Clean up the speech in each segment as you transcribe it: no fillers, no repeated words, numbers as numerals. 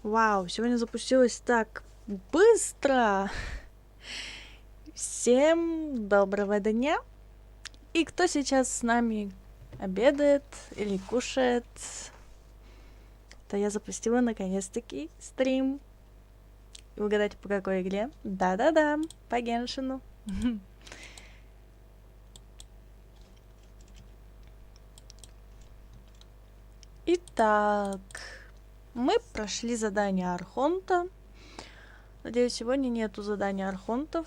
Вау, сегодня запустилось так быстро. Всем доброго дня. И кто сейчас с нами обедает или кушает? То я запустила наконец-таки стрим. И угадайте, по какой игре? Да-да-да, по Геншину. Итак, мы прошли задание Архонта. Надеюсь, сегодня нету задания Архонтов.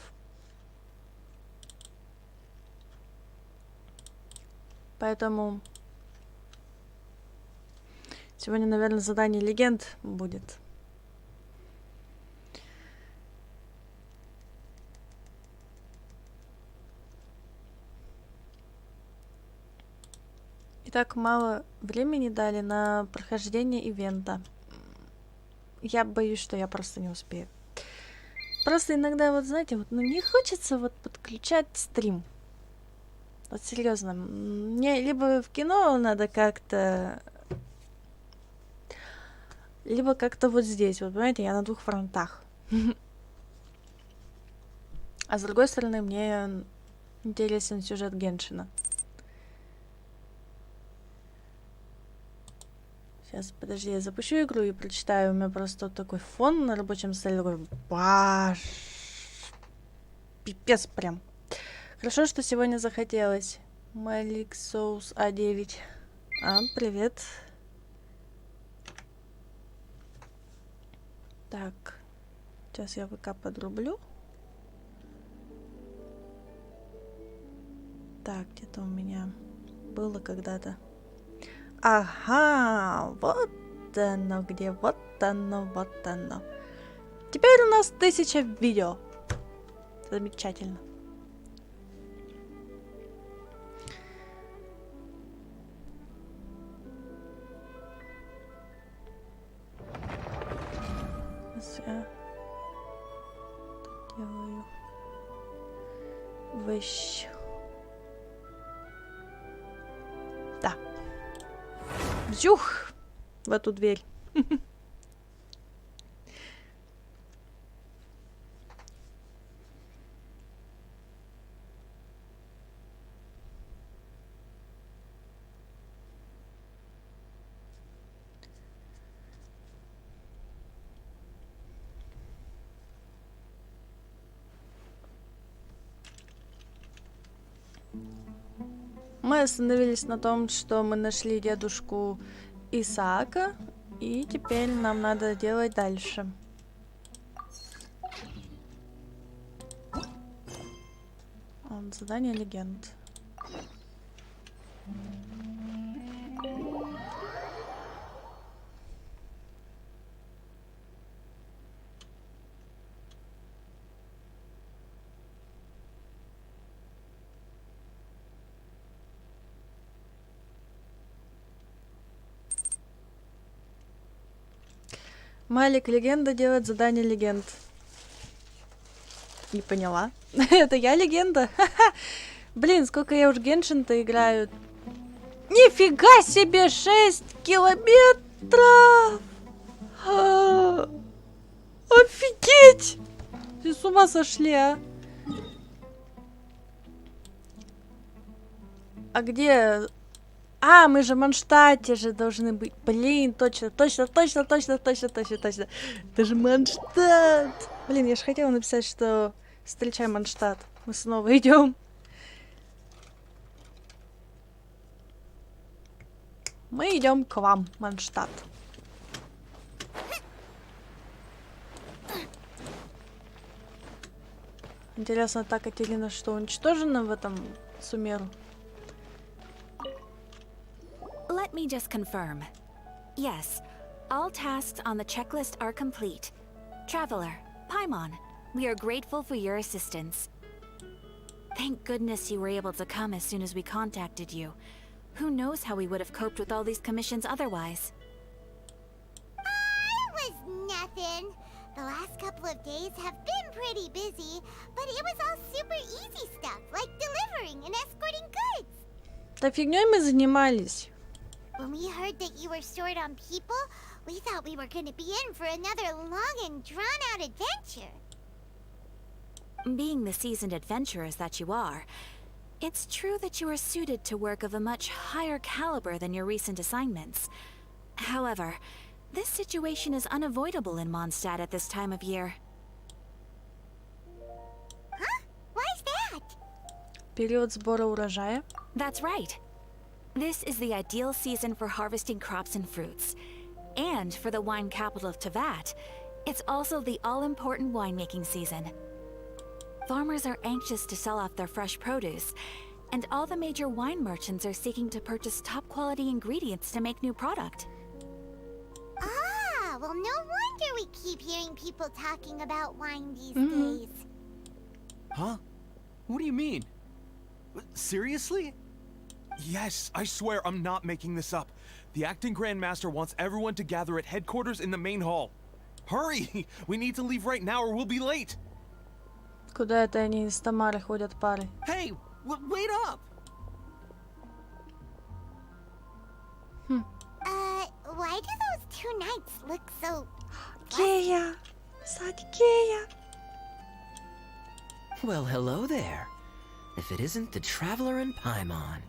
Поэтому сегодня, наверное, задание легенд будет. И так мало времени дали на прохождение ивента. Я боюсь, что я просто не успею. Просто иногда, вот знаете, вот, ну не хочется вот подключать стрим. Вот серьезно. Мне либо в кино надо как-то, либо как-то вот здесь. Вот понимаете, я на двух фронтах. А с другой стороны, мне интересен сюжет Геншина. Сейчас, подожди, я запущу игру и прочитаю. У меня просто вот такой фон на рабочем столе. Такой баш. Пипец прям. Хорошо, что сегодня захотелось. Малик Соус А9. Привет. Так. Сейчас я ВК подрублю. Так, где-то у меня было когда-то. Ага, вот оно где, вот оно, вот оно. Теперь у нас 1000 видео. Замечательно. Сейчас я делаю вещь. Да. Зюх! В эту дверь. Мы остановились на том, что мы нашли дедушку Исаака, и теперь нам надо делать дальше. Задание легенд. Малик легенда делает задание легенд. Не поняла. Это я легенда? Блин, сколько я уж Геншин-то играю. Нифига себе, 6 километров! Офигеть! Ты с ума сошли, а? А где... мы же в Манштате же должны быть. Блин, точно. Это же Манштат. Блин, я же хотела написать, что встречай Манштат. Мы снова идем. Мы идем к вам, Манштат. Интересно, так Катерина что, уничтожена в этом Сумеру? Let me just confirm. Yes, all tasks on the checklist are complete. Traveler, Paimon, we are grateful for your assistance. Thank goodness you were able to come as soon as we contacted you. Who knows how we would have coped with all these commissions otherwise? It was nothing. The last couple of days have been pretty busy, but it was all super easy stuff, like delivering and escorting goods. Да фигнёй мы занимались. When we heard that you were short on people, We thought we were gonna be in for another long and drawn-out adventure. Being the seasoned adventurers that you are, it's true that you are suited to work of a much higher caliber than your recent assignments. However, this situation is unavoidable in Mondstadt at this time of year. Huh? Why's that? Период сбора урожая. That's right. This is the ideal season for harvesting crops and fruits. And for the wine capital of Tevat, it's also the all-important winemaking season. Farmers are anxious to sell off their fresh produce, and all the major wine merchants are seeking to purchase top-quality ingredients to make new product. Ah, well, no wonder we keep hearing people talking about wine these days. Huh? What do you mean? Seriously? Yes, I swear I'm not making this up. The acting Grand Master wants everyone to gather at headquarters in the main hall. Hurry! We need to leave right now or we'll be late! Куда это они с Тамарой ходят парой? Hey! Wait up! Why do those two knights look so... Гея! Сзади Гея! Well, hello there. If it isn't the Traveler and Paimon.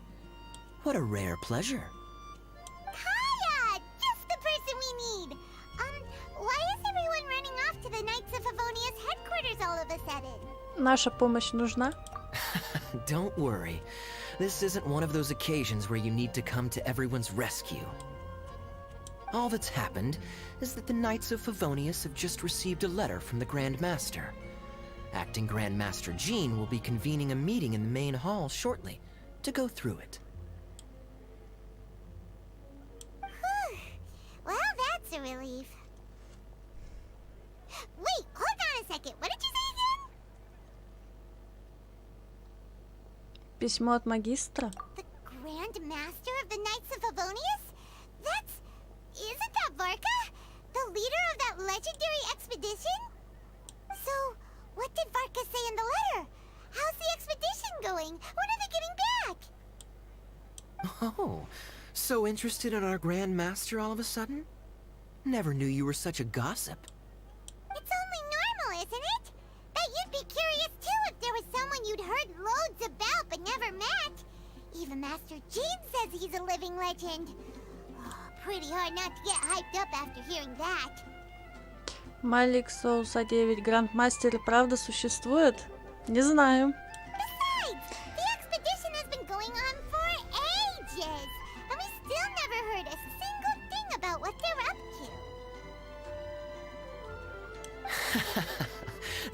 What a rare pleasure. Hiya! Just the person we need! Why is everyone running off to the Knights of Favonia's headquarters all of a sudden? Наша помощь нужна? Don't worry. This isn't one of those occasions where you need to come to everyone's rescue. All that's happened is that the Knights of Favonius have just received a letter from the Grand Master. Acting Grand Master Jean will be convening a meeting in the main hall shortly to go through it. Well, that's a relief. Wait, hold on a second. What did you say again? Письмо от магистра? The Grand Master of the Knights of Favonius? That's... Isn't that Varka? The leader of that legendary expedition? So, what did Varka say in the letter? How's the expedition going? When are they getting back? Oh, so interested in our Grand Master all of a sudden? Never knew you were such a gossip. It's only normal, isn't it? Bet you'd be curious too if there was someone you'd heard loads about but never met. Even Master Jean says he's a living legend. Oh, pretty hard not to get hyped up after hearing that. Малик Соуса 9. Грандмастер и правда существует? Не знаю. Besides, the expedition has been going on for ages, and we still never heard a single thing about what they're up to.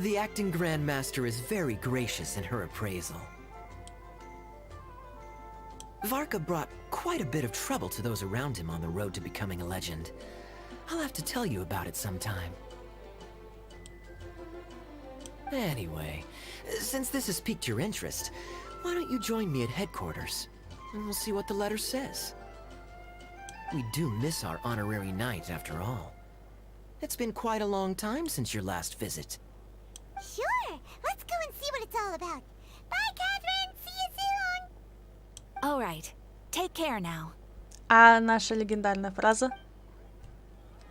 The acting Grand Master is very gracious in her appraisal. Varka brought quite a bit of trouble to those around him on the road to becoming a legend. I'll have to tell you about it sometime. Anyway, since this has piqued your interest, why don't you join me at headquarters? And we'll see what the letter says. We do miss our honorary knight, after all. It's been quite a long time since your last visit. Sure, let's go and see what it's all about. Bye, Catherine. See you soon. All right. Take care now. А наша легендарная фраза?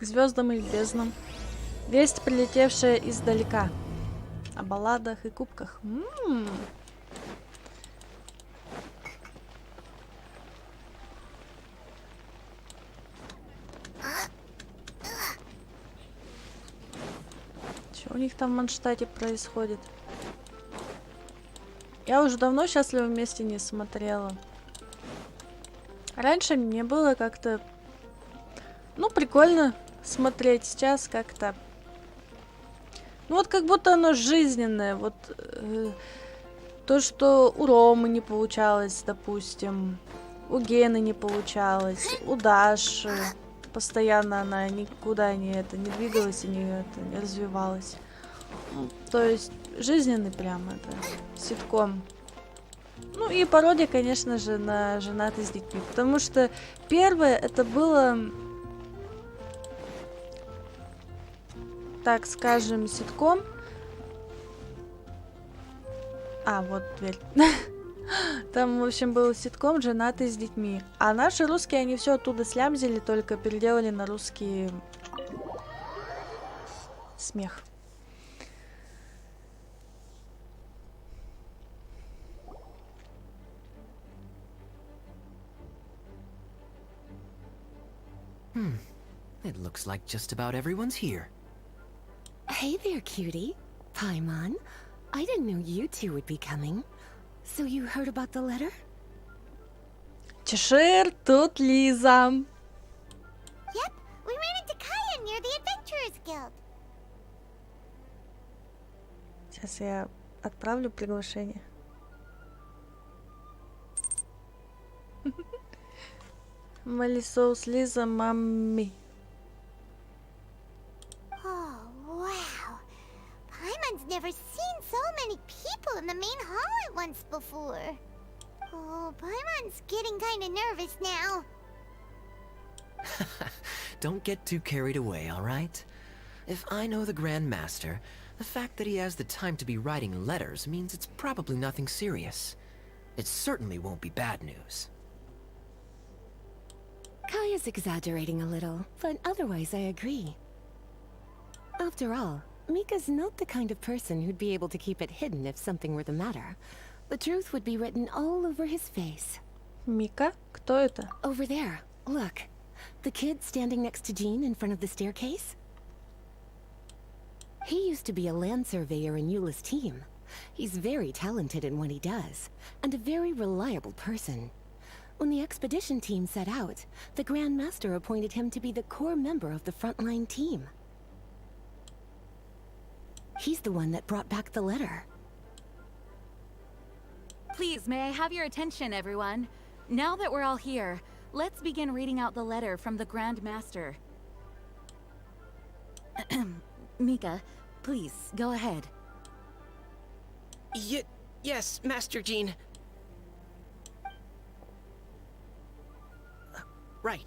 К звездам и безднам. Весть, прилетевшая издалека. О балладах и кубках. Что у них там в Mondstadте происходит? Я уже давно «Счастливы вместе» не смотрела. Раньше мне было как-то... Ну, прикольно смотреть. Сейчас как-то... Ну, вот как будто оно жизненное. Вот то, что у Ромы не получалось, допустим. У Гены не получалось. У Даши. Постоянно она никуда не двигалась и не развивалась. Ну, то есть жизненный прям это ситком. Ну и пародия, конечно же, на «Женаты с детьми». Потому что первое это было, так скажем, ситком. А, вот дверь. Там, в общем, был ситком «Женатый с детьми». А наши русские, они все оттуда слямзили, только переделали на русский смех. It looks like just about everyone's here. Hey there, cutie. Paimon. I didn't know you two would be coming. So you heard about the letter? Чешир, тут Лиза. Yep, we ran into Kaya near the Adventurers Guild. Сейчас я отправлю приглашение. Малисоус Лиза, мамми. Oh, wow. Paimon's never seen so many people in the main hall at once before. Oh, Paimon's getting kind of nervous now. Don't get too carried away, all right? If I know the Grand Master, the fact that he has the time to be writing letters means it's probably nothing serious. It certainly won't be bad news. Kaya's exaggerating a little, but otherwise I agree. After all, Mika's not the kind of person who'd be able to keep it hidden if something were the matter. The truth would be written all over his face. Мика? Кто это? Over there, look. The kid standing next to Jean in front of the staircase? He used to be a land surveyor in Eula's team. He's very talented in what he does, and a very reliable person. When the expedition team set out, the Grand Master appointed him to be the core member of the frontline team. He's the one that brought back the letter. Please, may I have your attention, everyone? Now that we're all here, let's begin reading out the letter from the Grand Master. Mika, please, go ahead. Yes, Master Jean. Right.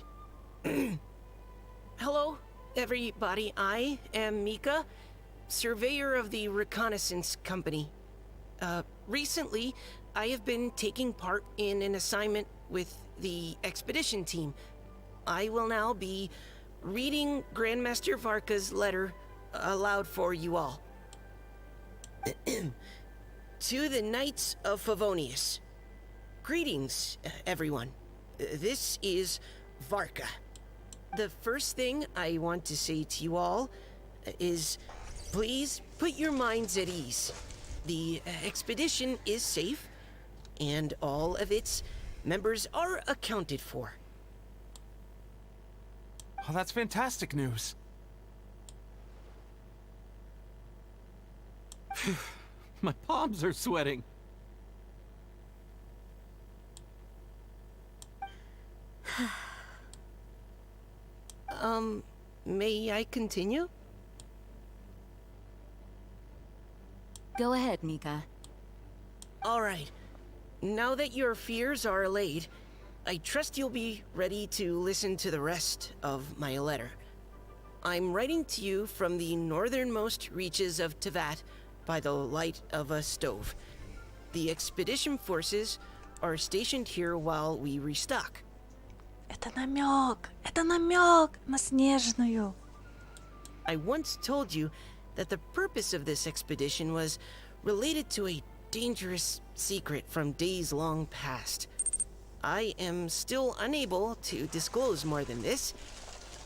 Hello, everybody. I am Mika, surveyor of the Reconnaissance Company. Recently, I have been taking part in an assignment with the expedition team. I will now be reading Grandmaster Varka's letter aloud for you all. To the Knights of Favonius. Greetings, everyone. This is Varka. The first thing I want to say to you all is please put your minds at ease. The expedition is safe, and all of its members are accounted for. Oh, that's fantastic news. My palms are sweating. May I continue? Go ahead, Mika. All right. Now that your fears are allayed, I trust you'll be ready to listen to the rest of my letter. I'm writing to you from the northernmost reaches of Tevat by the light of a stove. The expedition forces are stationed here while we restock. Это намек! Это намек на Снежную! I once told you that the purpose of this expedition was related to a dangerous secret from days long past. I am still unable to disclose more than this,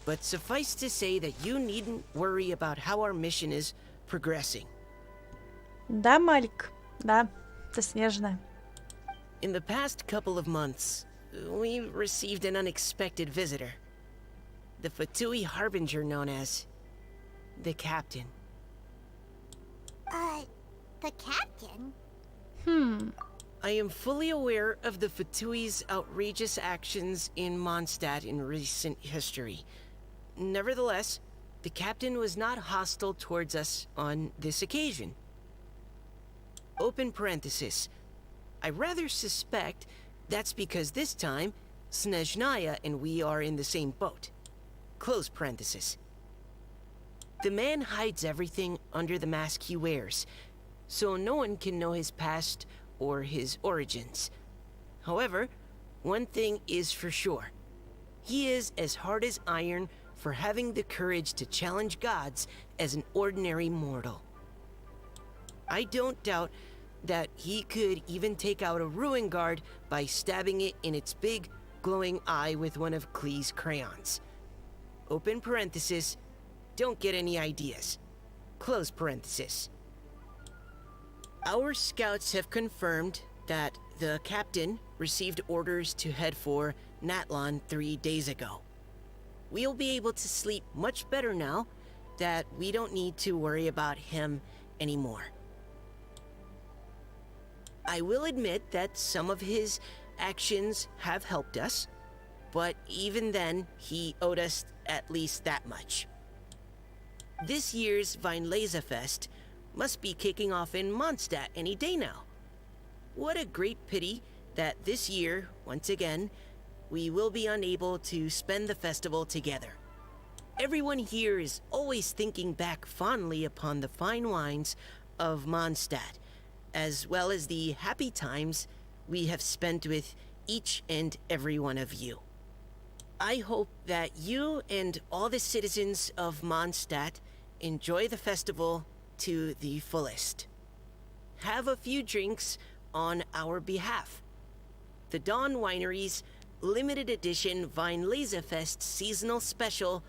but suffice to say that you needn't worry about how our mission is progressing. Да, Малик? Да, это Снежная. In the past couple of months, we received an unexpected visitor. The Fatui Harbinger known as the Captain. The captain? I am fully aware of the Fatui's outrageous actions in Mondstadt in recent history. Nevertheless, the Captain was not hostile towards us on this occasion. Open parenthesis. I rather suspect that's because this time, Snezhnaya and we are in the same boat. Close parenthesis. The man hides everything under the mask he wears, so no one can know his past or his origins. However, one thing is for sure. He is as hard as iron for having the courage to challenge gods as an ordinary mortal. I don't doubt that he could even take out a ruin guard by stabbing it in its big, glowing eye with one of Klee's crayons. Open parenthesis, don't get any ideas. Close parenthesis. Our scouts have confirmed that the captain received orders to head for Natlon 3 days ago. We'll be able to sleep much better now that we don't need to worry about him anymore. I will admit that some of his actions have helped us, but even then, he owed us at least that much. This year's Weinlese Fest must be kicking off in Mondstadt any day now. What a great pity that this year, once again, we will be unable to spend the festival together. Everyone here is always thinking back fondly upon the fine wines of Mondstadt, as well as the happy times we have spent with each and every one of you. I hope that you and all the citizens of Mondstadt enjoy the festival to the fullest. Have a few drinks on our behalf. The Dawn Winery's limited edition Weinlese Fest seasonal special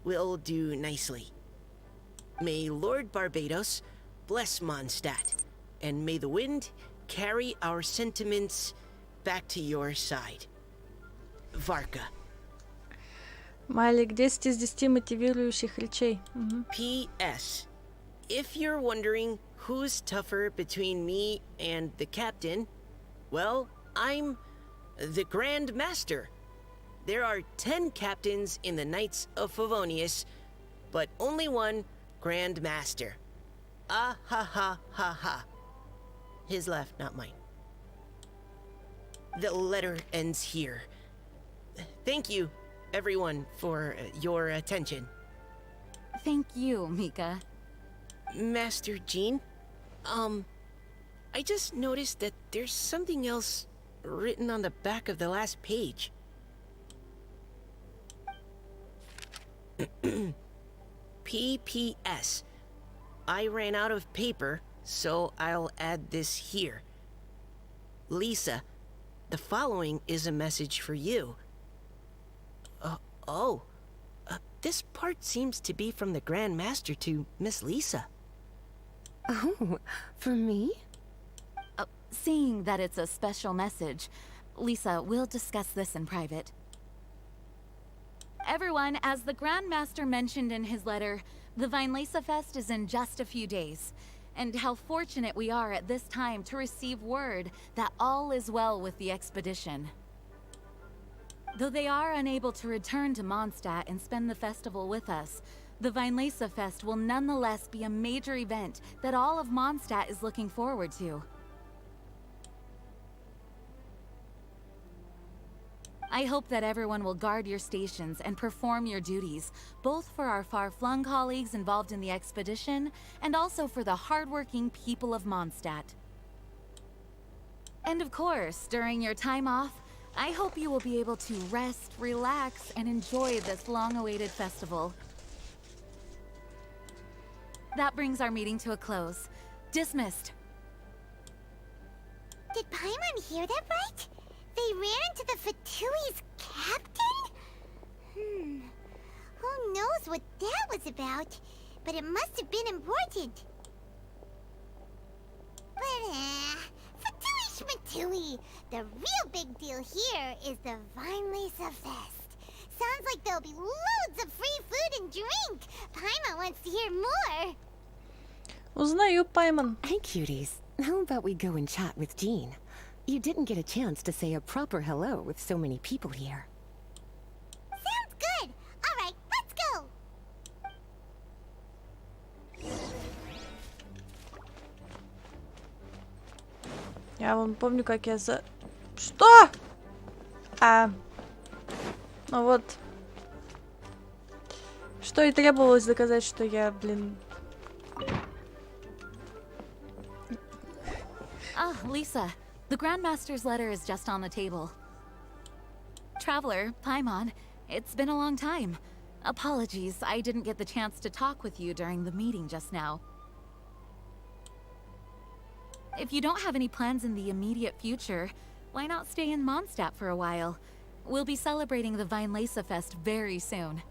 will do nicely. May Lord Barbados bless Mondstadt, and may the wind carry our sentiments back to your side. Varka. Малик, 10 из 10 мотивирующих речей. P.S. If you're wondering who's tougher between me and the captain, well, I'm the Grand Master. There are 10 captains in the Knights of Favonius, but only one Grand Master. Ah ha ha ha ha. His left, not mine. The letter ends here. Thank you, everyone, for your attention. Thank you, Mika. Master Jean, I just noticed that there's something else written on the back of the last page. P.P.S. I ran out of paper, so I'll add this here. Lisa, the following is a message for you. This part seems to be from the Grand Master to Miss Lisa. Oh, for me? Seeing that it's a special message, Lisa, we'll discuss this in private. Everyone, as the Grand Master mentioned in his letter, the Weinlese Fest is in just a few days. And how fortunate we are at this time to receive word that all is well with the expedition. Though they are unable to return to Mondstadt and spend the festival with us, the Weinlese Fest will nonetheless be a major event that all of Mondstadt is looking forward to. I hope that everyone will guard your stations and perform your duties, both for our far-flung colleagues involved in the expedition, and also for the hardworking people of Mondstadt. And of course, during your time off, I hope you will be able to rest, relax, and enjoy this long-awaited festival. That brings our meeting to a close. Dismissed. Did Paimon hear that right? They ran into the Fatui's captain? Who knows what that was about? But it must have been important. But, Fatui Schmatui! The real big deal here is the Weinlese Fest. Sounds like there'll be loads of free food and drink. Paimon wants to hear more. Узнаю, Паймон. Hey, cuties. How about we go and chat with Jean? You didn't get a chance to say a proper hello with so many people here. Sounds good. All right, let's go. Я вон помню, как я за... Что? Ну вот. Что и требовалось доказать, что я, блин... Ah, Lisa. The Grandmaster's letter is just on the table. Traveler, Paimon, it's been a long time. Apologies, I didn't get the chance to talk with you during the meeting just now. If you don't have any plans in the immediate future, why not stay in Mondstadt for a while? We'll be celebrating the Weinlese Fest very soon.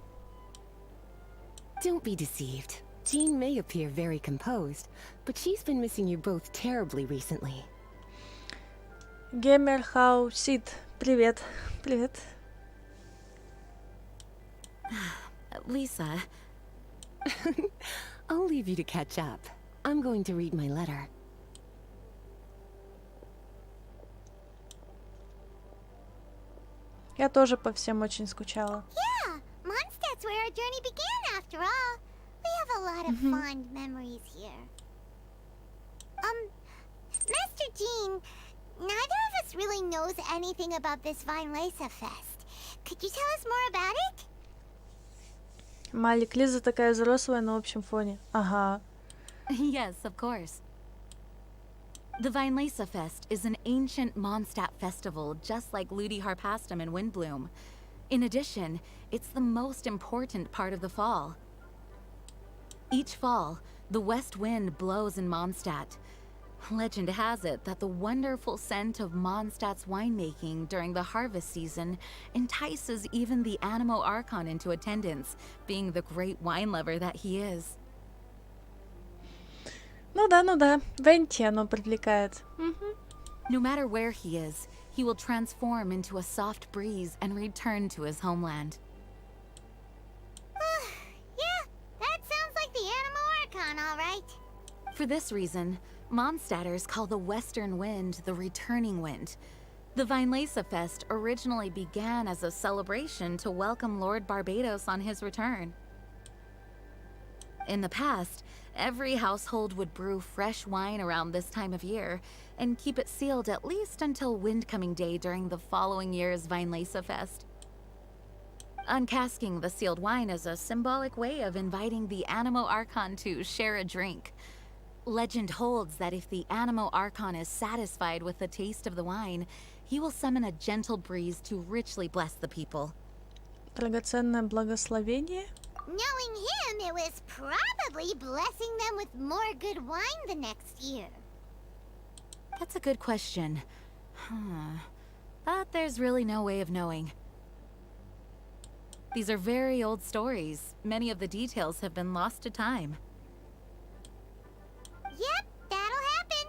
Don't be deceived. Jean may appear very composed, but she's been missing you both terribly recently. Геймерхаусит. Привет. Привет. Lisa, I'll leave you to catch up. I'm going to read my letter. Я тоже по всем очень скучала. Yeah, Mondstadt's where our journey began after all. We have a lot of fond memories here. Master Jean, neither of us really knows anything about this Weinlese Fest. Could you tell us more about it? Малик, Лиза такая взрослая на общем фоне. Ага. yes, of course. The Weinlese Fest is an ancient Mondstadt festival just like Ludi Harpastum and Windbloom. In addition, it's the most important part of the fall. Each fall, the west wind blows in Mondstadt. Legend has it that the wonderful scent of Mondstadt's winemaking during the harvest season entices even the Animo Archon into attendance, being the great wine lover that he is. Ну да. Венти оно привлекает. No matter where he is, he will transform into a soft breeze and return to his homeland. Yeah, that sounds like the Animo Archon, all right. For this reason, Mondstadters call the western wind the returning wind. The Weinlese Fest originally began as a celebration to welcome Lord Barbados on his return. In the past, every household would brew fresh wine around this time of year and keep it sealed at least until Windcoming Day during the following year's Weinlese Fest. Uncasking the sealed wine is a symbolic way of inviting the Animo Archon to share a drink. Legend holds that if the Animo Archon is satisfied with the taste of the wine, he will summon a gentle breeze to richly bless the people. Драгоценное благословение. Knowing him, it was probably blessing them with more good wine the next year. That's a good question. But there's really no way of knowing. These are very old stories. Many of the details have been lost to time. Yep, that'll happen.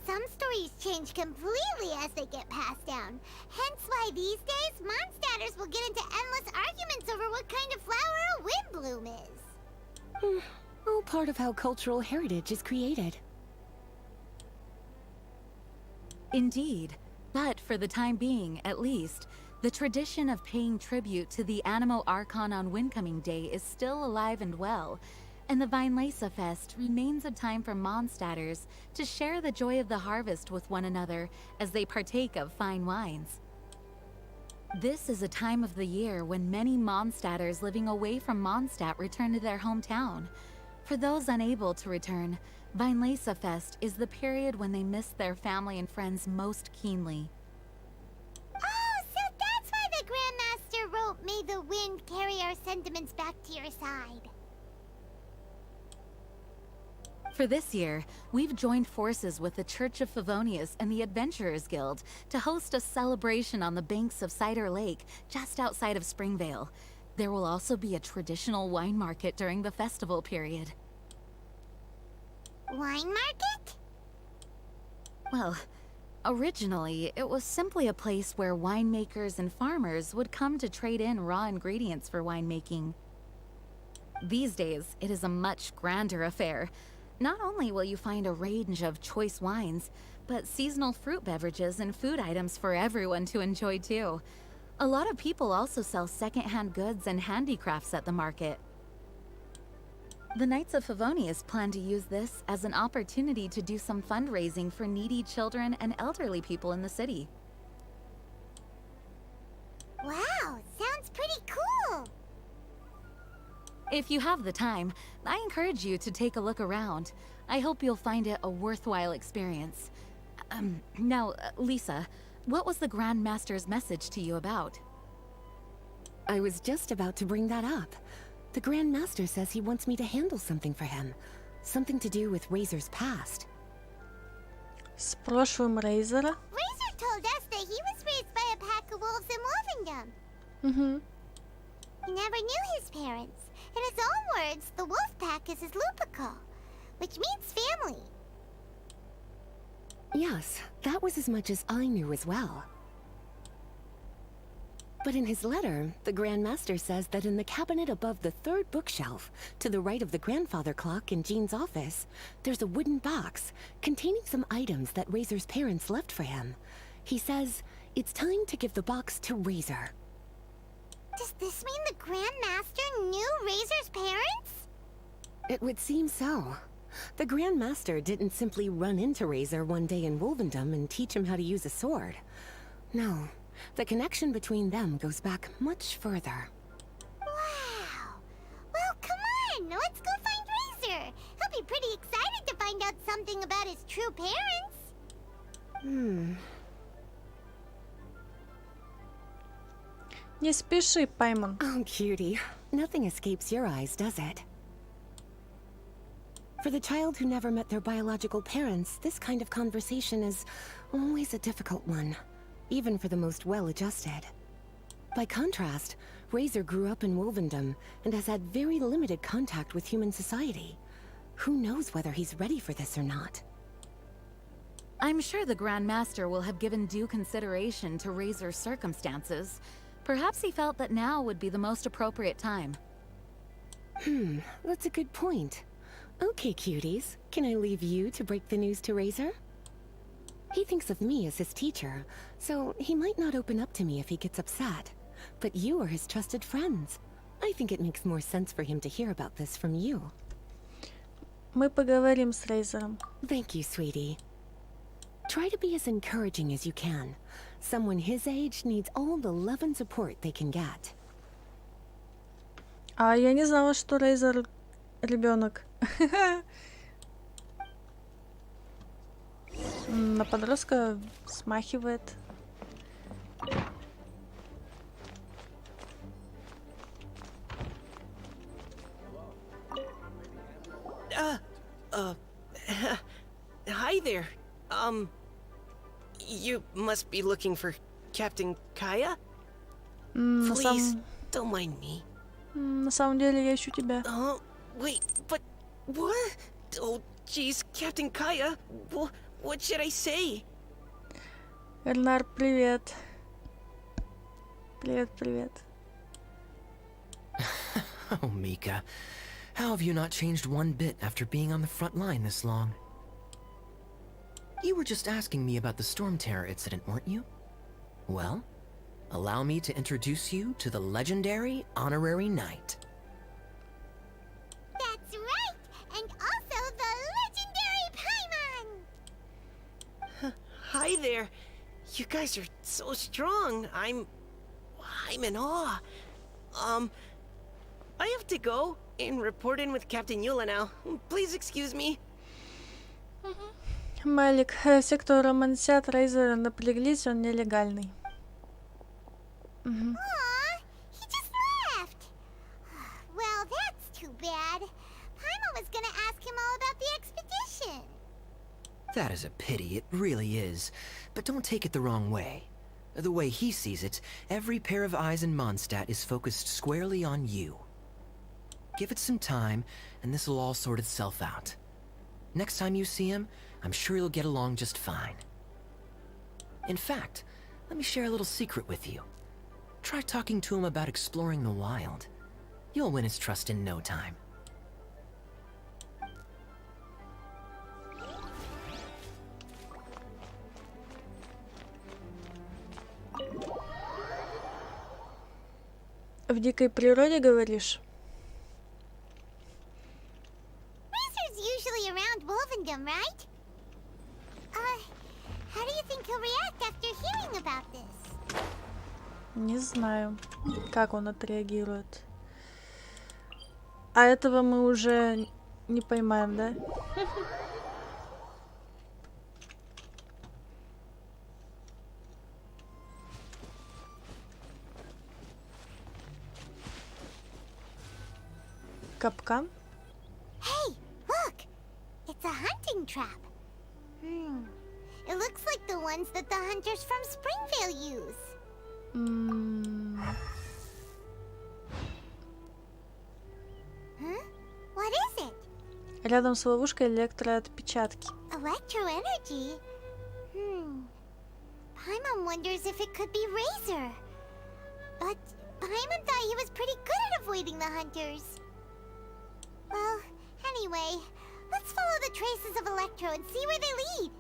Some stories change completely as they get passed down. Hence why these days, Mondstadters will get into endless arguments over what kind of flower a windbloom is. All part of how cultural heritage is created. Indeed. But for the time being, at least, the tradition of paying tribute to the Animo Archon on Windcoming Day is still alive and well, and the Weinlese Fest remains a time for Mondstadters to share the joy of the harvest with one another as they partake of fine wines. This is a time of the year when many Mondstadters living away from Mondstadt return to their hometown. For those unable to return, Weinlese Fest is the period when they miss their family and friends most keenly. Oh, so that's why the Grandmaster wrote, "May the wind carry our sentiments back to your side." For this year, we've joined forces with the Church of Favonius and the Adventurers Guild to host a celebration on the banks of Cider Lake, just outside of Springvale. There will also be a traditional wine market during the festival period. Wine market? Well, originally, it was simply a place where winemakers and farmers would come to trade in raw ingredients for winemaking. These days, it is a much grander affair. Not only will you find a range of choice wines, but seasonal fruit beverages and food items for everyone to enjoy too. A lot of people also sell secondhand goods and handicrafts at the market. The Knights of Favonius plan to use this as an opportunity to do some fundraising for needy children and elderly people in the city. Wow, sounds pretty cool. If you have the time, I encourage you to take a look around. I hope you'll find it a worthwhile experience. Now, Lisa, what was the Grand Master's message to you about? I was just about to bring that up. The Grand Master says he wants me to handle something for him. Something to do with Razor's past. С прошлым Рейзера. Razor told us that he was raised by a pack of wolves in Wolvendom. Угу. He never knew his parents. In his own words, the wolf pack is his lupico, which means family. Yes, that was as much as I knew as well. But in his letter, the Grand Master says that in the cabinet above the third bookshelf, to the right of the grandfather clock in Jean's office, there's a wooden box containing some items that Razor's parents left for him. He says it's time to give the box to Razor. Does this mean the Grand Master knew Razor's parents? It would seem so. The Grand Master didn't simply run into Razor one day in Wolvendom and teach him how to use a sword. No, the connection between them goes back much further. Wow. Well, come on. Let's go find Razor. He'll be pretty excited to find out something about his true parents. Не спеши, Паймон. Oh, cutie. Nothing escapes your eyes, does it? For the child who never met their biological parents, this kind of conversation is always a difficult one, even for the most well-adjusted. By contrast, Razor grew up in Wolvendom and has had very limited contact with human society. Who knows whether he's ready for this or not? I'm sure the Grand Master will have given due consideration to Razor's circumstances. Perhaps he felt that now would be the most appropriate time. That's a good point. Okay, cuties, can I leave you to break the news to Razor? He thinks of me as his teacher, so he might not open up to me if he gets upset. But you are his trusted friends. I think it makes more sense for him to hear about this from you. Мы поговорим с Рейзером. Thank you, sweetie. Try to be as encouraging as you can. Someone his age needs all the love and support they can get. А я не знала, что Рейзер ребенок. На подростка смахивает. Hi there. You must be looking for Captain Kaya? На Please, самом... don't mind me. На самом деле я ищу тебя. Wait, but what? Oh, jeez, Captain Kaya. What should I say? Эрнар, привет. Привет, привет. Oh, Mika. How have you not changed one bit after being on the front line this long? You were just asking me about the Storm Terror incident, weren't you? Well, allow me to introduce you to the legendary Honorary Knight. That's right. And also the legendary Paimon. Hi there. You guys are so strong. I'm in awe. I have to go and report in with Captain Yula now. Please excuse me. Малик, все, кто романсят Рейзера, напряглись, он нелегальный. Aw, he just left. Well, that's too bad. Paimon was gonna ask him all about the expedition. That is a pity, it really is. But don't take it the wrong way. The way he sees it, every pair of eyes in Mondstadt is focused squarely on you. Give it some time, and this will all sort itself out. Next time you see him, I'm sure you'll get along just fine. In fact, let me share a little secret with you. Try talking to him about exploring the wild. You'll win his trust in no time. В дикой природе, говоришь? Razor's usually around Wolvendom, right? How do you think he'll react after hearing about this? Не знаю, как он отреагирует. А этого мы уже не поймаем, да? Капкан? Hey, look! It's a hunting trap. It looks like the ones that the hunters from Springvale use. Huh? What is it? Рядом с ловушкой электроотпечатки. Electro-energy? Paimon wonders if it could be Razor. But Paimon thought he was pretty good at avoiding the hunters. Well, anyway, let's follow the traces of Electro and see where they lead.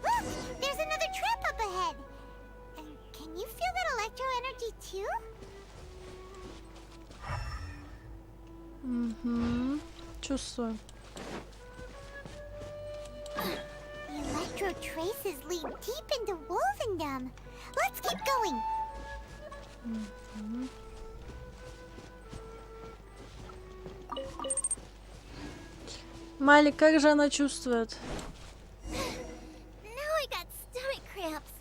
Look! There's another trap up ahead! And can you feel that electro energy too? Чувствую. The electro traces lead deep into Wolvendom. Let's keep going! Мали, как же она чувствует? Now I got stomach cramps.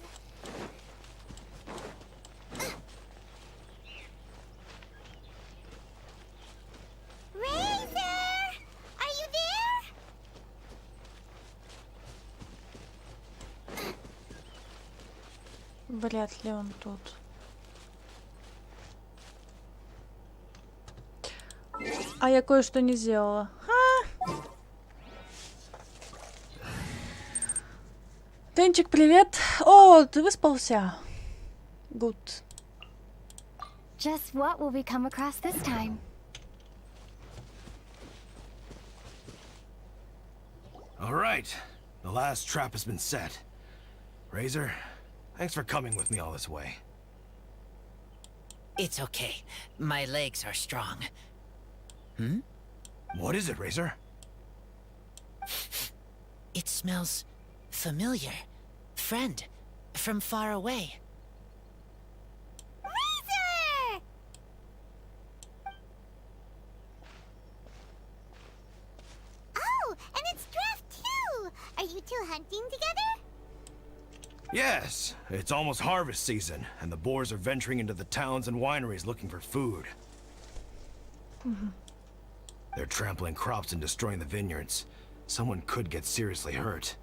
Razor! Are you there? Вряд ли он тут. А я кое-что не сделала. Тенчик, привет. О, ты выспался? Good. Just what will we come across this time? All right, the last trap has been set. Razor, thanks for coming with me all this way. It's okay. My legs are strong. What is it, Razor? It smells familiar. Friend, from far away. Razor! Oh, and it's Draft too! Are you two hunting together? Yes, it's almost harvest season, and the boars are venturing into the towns and wineries looking for food. They're trampling crops and destroying the vineyards. Someone could get seriously hurt.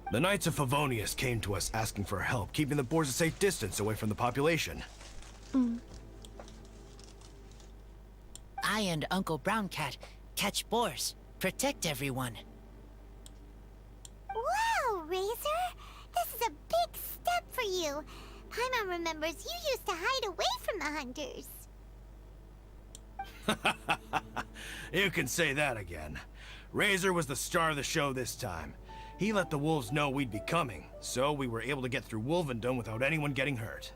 The Knights of Favonius came to us asking for help, keeping the boars a safe distance away from the population. I and Uncle Brown Cat catch boars, protect everyone. Wow, Razor! This is a big step for you. Paimon remembers you used to hide away from the hunters. You can say that again. Razor was the star of the show this time. He let the wolves know we'd be coming, so we were able to get through Wolvendom without anyone getting hurt.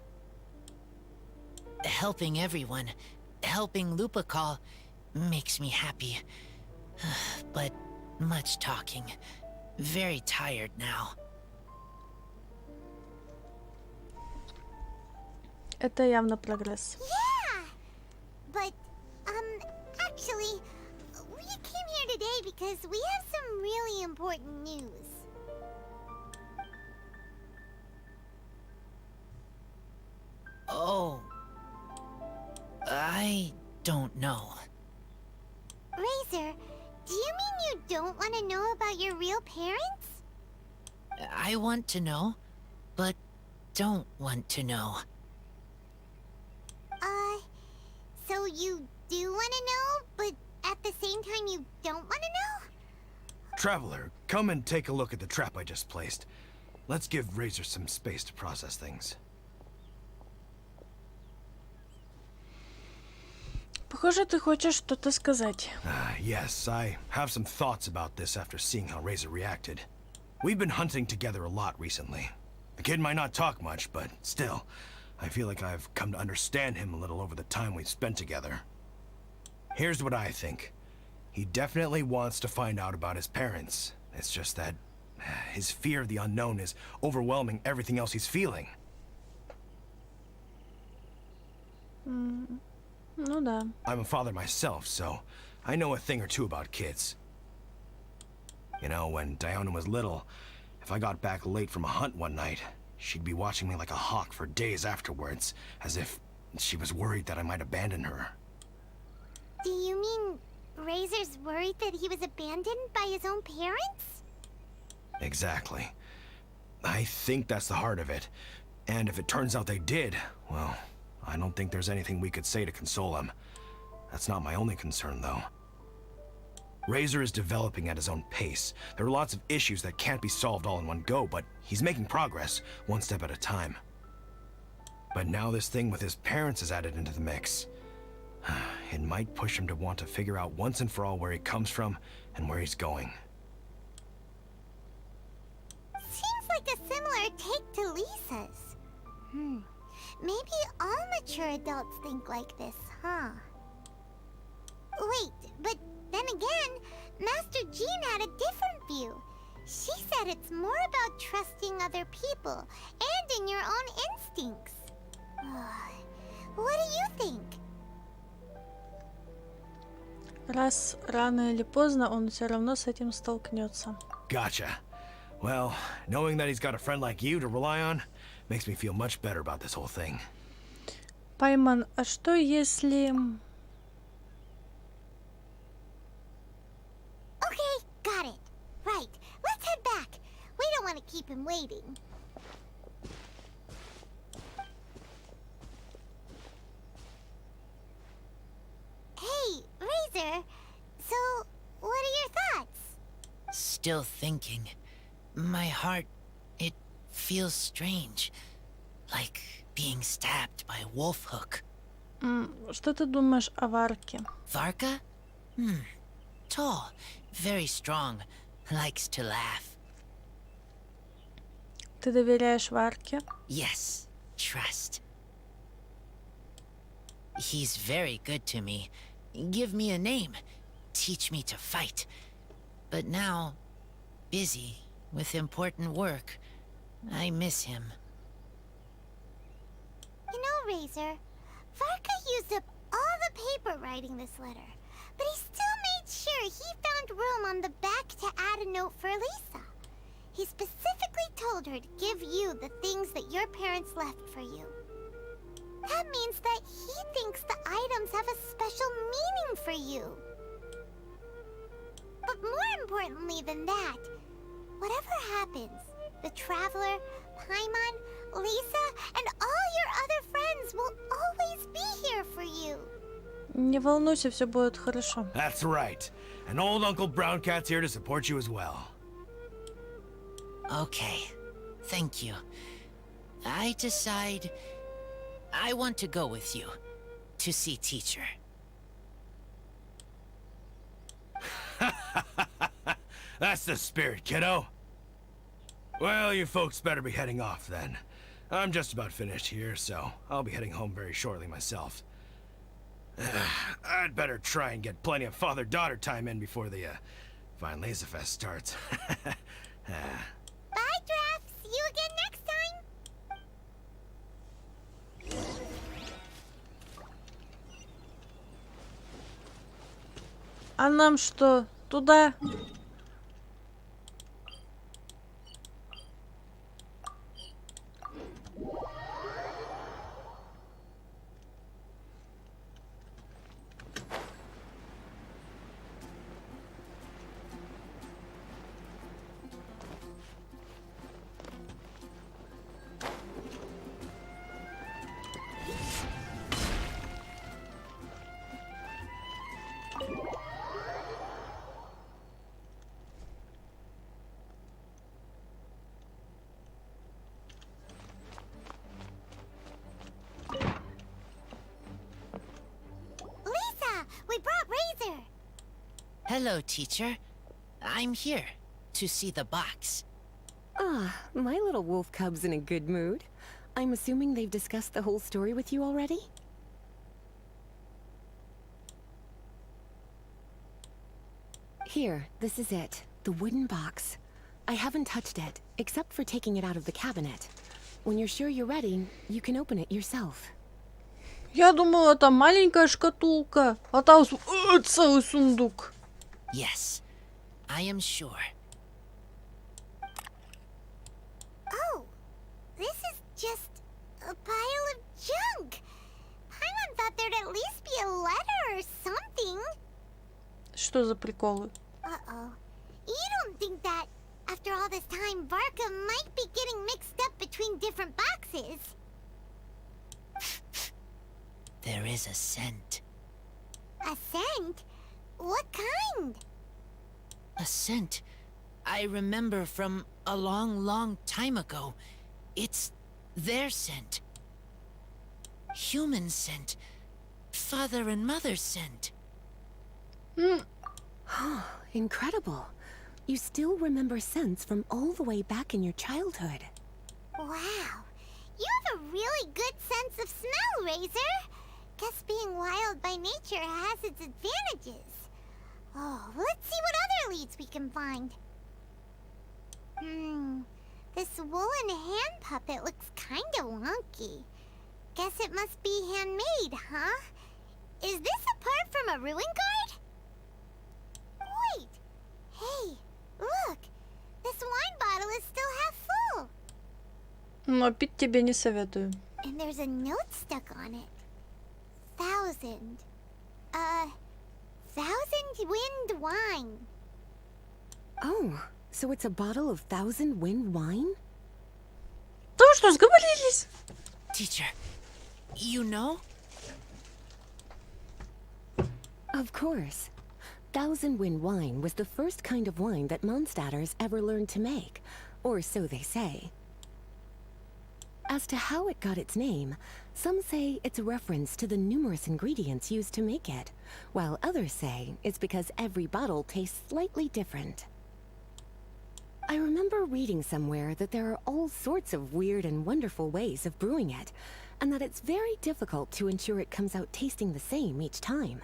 Helping everyone, helping Lupercal, makes me happy. But much talking. Very tired now. Это явно прогресс. Yeah! But, actually, we came here today because we have some really important news. Oh. I don't know. Razor, do you mean you don't want to know about your real parents? I want to know, but don't want to know. So you do want to know, but at the same time you don't want to know? Traveler, come and take a look at the trap I just placed. Let's give Razor some space to process things. Похоже, ты хочешь что-то сказать. Yes, I have some thoughts about this after seeing how Razor reacted. We've been hunting together a lot recently. The kid might not talk much, but still, I feel like I've come to understand him a little over the time we've spent together. Here's what I think. He definitely wants to find out about his parents. It's just that his fear of the unknown is overwhelming everything else he's feeling. Ну да. I'm a father myself, so I know a thing or two about kids. You know, when Diona was little, if I got back late from a hunt one night, she'd be watching me like a hawk for days afterwards, as if she was worried that I might abandon her. Do you mean Razor's worried that he was abandoned by his own parents? Exactly. I think that's the heart of it. And if it turns out they did, well, I don't think there's anything we could say to console him. That's not my only concern, though. Razor is developing at his own pace. There are lots of issues that can't be solved all in one go, but he's making progress, one step at a time. But now this thing with his parents is added into the mix. It might push him to want to figure out once and for all where he comes from and where he's going. Seems like a similar take to Lisa's. Maybe all mature adults think like this, huh? Wait, but then again, Master Jean had a different view. She said it's more about trusting other people and in your own instincts. What do you think? Раз рано или поздно он все равно с этим столкнется. Gotcha. Well, knowing that he's got a friend like you to rely on makes me feel much better about this whole thing. Пайман, а что если... Okay, got it. Right, let's head back. We don't want to keep him waiting. Hey, Razor. So, what are your thoughts? Still thinking. My heart, it feels strange. Like being stabbed by a wolf hook. Что ты думаешь о Варке? Varka? Tall, very strong, likes to laugh. Ты доверяешь Варке? Yes, trust. He's very good to me. Give me a name. Teach me to fight. But now, busy with important work. I miss him. You know, Razor, Varka used up all the paper writing this letter, but he still made sure he found room on the back to add a note for Lisa. He specifically told her to give you the things that your parents left for you. That means that he thinks the items have a special meaning for you. But more importantly than that, whatever happens, the Traveler, Paimon, Lisa, and all your other friends will always be here for you. Не волнуйся, все будет хорошо. That's right. And old Uncle Brown Cat's here to support you as well. Okay, thank you. I decide I want to go with you to see teacher. That's the spirit, kiddo. Well, you folks better be heading off then. I'm just about finished here, so I'll be heading home very shortly myself. I'd better try and get plenty of father-daughter time in before the Fine Laser Fest starts. Bye, Draft. See you again next time. А нам что, туда? Lisa, we brought Razor. Hello, teacher. I'm here to see the box. Ah, my little wolf cub's in a good mood. I'm assuming they've discussed the whole story with you already? Here, this is it. The wooden box. I haven't touched it, except for taking it out of the cabinet. When you're sure you're ready, you can open it yourself. Я думала, там маленькая шкатулка, а там целый сундук. Yes, I am sure. Oh, this is just a pile of junk. Paimon thought there'd at least be a letter or something. Что за приколы? Uh-oh. You don't think that, after all this time, Varka might be getting mixed up between different boxes? There is a scent. A scent? What kind? A scent I remember from a long, long time ago. It's their scent. Human scent. Father and mother scent. Incredible. You still remember scents from all the way back in your childhood. Wow. You have a really good sense of smell, Razor. Guess being wild by nature has its advantages. Oh, let's see what other leads we can find. This woolen hand puppet looks kinda wonky. Guess it must be handmade, huh? Is this a part from a ruin guard? Wait! Hey, look! This wine bottle is still half full! Но пить тебе не советую. And there's a note stuck on it. 1,000. 1,000 wind wine. Oh, so it's a bottle of 1,000 wind wine? Да вы что, сговорились? Teacher, you know? Of course. 1,000 wind wine was the first kind of wine that Mondstadters ever learned to make, or so they say. As to how it got its name, some say it's a reference to the numerous ingredients used to make it, while others say it's because every bottle tastes slightly different. I remember reading somewhere that there are all sorts of weird and wonderful ways of brewing it, and that it's very difficult to ensure it comes out tasting the same each time.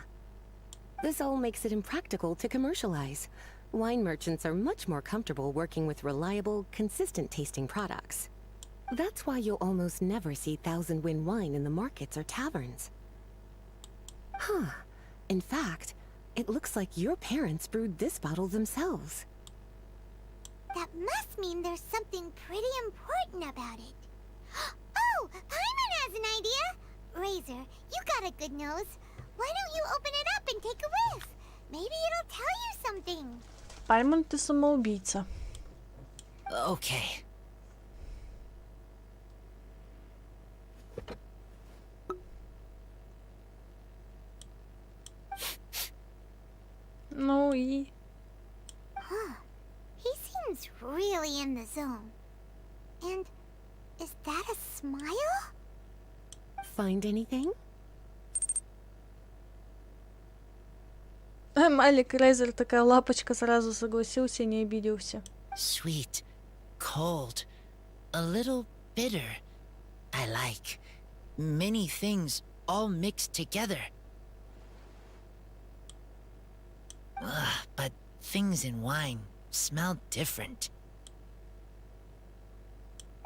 This all makes it impractical to commercialize. Wine merchants are much more comfortable working with reliable, consistent tasting products. That's why you'll almost never see 1,000 wind wine in the markets or taverns. Huh. In fact, it looks like your parents brewed this bottle themselves. That must mean there's something pretty important about it. Oh, Paimon has an idea! Razor, you got a good nose. Why don't you open it up and take a whiff? Maybe it'll tell you something. Паймон, ты самоубийца. Okay. Ну и... Huh. He seems really in the zone. And is that a smile? Find anything? Малик Рейзер, такая лапочка, сразу согласился и не обиделся. Sweet, cold, a little bitter. I like many things all mixed together. But things in wine smell different.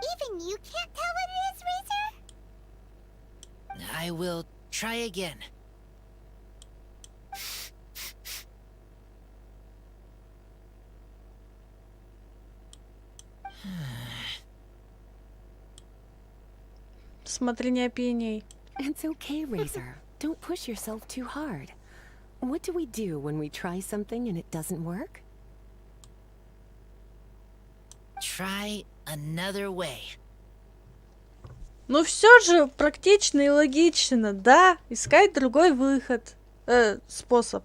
Even you can't tell what it is, Razor? I will try again. Смотри, не опьяней. It's okay, Razor. Don't push yourself too hard. What do we do when we try something and it doesn't work? Try another way. Ну все же практично и логично, да? Искать другой выход. Способ.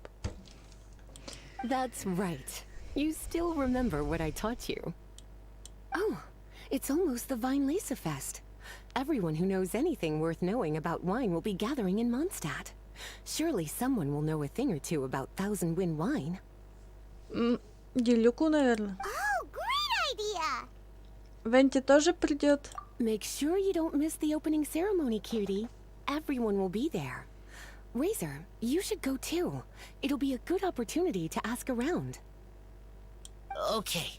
That's right. You still remember what I taught you. Oh, it's almost the Vine Fest. Everyone who knows anything worth knowing about wine will be gathering in Mondstadt. Surely someone will know a thing or two about 1,000 wind wine. Делюку, наверное. Oh, great idea! Венти тоже придет. Make sure you don't miss the opening ceremony, cutie. Everyone will be there. Razor, you should go too. It'll be a good opportunity to ask around. Okay.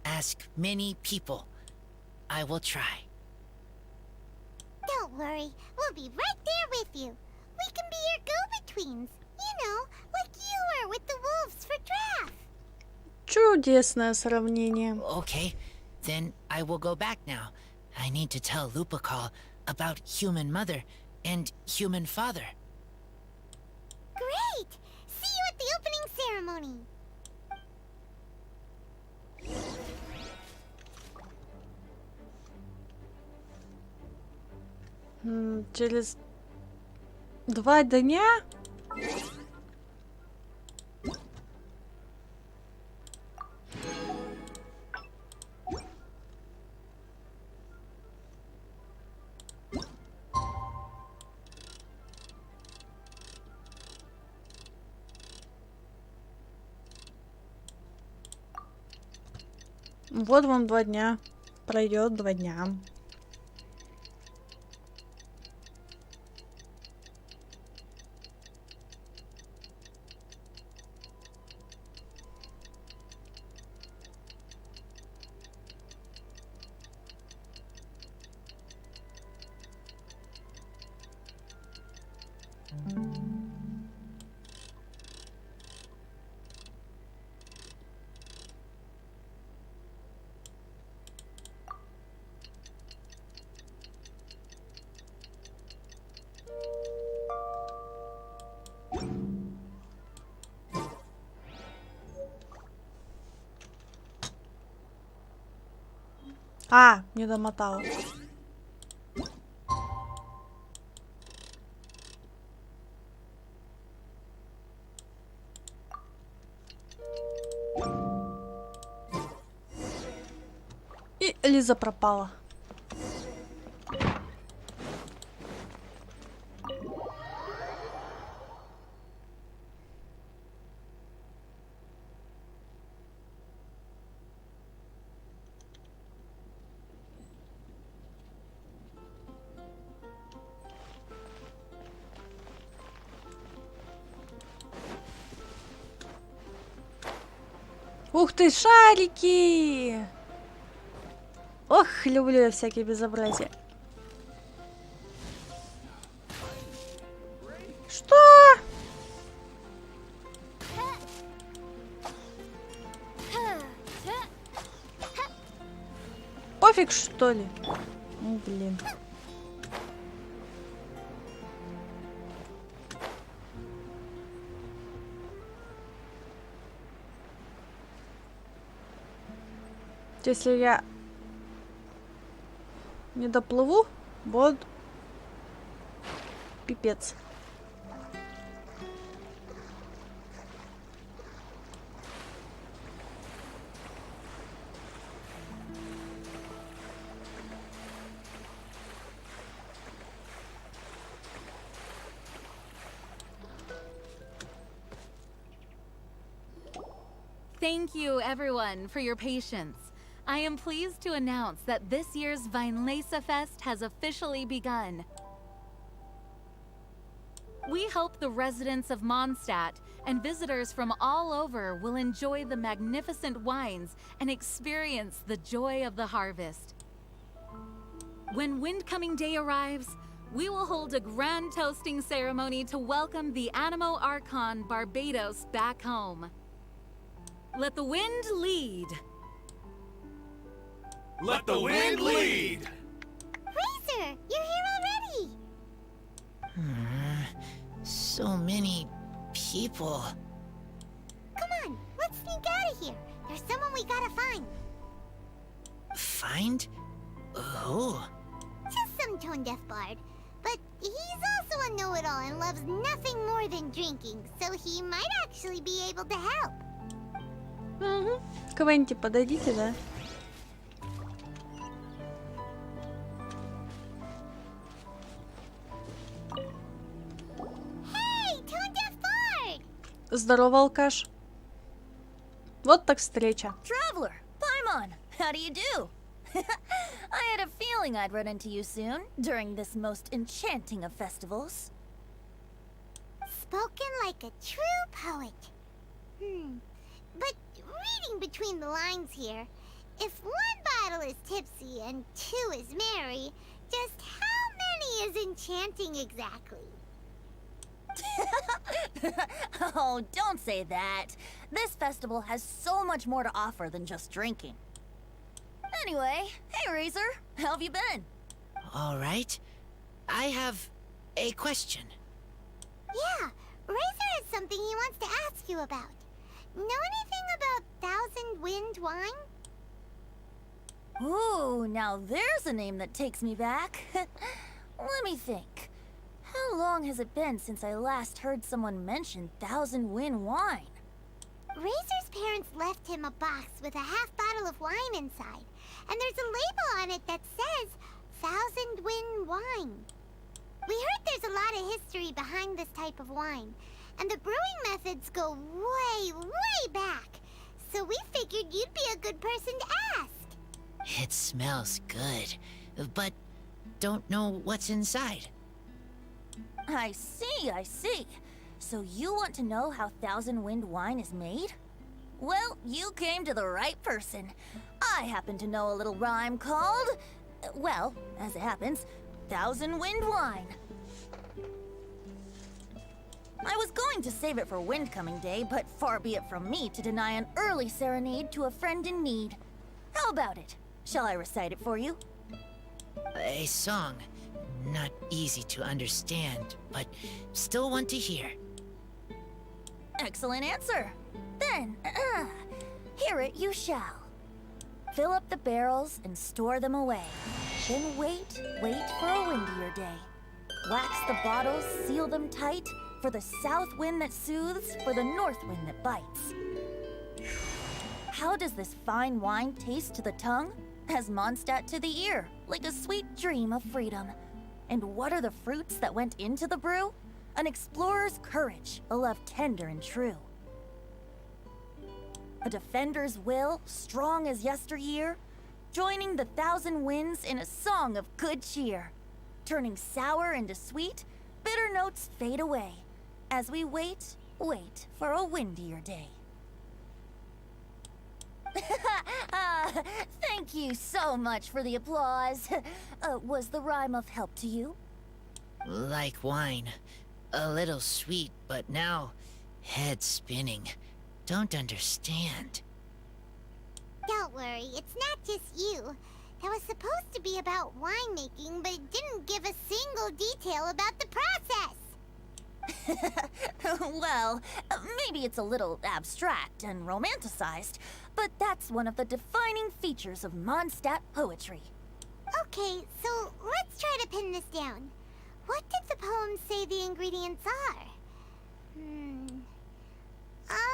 Ask many people. I will try. Don't worry. We'll be right there with you. We can be your go-betweens. You know, like you were with the wolves for Draft. Чудесное сравнение. Okay, then I will go back now. I need to tell Lupercal about human mother and human father. Great! See you at the opening ceremony. Через 2 дня? Вот вам 2 дня. Пройдет 2 дня. А, не домотала. И Лиза пропала. Ух ты, шарики! Ох, люблю я всякие безобразия. Что? Пофиг, что ли? Ну, блин. Если я не доплыву, вот пипец. Thank you, everyone, for your patience. I am pleased to announce that this year's Weinlese Fest has officially begun. We hope the residents of Mondstadt and visitors from all over will enjoy the magnificent wines and experience the joy of the harvest. When Windcoming Day arrives, we will hold a grand toasting ceremony to welcome the Animo Archon Barbados back home. Let the wind lead. Let the wind lead! Razor, you're here already! So many people. Come on, let's sneak out of here. There's someone we gotta find. Find? Who? Just some tone-deaf bard. But he's also a know-it-all and loves nothing more than drinking, so he might actually be able to help. Угу. Квенти, подойдите, да? Здорово, алкаш. Вот так встреча. Traveler, Paimon, how do you do? I had a feeling I'd run into you soon, during this most enchanting of festivals. Spoken like a true poet. But reading between the lines here, if one bottle is tipsy and two is merry, just how many is enchanting exactly. Oh, don't say that. This festival has so much more to offer than just drinking. Anyway, hey Razor, how have you been? All right. I have a question. Yeah, Razor has something he wants to ask you about. Know anything about Thousand Wind wine? Ooh, now there's a name that takes me back. Let me think. How long has it been since I last heard someone mention Thousand Wind wine? Razor's parents left him a box with a half bottle of wine inside, and there's a label on it that says Thousand Wind wine. We heard there's a lot of history behind this type of wine, and the brewing methods go way, way back. So we figured you'd be a good person to ask. It smells good, but don't know what's inside. I see, I see. So you want to know how Thousand Wind wine is made? Well, you came to the right person. I happen to know a little rhyme called, well, as it happens, Thousand Wind wine. I was going to save it for Windcoming Day, but far be it from me to deny an early serenade to a friend in need. How about it? Shall I recite it for you? A song. Not easy to understand, but still want to hear. Excellent answer. Then, hear it you shall. Fill up the barrels and store them away. Then wait for a windier day. Wax the bottles, seal them tight, for the south wind that soothes, for the north wind that bites. How does this fine wine taste to the tongue? As Mondstadt to the ear, like a sweet dream of freedom. And what are the fruits that went into the brew? An explorer's courage, a love tender and true. A defender's will, strong as yesteryear, joining the thousand winds in a song of good cheer. Turning sour into sweet, bitter notes fade away, as we wait for a windier day. Thank you so much for the applause. Was the rhyme of help to you? Like wine. A little sweet, but now head spinning. Don't understand. Don't worry, it's not just you. That was supposed to be about winemaking, but it didn't give a single detail about the process. Well, maybe it's a little abstract and romanticized, but that's one of the defining features of Mondstadt poetry. Okay, so let's try to pin this down. What did the poem say the ingredients are?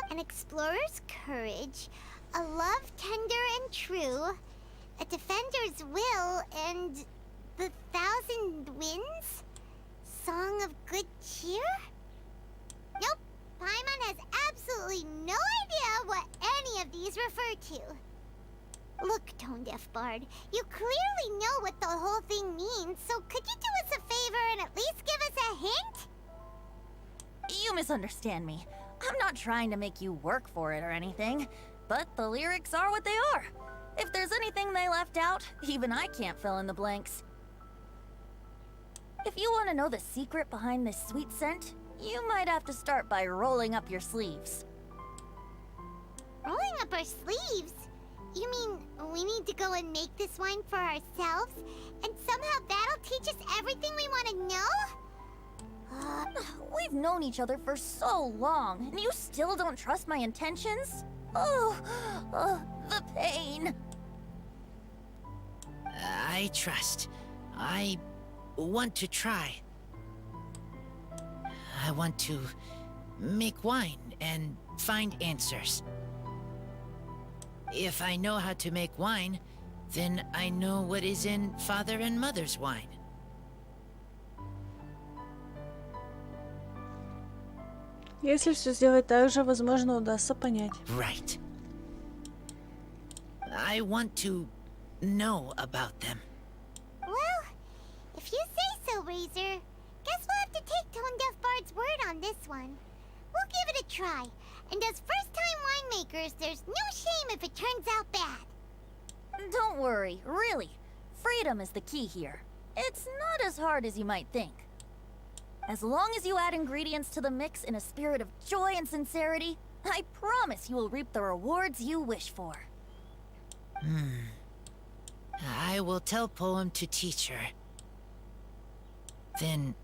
An explorer's courage, a love tender and true, a defender's will, and the thousand winds? Song of good cheer? Nope, Paimon has absolutely no idea what any of these refer to. Look, Tone Deaf Bard, you clearly know what the whole thing means, so could you do us a favor and at least give us a hint? You misunderstand me. I'm not trying to make you work for it or anything, but the lyrics are what they are. If there's anything they left out, even I can't fill in the blanks. If you want to know the secret behind this sweet scent, you might have to start by rolling up your sleeves. Rolling up our sleeves? You mean we need to go and make this wine for ourselves, and somehow that'll teach us everything we want to know? We've known each other for so long, and you still don't trust my intentions? Oh, the pain. I trust. I want to try. I want to make wine and find answers. If I know how to make wine, then I know what is in Father and Mother's wine. Если все сделать так же, возможно, удастся понять. Right. I want to know about them. Well, if you say so, Razor, guess we'll have to take Tone Deaf Bard's word on this one. We'll give it a try, and as first-time winemakers, there's no shame if it turns out bad. Don't worry, really. Freedom is the key here. It's not as hard as you might think. As long as you add ingredients to the mix in a spirit of joy and sincerity, I promise you will reap the rewards you wish for. I will tell Poem to teach her. Then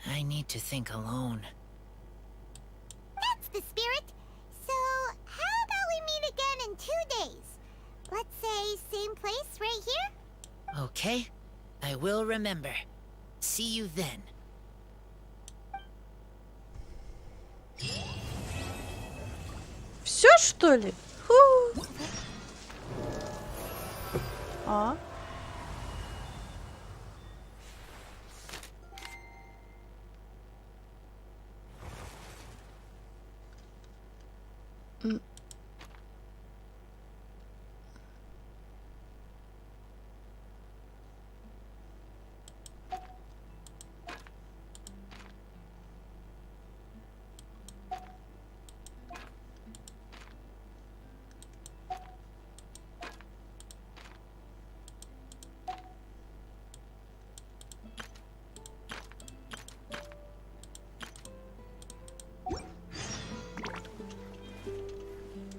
I need to think alone. That's the spirit. So, how about we meet again in 2 days? Let's say same place right here? Okay, I will remember. See you then. Все, что ли? Фу. А?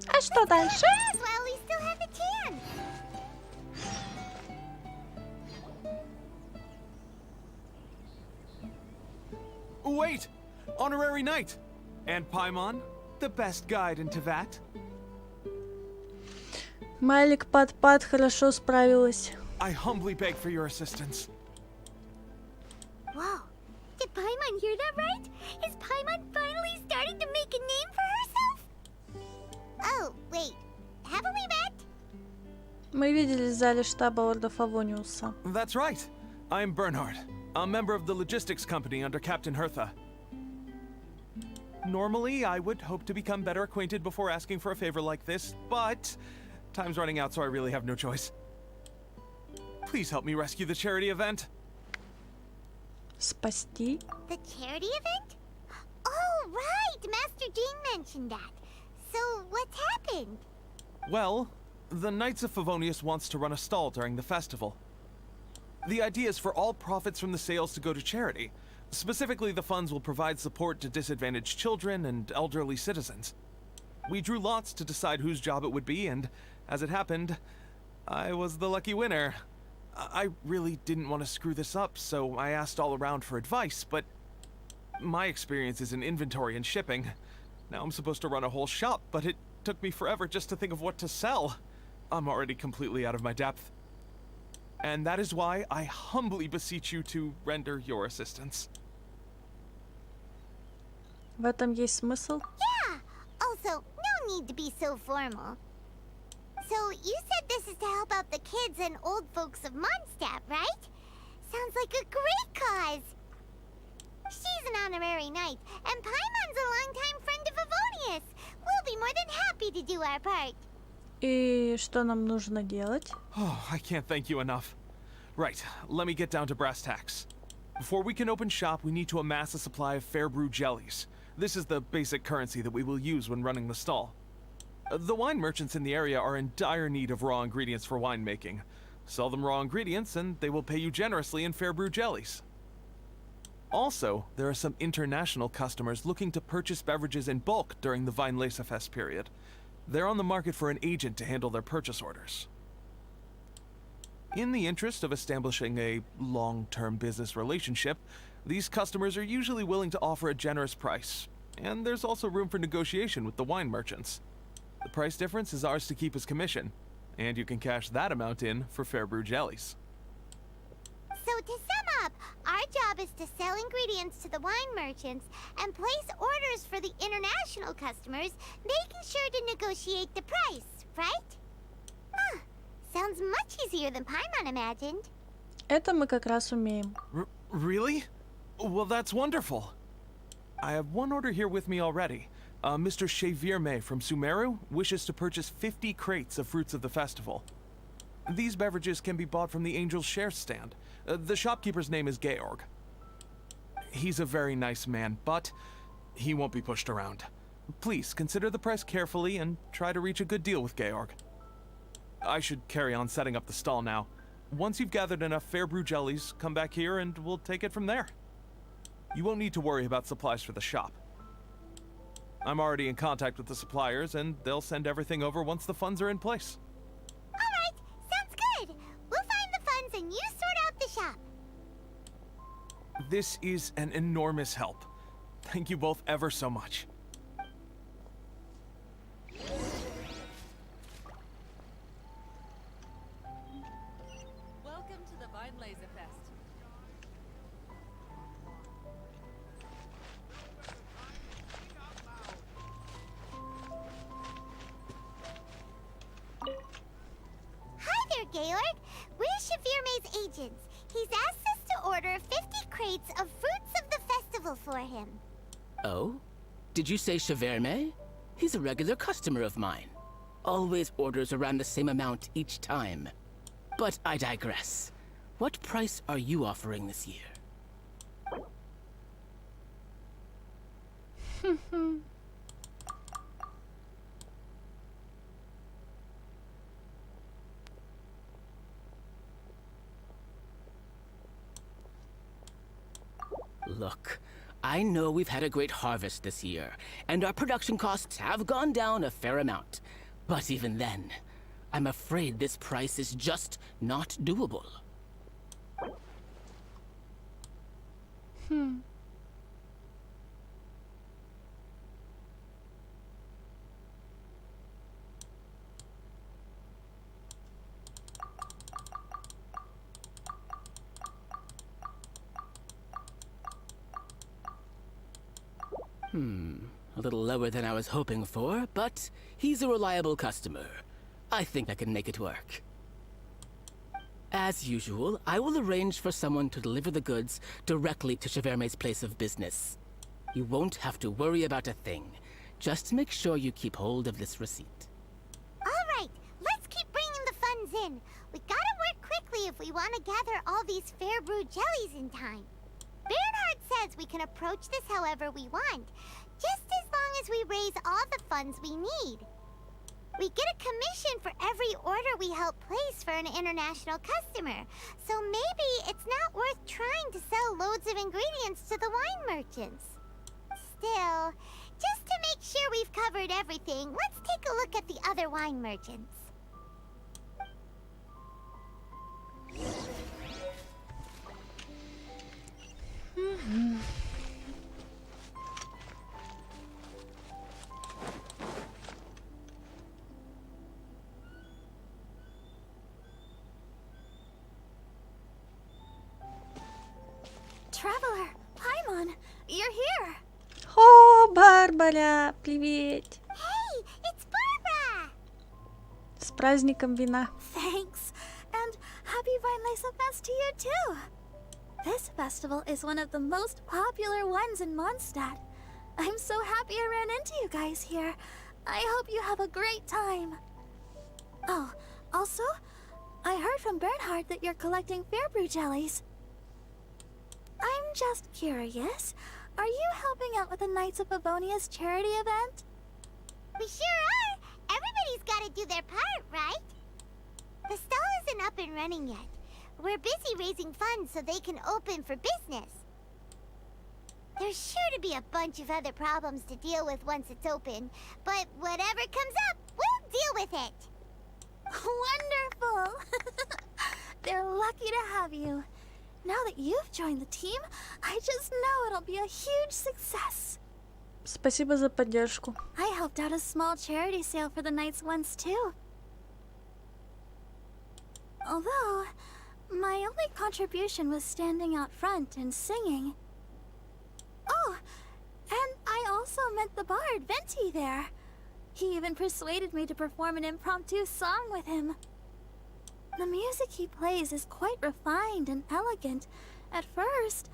А что дальше? Yes, while we still have the chance. Wait! Honorary Knight! And Paimon, the best guide into that. Майлик Пат-Пат хорошо справилась. I humbly beg for your assistance. Whoa. Did Paimon hear that right? Is Paimon finally starting to make a name for herself? Oh, wait. Haven't we met? Мы виделись в зале штаба Ордов Авониуса. That's right. I'm Bernhard, a member of the logistics company under Captain Hertha. Normally, I would hope to become better acquainted before asking for a favor like this, but time's running out, so I really have no choice. Please help me rescue the charity event. Спасти? The charity event? Oh, right! Master Jean mentioned that. So, what's happened? Well, the Knights of Favonius wants to run a stall during the festival. The idea is for all profits from the sales to go to charity. Specifically, the funds will provide support to disadvantaged children and elderly citizens. We drew lots to decide whose job it would be, and as it happened, I was the lucky winner. I really didn't want to screw this up, so I asked all around for advice, but my experience is in inventory and shipping. Now I'm supposed to run a whole shop, but it took me forever just to think of what to sell. I'm already completely out of my depth. And that is why I humbly beseech you to render your assistance. В этом есть смысл? Yeah. Also, no need to be so formal. So, you said this is to help out the kids and old folks of Mondstadt, right? Sounds like a great cause. She's an honorary knight, and Paimon's a longtime friend of Avonius. We'll be more than happy to do our part. И что нам нужно делать? Oh, I can't thank you enough. Right, let me get down to brass tacks. Before we can open shop, we need to amass a supply of fair brew jellies. This is the basic currency that we will use when running the stall. The wine merchants in the area are in dire need of raw ingredients for winemaking. Sell them raw ingredients and they will pay you generously in fair brew jellies. Also, there are some international customers looking to purchase beverages in bulk during the Weinlesefest period. They're on the market for an agent to handle their purchase orders. In the interest of establishing a long-term business relationship, these customers are usually willing to offer a generous price, and there's also room for negotiation with the wine merchants. The price difference is ours to keep as commission, and you can cash that amount in for fair brew jellies. So to sum up, our job is to sell ingredients to the wine merchants and place orders for the international customers, making sure to negotiate the price, right? Huh. Sounds much easier than Paimon imagined. Это мы как раз умеем. Really? Well, that's wonderful. I have one order here with me already. Mr. Xavier May from Sumeru wishes to purchase 50 crates of fruits of the festival. These beverages can be bought from the Angel's Share stand. The shopkeeper's name is Georg. He's a very nice man, but he won't be pushed around. Please consider the price carefully and try to reach a good deal with Georg. I should carry on setting up the stall now. Once you've gathered enough fair brew jellies, come back here and we'll take it from there. You won't need to worry about supplies for the shop. I'm already in contact with the suppliers, and they'll send everything over once the funds are in place. Alright, sounds good. We'll find the funds and you sort out the shop. This is an enormous help. Thank you both ever so much. Welcome to the Vine Laser Fest. Hi there, Georg. We're Shavirme's agents. He's asked us to order 50 crates of fruits of the festival for him. Oh? Did you say Shavirme? He's a regular customer of mine. Always orders around the same amount each time. But I digress. What price are you offering this year? Look, I know we've had a great harvest this year, and our production costs have gone down a fair amount. But even then, I'm afraid this price is just not doable. A little lower than I was hoping for, but he's a reliable customer. I think I can make it work. As usual, I will arrange for someone to deliver the goods directly to Shavirme's place of business. You won't have to worry about a thing. Just make sure you keep hold of this receipt. Alright, let's keep bringing the funds in. We gotta work quickly if we want to gather all these fair brew jellies in time. Bernhard says we can approach this however we want, just as long as we raise all the funds we need. We get a commission for every order we help place for an international customer, so maybe it's not worth trying to sell loads of ingredients to the wine merchants. Still, just to make sure we've covered everything, let's take a look at the other wine merchants. Traveler, Paimon, you're here. О, Барбара, привет! Hey, it's Barbara! С праздником вина. Thanks, and happy Vine Laser Fest to you too. This festival is one of the most popular ones in Mondstadt. I'm so happy I ran into you guys here. I hope you have a great time. Oh, also, I heard from Bernhard that you're collecting fair brew jellies. I'm just curious, are you helping out with the Knights of Favonia's charity event? We sure are! Everybody's gotta do their part, right? The stall isn't up and running yet. We're busy raising funds so they can open for business. There's sure to be a bunch of other problems to deal with once it's open, but whatever comes up, we'll deal with it. Wonderful! They're lucky to have you. Now that you've joined the team, I just know it'll be a huge success. Спасибо за поддержку. I helped out a small charity sale for the Knights once too. Although, my only contribution was standing out front and singing. Oh, and I also met the bard, Venti, there. He even persuaded me to perform an impromptu song with him. The music he plays is quite refined and elegant. At first,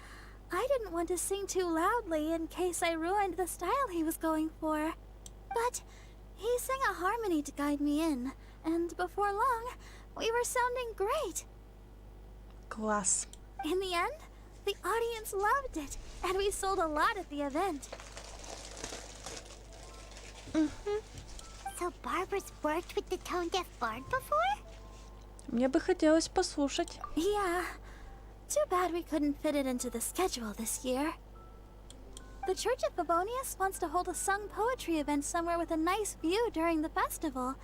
I didn't want to sing too loudly in case I ruined the style he was going for. But he sang a harmony to guide me in, and before long, we were sounding great. Класс. In the end, the audience loved it, and we sold a lot at the event. So Barbara's worked with the tone-deaf bard before? Мне бы хотелось послушать. Yeah. Too bad we couldn't fit it into the schedule this year. The Church of Favonius wants to hold a sung poetry event somewhere with a nice view during the festival,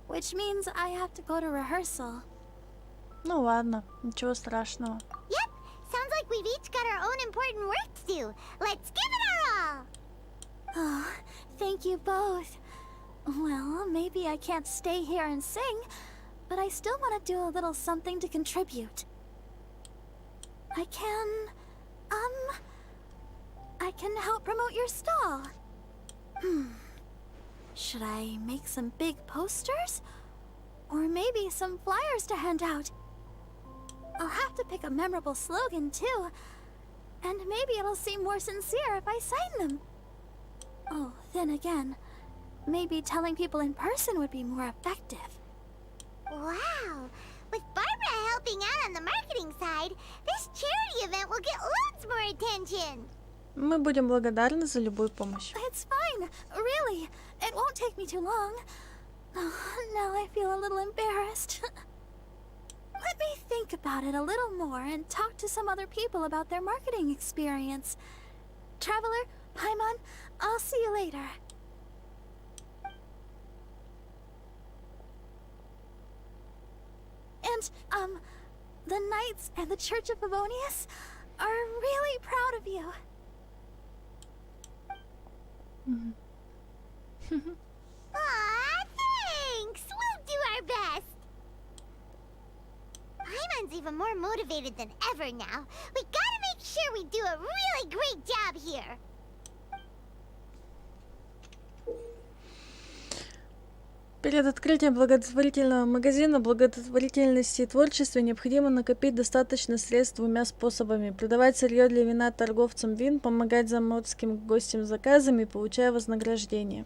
which means I have to go to rehearsal. Ну ладно, ничего страшного. Yep, sounds like we've each got our own important work to do. Let's give it our all! Oh, thank you both. Well, maybe I can't stay here and sing, but I still want to do a little something to contribute. I can help promote your stall. Should I make some big posters? Or maybe some flyers to hand out? I'll have to pick a memorable slogan too. And maybe it'll seem more sincere if I sign them. Oh, then again, maybe telling people in person would be more effective. Wow! With Barbara helping out on the marketing side, this charity event will get loads more attention! Мы будем благодарны за любую помощь. It's fine, really. It won't take me too long. Oh, now I feel a little embarrassed. Let me think about it a little more and talk to some other people about their marketing experience. Traveler, Paimon, I'll see you later. And, the Knights and the Church of Favonius are really proud of you. Aw, thanks! We'll do our best! Paimon's even more motivated than ever now. We gotta make sure we do a really great job here! Перед открытием благотворительного магазина благотворительности и творчества необходимо накопить достаточно средств двумя способами: продавать сырье для вина торговцам вин, помогать заморским гостям с заказами, получая вознаграждение.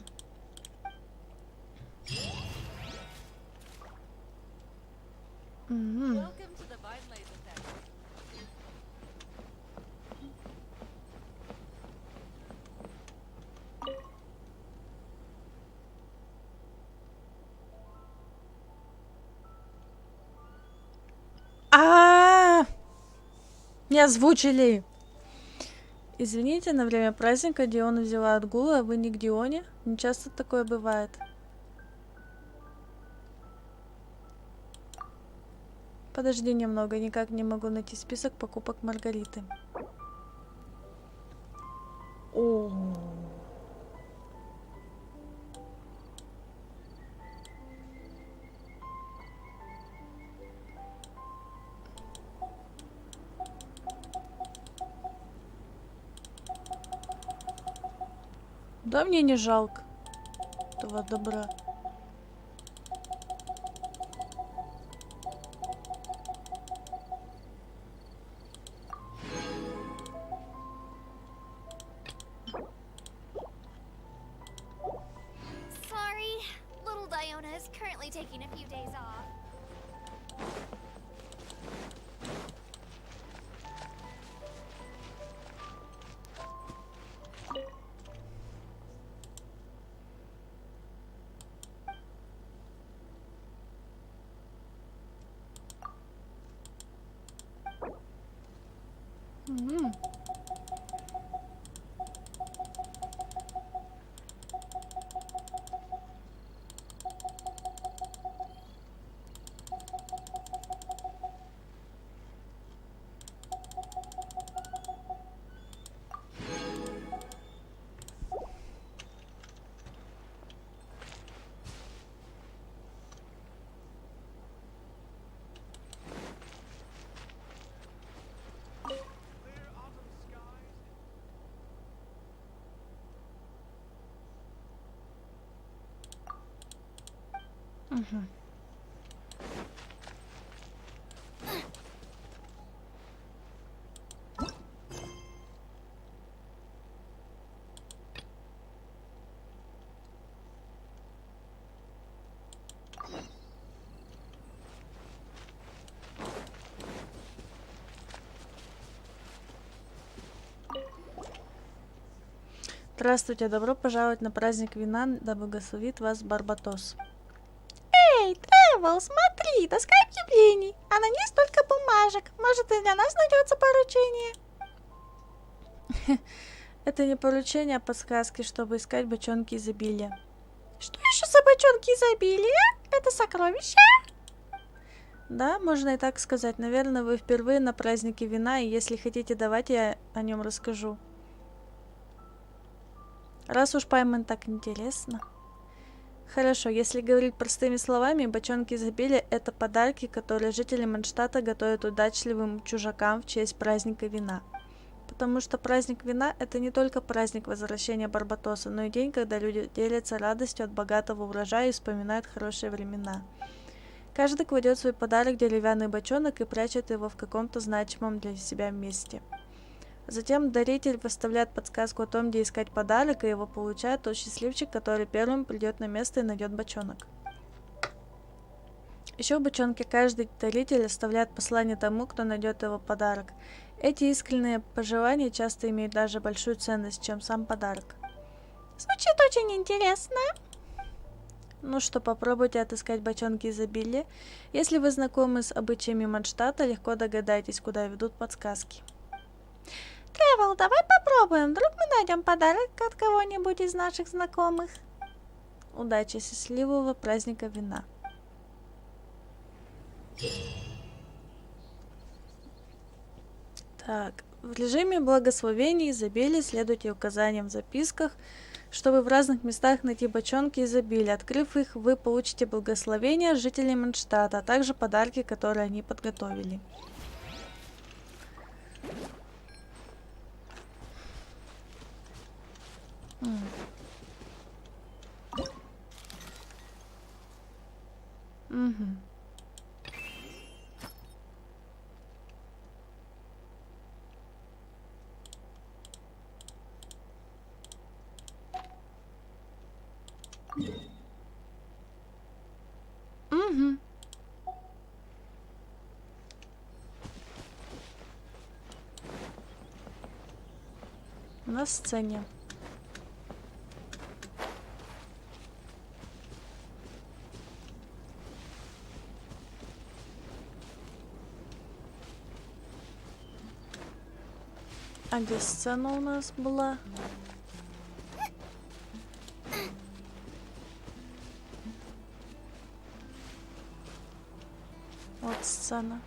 Не озвучили. Извините, на время праздника Диона взяла отгул, а вы не к Дионе? Не часто такое бывает. Подожди немного, никак не могу найти список покупок Маргариты. О. Да, мне не жалко этого добра. Sorry, little Diona is currently taking a few days off. Угу. Здравствуйте, добро пожаловать на праздник вина, да благословит вас Барбатос. Эй, Тревел, смотри, доска объявлений. А на ней столько бумажек. Может, и для нас найдется поручение? Это не поручение, а подсказки, чтобы искать бочонки изобилия. Что еще за бочонки изобилия? Это сокровища? Да, можно и так сказать. Наверное, вы впервые на празднике вина, и если хотите, давайте я о нем расскажу. Раз уж Пайман так интересно. Хорошо, если говорить простыми словами, бочонки изобилия — это подарки, которые жители Манштата готовят удачливым чужакам в честь праздника вина. Потому что праздник вина — это не только праздник возвращения Барбатоса, но и день, когда люди делятся радостью от богатого урожая и вспоминают хорошие времена. Каждый кладет свой подарок в деревянный бочонок и прячет его в каком-то значимом для себя месте. Затем даритель выставляет подсказку о том, где искать подарок, и его получает тот счастливчик, который первым придет на место и найдет бочонок. Еще в бочонке каждый даритель оставляет послание тому, кто найдет его подарок. Эти искренние пожелания часто имеют даже большую ценность, чем сам подарок. Звучит очень интересно. Ну что, попробуйте отыскать бочонки изобилия. Если вы знакомы с обычаями Манштата, легко догадаетесь, куда ведут подсказки. Тревел, давай попробуем. Вдруг мы найдем подарок от кого-нибудь из наших знакомых. Удачи, счастливого праздника вина. Так, в режиме благословений изобилия следуйте указаниям в записках, чтобы в разных местах найти бочонки изобилия. Открыв их, вы получите благословение жителей Манштата, а также подарки, которые они подготовили. Угу. Угу. На сцене. А где сцена у нас была? Вот сцена.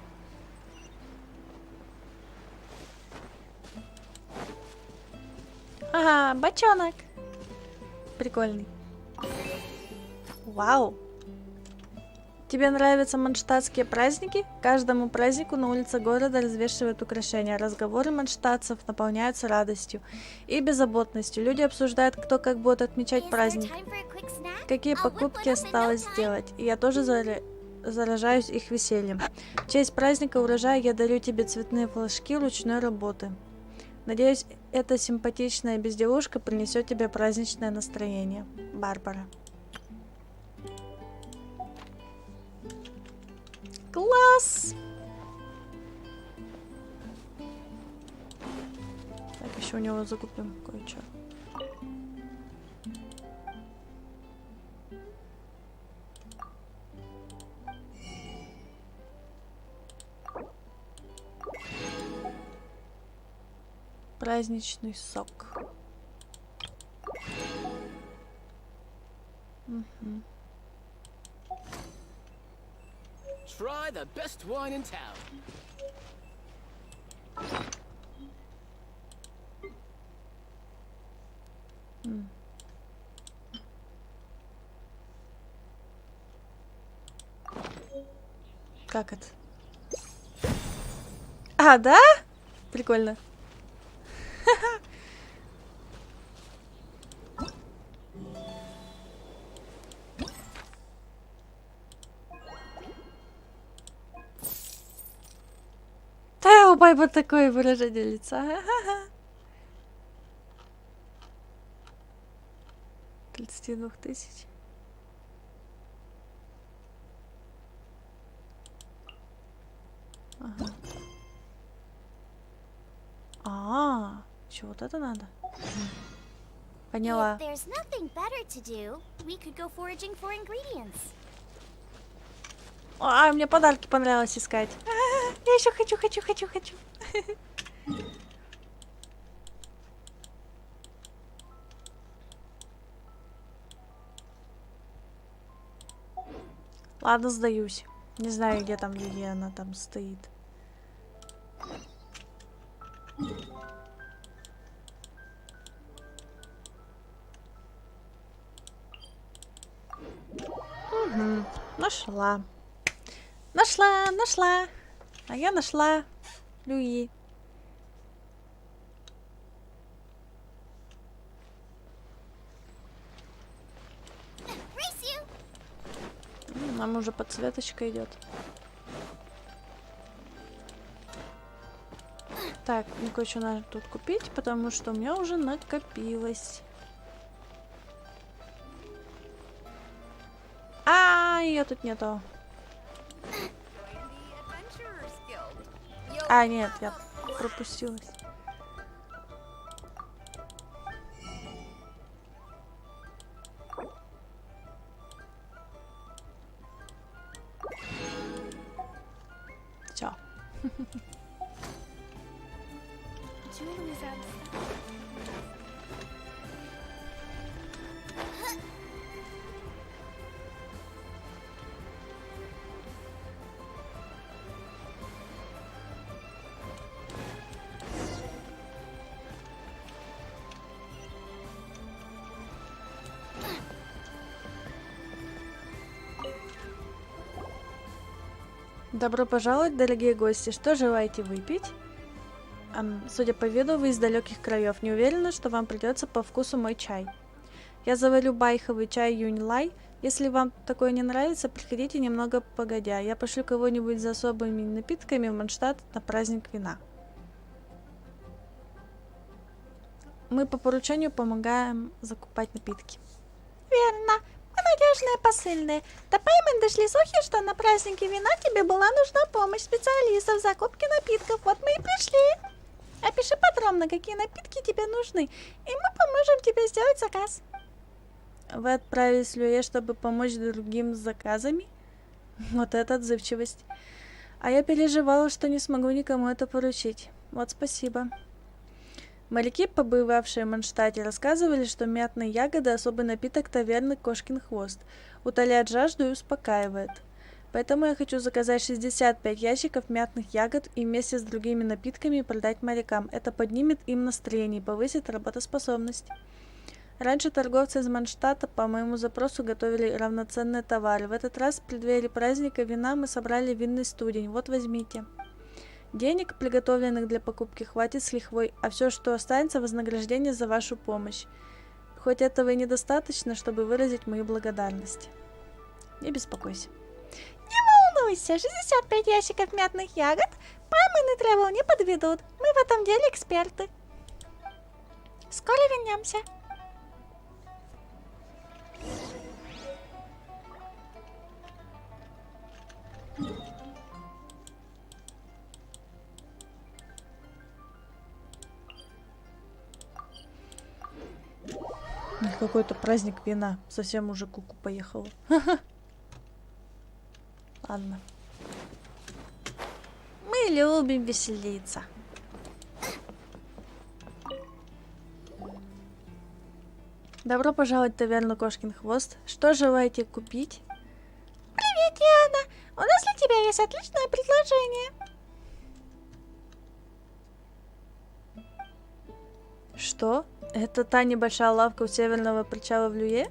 Ага, бочонок. Прикольный. Вау. Тебе нравятся манштатские праздники? Каждому празднику на улице города развешивают украшения. Разговоры манштатцев наполняются радостью и беззаботностью. Люди обсуждают, кто как будет отмечать праздник. Какие покупки осталось сделать. И я тоже заражаюсь их весельем. В честь праздника урожая я дарю тебе цветные флажки ручной работы. Надеюсь, эта симпатичная безделушка принесет тебе праздничное настроение. Барбара. Класс! Так, еще у него закупим кое-что. Праздничный сок. Угу. Try the best wine in town. Как это? А, да? Прикольно. Да, у Байба такое выражение лица. 32 тысяч. Ага. А, еще вот это надо. Поняла. If there's nothing better to do, we could go foraging for ingredients. Мне подарки понравилось искать. Я еще хочу. Ладно, сдаюсь. Не знаю, где там Лилия, она там стоит. Угу. Нашла. Нашла. А я нашла Люи. Нам уже подсветочка идет. Так, мне кое-что надо тут купить, потому что у меня уже накопилось. Ее тут нету. Нет, я пропустилась. Все. Добро пожаловать, дорогие гости. Что желаете выпить? Судя по виду, вы из далеких краев. Не уверена, что вам придется по вкусу мой чай. Я заварю байховый чай юнь-лай. Если вам такое не нравится, приходите немного погодя. Я пошлю кого-нибудь за особыми напитками в Манштадт на праздник вина. Мы по поручению помогаем закупать напитки. Верно. Мы надежные посыльные. До Пайман дошли слухи, что на празднике вина тебе была нужна помощь специалистов в закупке напитков. Вот мы и пришли. Опиши подробно, какие напитки тебе нужны, и мы поможем тебе сделать заказ. Вы отправились в Люэ, чтобы помочь другим с заказами? Вот это отзывчивость. А я переживала, что не смогу никому это поручить. Вот спасибо. Моряки, побывавшие в Манштадте, рассказывали, что мятные ягоды – особый напиток таверны «Кошкин хвост». Утоляет жажду и успокаивает. Поэтому я хочу заказать 65 ящиков мятных ягод и вместе с другими напитками продать морякам. Это поднимет им настроение и повысит работоспособность. Раньше торговцы из Манштадта по моему запросу готовили равноценные товары. В этот раз в преддверии праздника вина мы собрали винный студень. Вот возьмите. Денег, приготовленных для покупки, хватит с лихвой, а все, что останется, вознаграждение за вашу помощь. Хоть этого и недостаточно, чтобы выразить мою благодарность. Не беспокойся. Не волнуйся, 65 ящиков мятных ягод Пайман и Тревел не подведут. Мы в этом деле эксперты. Скоро вернемся. Какой-то праздник вина. Совсем уже куку поехала. Ладно. Мы любим веселиться. Добро пожаловать в таверну «Кошкин хвост». Что желаете купить? Привет, Диана! У нас для тебя есть отличное предложение. Что? Это та небольшая лавка у северного причала в Люэ?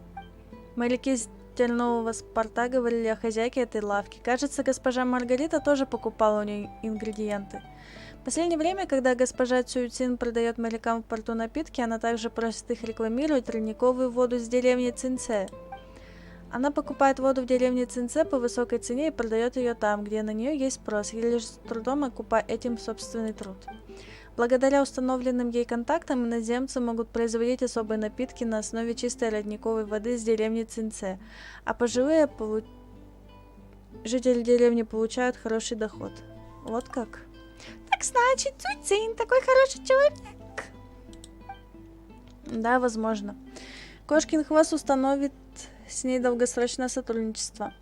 Моряки с тернового порта говорили о хозяйке этой лавки. Кажется, госпожа Маргарита тоже покупала у нее ингредиенты. В последнее время, когда госпожа Цюйцин продает морякам в порту напитки, она также просит их рекламировать родниковую воду с деревни Цинце. Она покупает воду в деревне Цинце по высокой цене и продает ее там, где на нее есть спрос, и лишь с трудом окупая этим собственный труд. Благодаря установленным ей контактам иноземцы могут производить особые напитки на основе чистой родниковой воды с деревни Цинце, а пожилые жители деревни получают хороший доход. Вот как? Так значит, Цюйцин такой хороший человек. Да, возможно. Кошкин хвост установит с ней долгосрочное сотрудничество.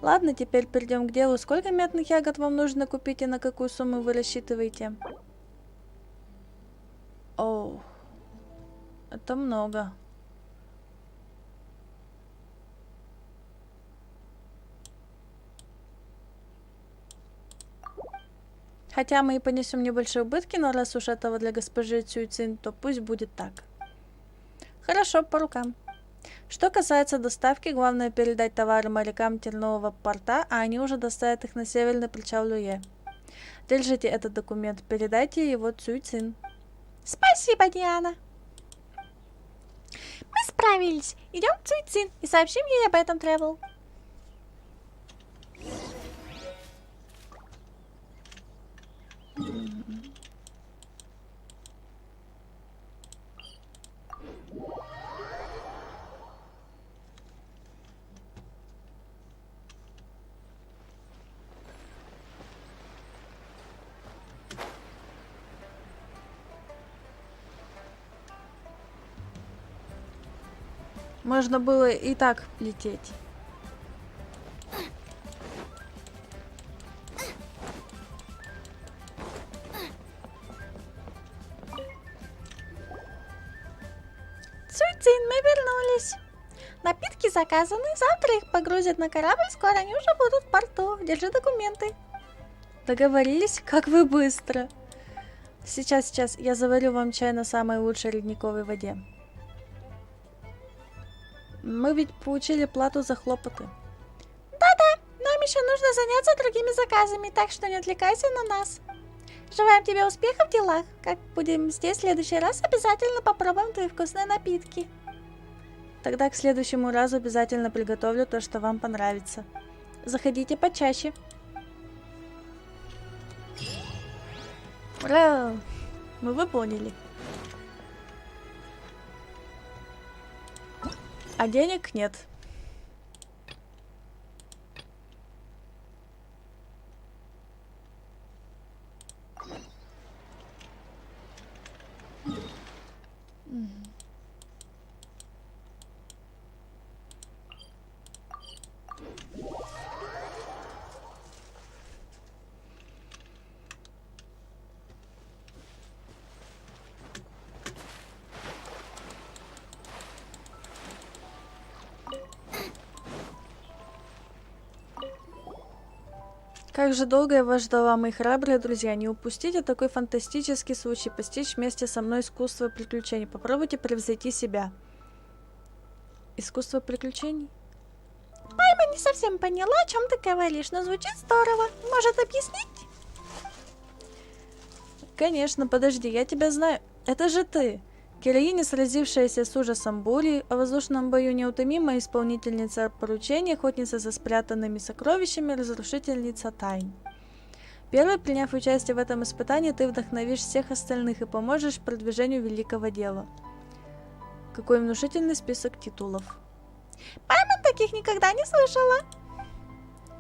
Ладно, теперь перейдем к делу. Сколько мятных ягод вам нужно купить и на какую сумму вы рассчитываете? Оу, это много. Хотя мы и понесем небольшие убытки, но раз уж этого для госпожи Цюйцин, то пусть будет так. Хорошо, по рукам. Что касается доставки, главное передать товары морякам Тернового порта, а они уже доставят их на северный причал Люе. Держите этот документ, передайте его Цюйцин. Спасибо, Диана. Мы справились. Идем к Цюйцин и сообщим ей об этом, Тревел. Можно было и так лететь. Цюйцин, мы вернулись. Напитки заказаны, завтра их погрузят на корабль, скоро они уже будут в порту. Держи документы. Договорились? Как вы быстро. Сейчас, я заварю вам чай на самой лучшей ледниковой воде. Мы ведь получили плату за хлопоты. Да-да, нам еще нужно заняться другими заказами, так что не отвлекайся на нас. Желаем тебе успехов в делах. Как будем здесь в следующий раз, обязательно попробуем твои вкусные напитки. Тогда к следующему разу обязательно приготовлю то, что вам понравится. Заходите почаще. Ура! Мы выполнили. А денег нет. Как же долго я вас ждала, мои храбрые друзья. Не упустите такой фантастический случай постичь вместе со мной искусство приключений. Попробуйте превзойти себя. Искусство приключений? Пайма не совсем поняла, о чем ты говоришь, но звучит здорово. Может, объяснить? Конечно, подожди, я тебя знаю. Это же ты. Героиня, сразившаяся с ужасом бури, о воздушном бою неутомимая исполнительница поручений, охотница за спрятанными сокровищами, разрушительница тайн. Первой, приняв участие в этом испытании, ты вдохновишь всех остальных и поможешь продвижению великого дела. Какой внушительный список титулов. Пайма таких никогда не слышала.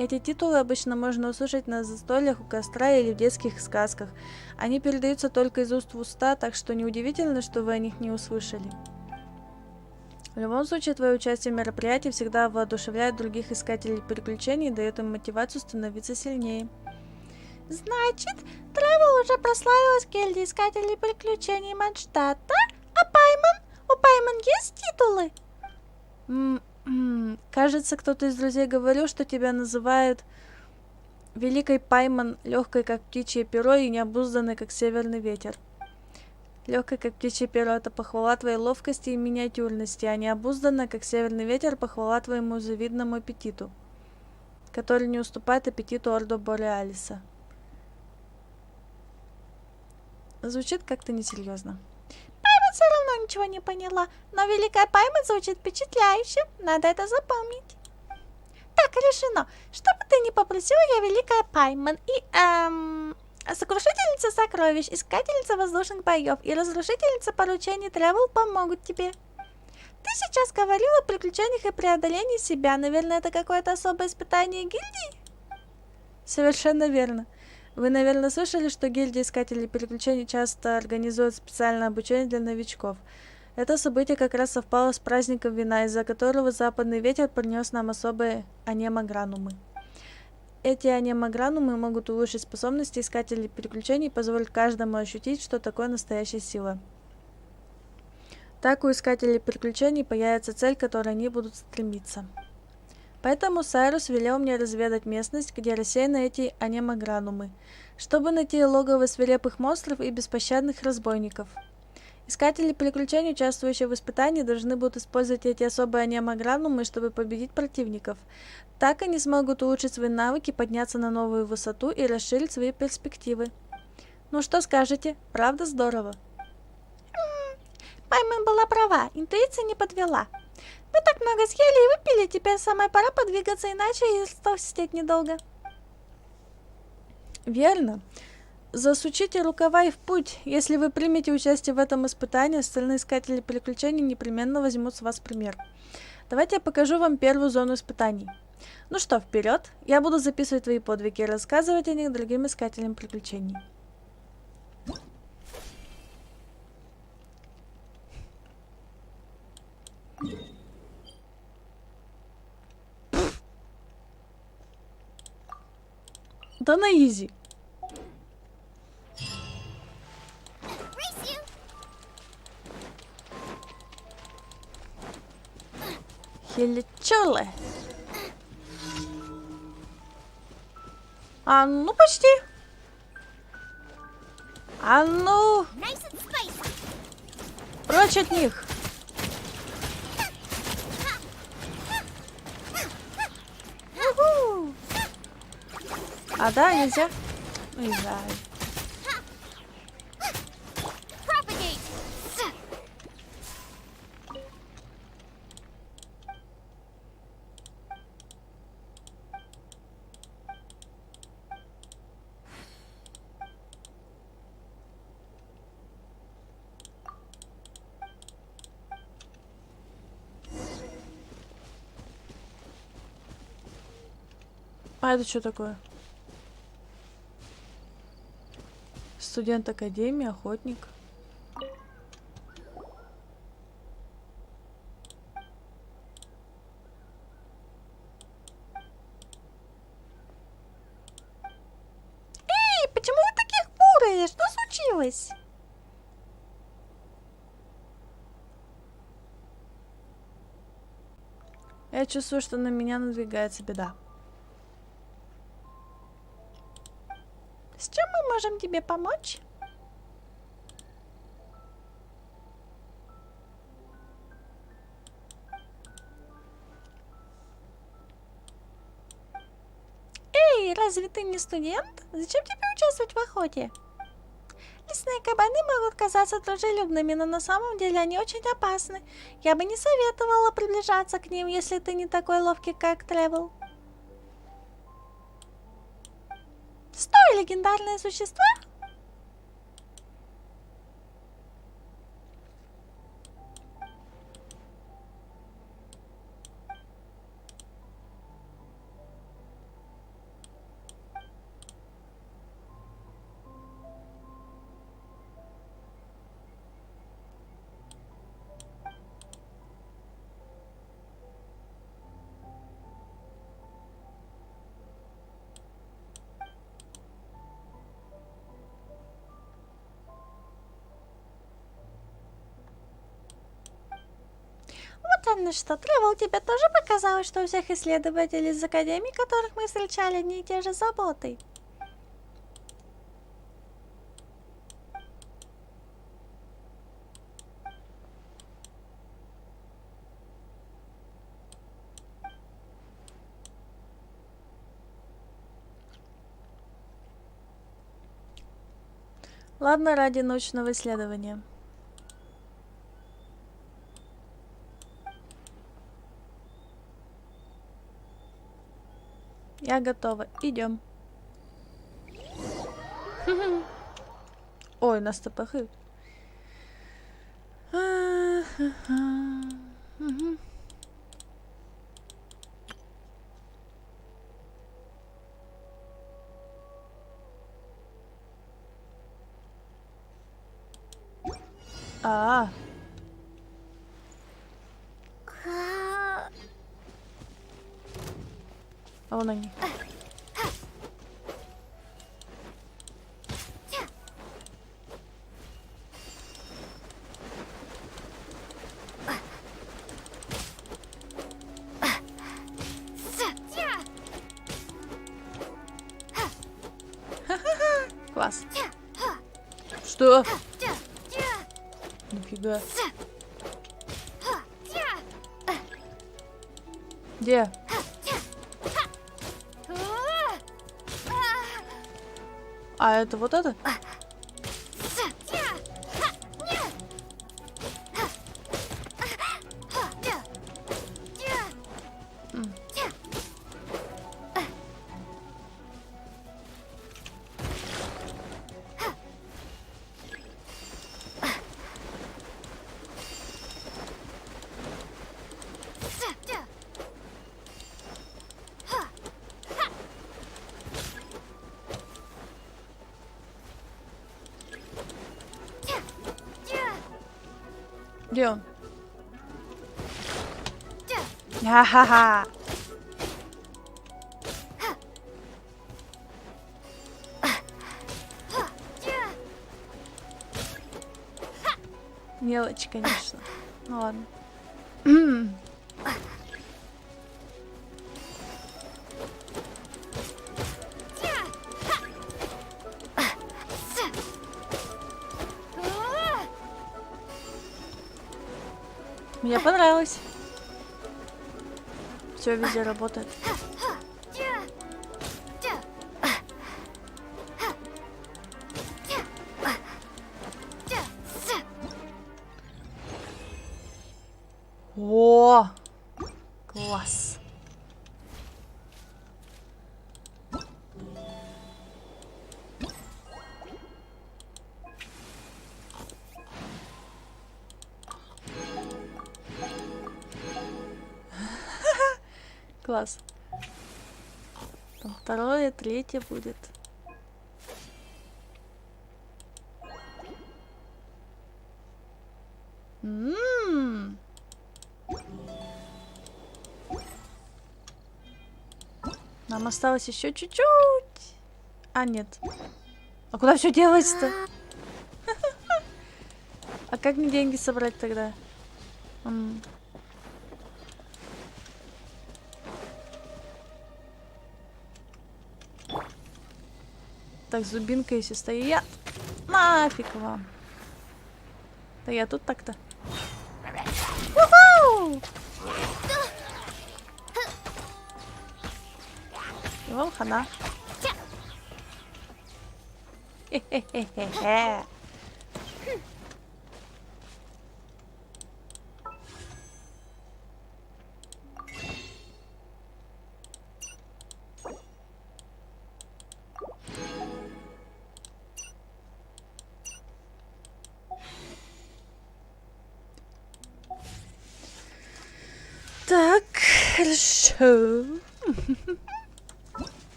Эти титулы обычно можно услышать на застольях у костра или в детских сказках. Они передаются только из уст в уста, так что неудивительно, что вы о них не услышали. В любом случае, твое участие в мероприятии всегда воодушевляет других искателей приключений и дает им мотивацию становиться сильнее. Значит, Тревел уже прославилась в гильдии искателей приключений Манштадта, а Пайман? У Пайман есть титулы? Кажется, кто-то из друзей говорил, что тебя называют Великой Пайман, легкой как птичье перо и необузданной как северный ветер. Легкой как птичье перо — это похвала твоей ловкости и миниатюрности, а необузданная как северный ветер — похвала твоему завидному аппетиту, который не уступает аппетиту Ордо Бореалиса. Звучит как-то несерьезно. Пайма все равно ничего не поняла, но Великая Пайма звучит впечатляюще, надо это запомнить. Так, решено. Что бы ты ни попросила, я Великая Пайман и, Сокрушительница сокровищ, Искательница воздушных боев и Разрушительница поручений Тревел помогут тебе. Ты сейчас говорила о приключениях и преодолении себя. Наверное, это какое-то особое испытание гильдии? Совершенно верно. Вы, наверное, слышали, что гильдия искателей приключений часто организует специальное обучение для новичков. Это событие как раз совпало с праздником вина, из-за которого западный ветер принес нам особые анемогранумы. Эти анемогранумы могут улучшить способности искателей приключений и позволить каждому ощутить, что такое настоящая сила. Так у искателей приключений появится цель, к которой они будут стремиться. Поэтому Сайрус велел мне разведать местность, где рассеяны эти анемогранумы, чтобы найти логово свирепых монстров и беспощадных разбойников. Искатели приключений, участвующие в испытании, должны будут использовать эти особые анемогранумы, чтобы победить противников. Так они смогут улучшить свои навыки, подняться на новую высоту и расширить свои перспективы. Ну что скажете? Правда здорово? Пайман была права, интуиция не подвела. Мы так много съели и выпили, теперь самая пора подвигаться, иначе и толстеть недолго. Верно. Засучите рукава и в путь. Если вы примете участие в этом испытании, остальные искатели приключений непременно возьмут с вас пример. Давайте я покажу вам первую зону испытаний. Ну что, вперед! Я буду записывать твои подвиги и рассказывать о них другим искателям приключений. Да на изи. Хиличоле. А ну почти. А ну. Прочь от них. А да, нельзя? Не знаю. А это что такое? Студент академии, охотник. Эй, почему вы такие хмурые? Что случилось? Я чувствую, что на меня надвигается беда. С чем мы можем тебе помочь? Эй, разве ты не студент? Зачем тебе участвовать в охоте? Лесные кабаны могут казаться дружелюбными, но на самом деле они очень опасны. Я бы не советовала приближаться к ним, если ты не такой ловкий, как Тревел. Стой, легендарные существа! Вот оно что, Тревел, тебе тоже показалось, что у всех исследователей из Академии, которых мы встречали, одни и те же заботы? Ладно, ради научного исследования. Я готова. Идем. Ой, нас ТПХ. А, А вон они. Класс. Что? Нифига. Где? А это вот это? Где он? Ха-ха-ха. Мелочь, конечно. Ну ладно. Мне понравилось. Все везде работает. О, класс. Класс. Там второе, третье будет. Нам осталось еще чуть-чуть. А, нет. А куда все делать-то? А как мне деньги собрать тогда? Так, зубинка, если стоят. Нафиг вам. Да я тут так-то. И вам хана. Хе-хе-хе-хе-хе. Так, хорошо.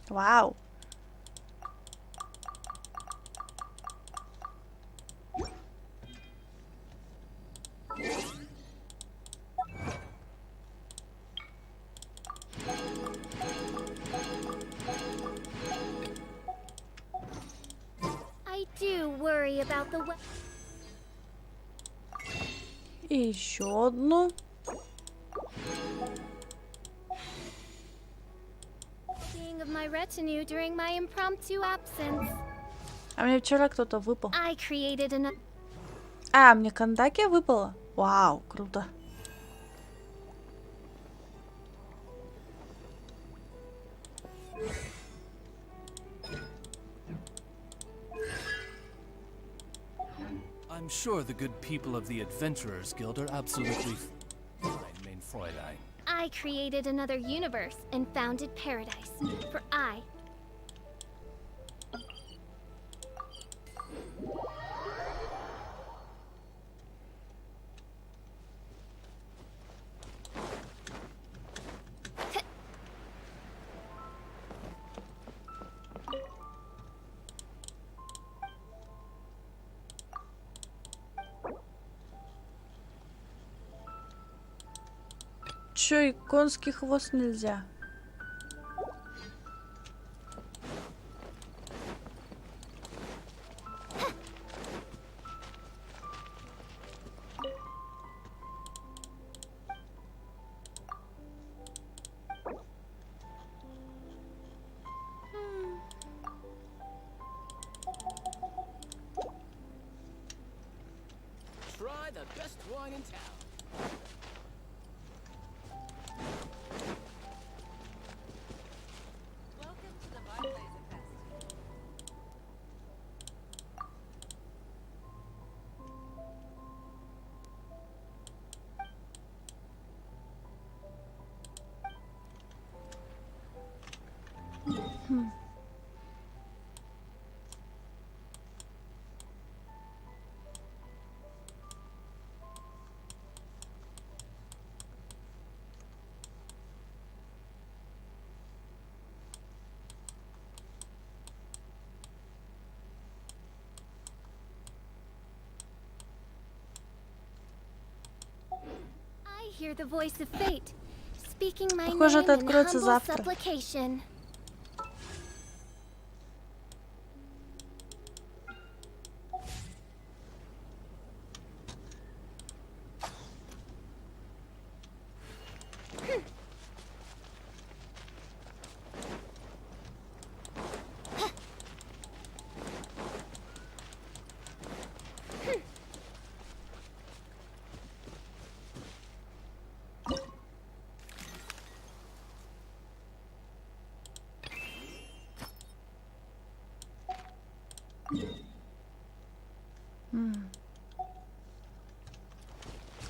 Вау. I do worry about the И еще одну. being of my retinue during my impromptu absence. А мне вчера кто-то выпал. I created an. А, мне Кандаки выпало? Вау, круто. I'm sure the good people of the Adventurers Guild are absolutely fine, mein Fräulein. I created another universe and founded paradise. For I. Чё, и конский хвост нельзя? wine in town. Welcome to the Barclays Fest. I hear the voice of fate, speaking my Похоже, это name in откроется humble завтра. supplication.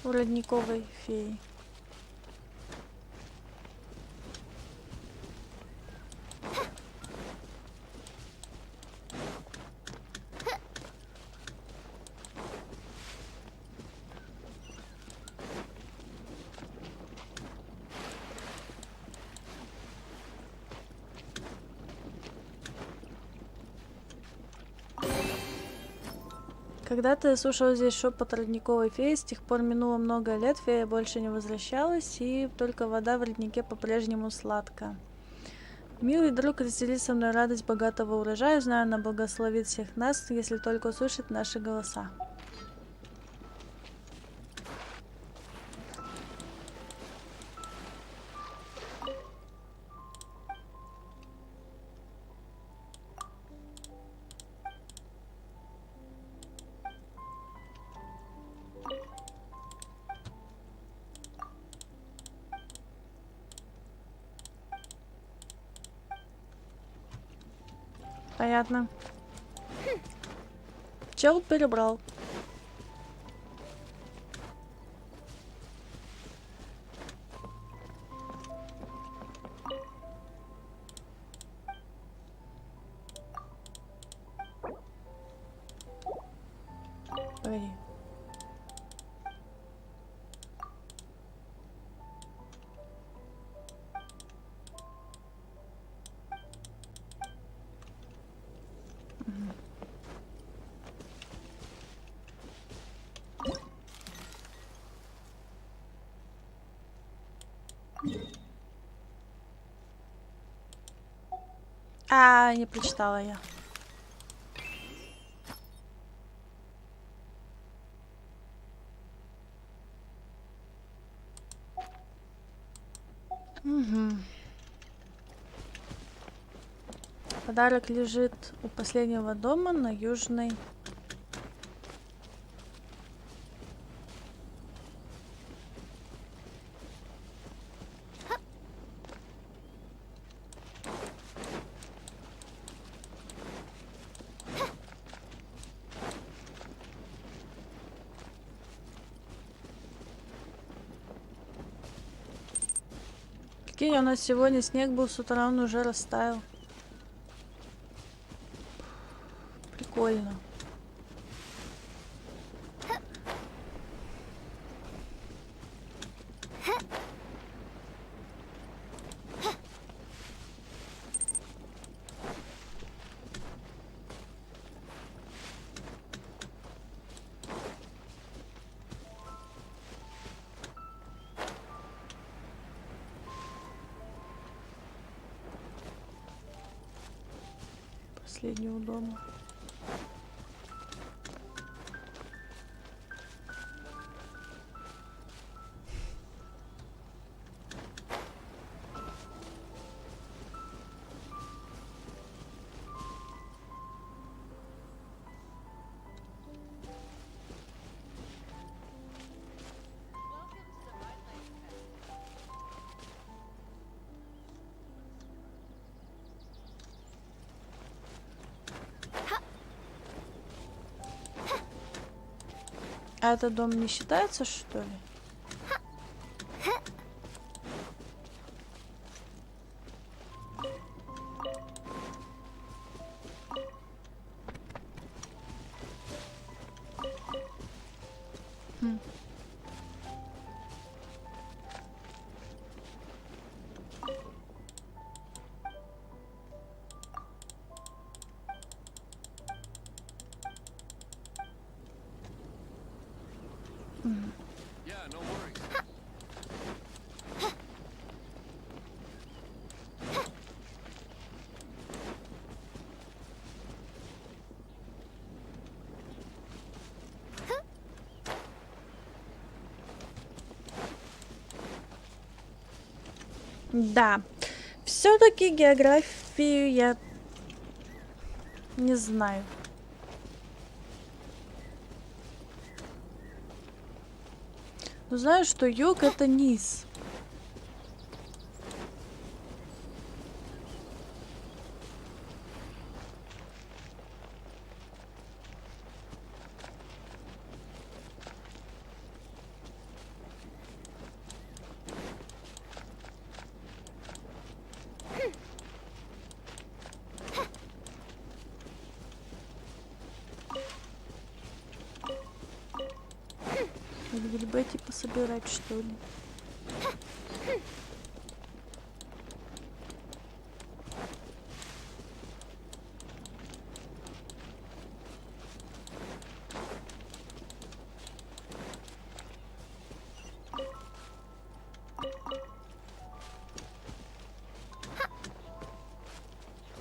У родниковой феи. Когда-то я слушала здесь шепот родниковой феи, с тех пор минуло много лет, фея больше не возвращалась, и только вода в роднике по-прежнему сладкая. Милый друг, раздели со мной радость богатого урожая, знаю, она благословит всех нас, если только услышит наши голоса. Понятно. Пчел перебрал. Погоди. А, не прочитала я. Угу. Подарок лежит у последнего дома на южной. Прикинь, у нас сегодня снег был с утра, он уже растаял. Прикольно. Последнего дома. А этот дом не считается, что ли? Yeah, no worries. Да. Все-таки географию я не знаю. Но знаю, что юг это низ. Грибы типа собирать, что ли?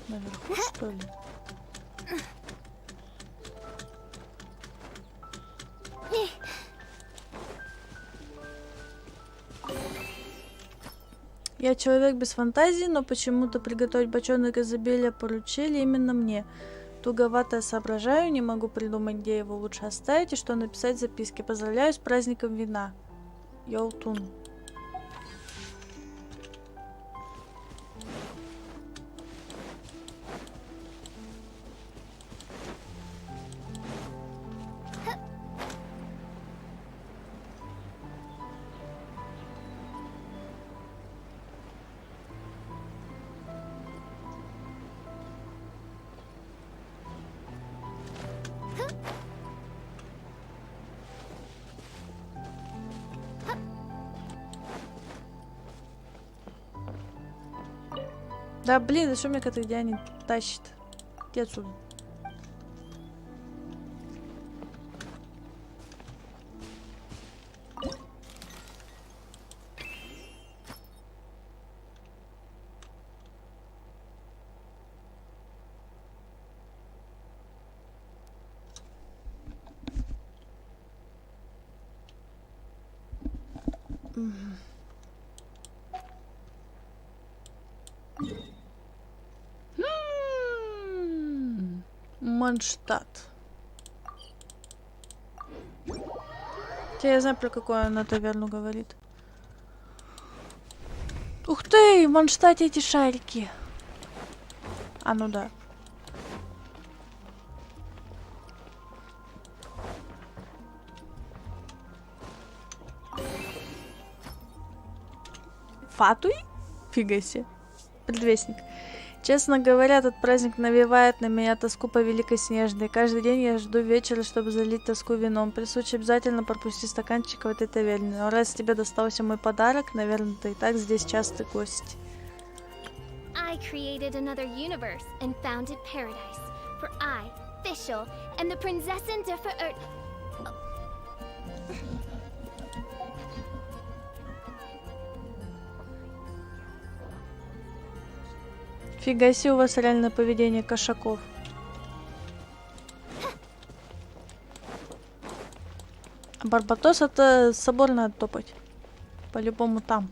Наверху, что ли? Я человек без фантазии, но почему-то приготовить бочонок изобилия поручили именно мне. Туговато я соображаю, не могу придумать, где его лучше оставить и что написать в записке. Поздравляю с праздником вина. Йолтун. Да блин, что меня как-то где они тащит? Иди отсюда. Манштадт. Я знаю, про какую она таверну говорит. Ух ты, в Манштадте эти шарики. А, ну да. Фатуй? Фига себе. Предвестник. Честно говоря, этот праздник навевает на меня тоску по Великой Снежной. Каждый день я жду вечера, чтобы залить тоску вином. При случае обязательно пропусти стаканчик в этой таверне. Но раз тебе достался мой подарок, наверное, ты и так здесь частый гость. I created another universe and founded paradise. For I, Fischl, am the Prinzessin der Verirrt... Фига себе, у вас реальное поведение кошаков. А Барбатос это собор надо топать. По-любому там.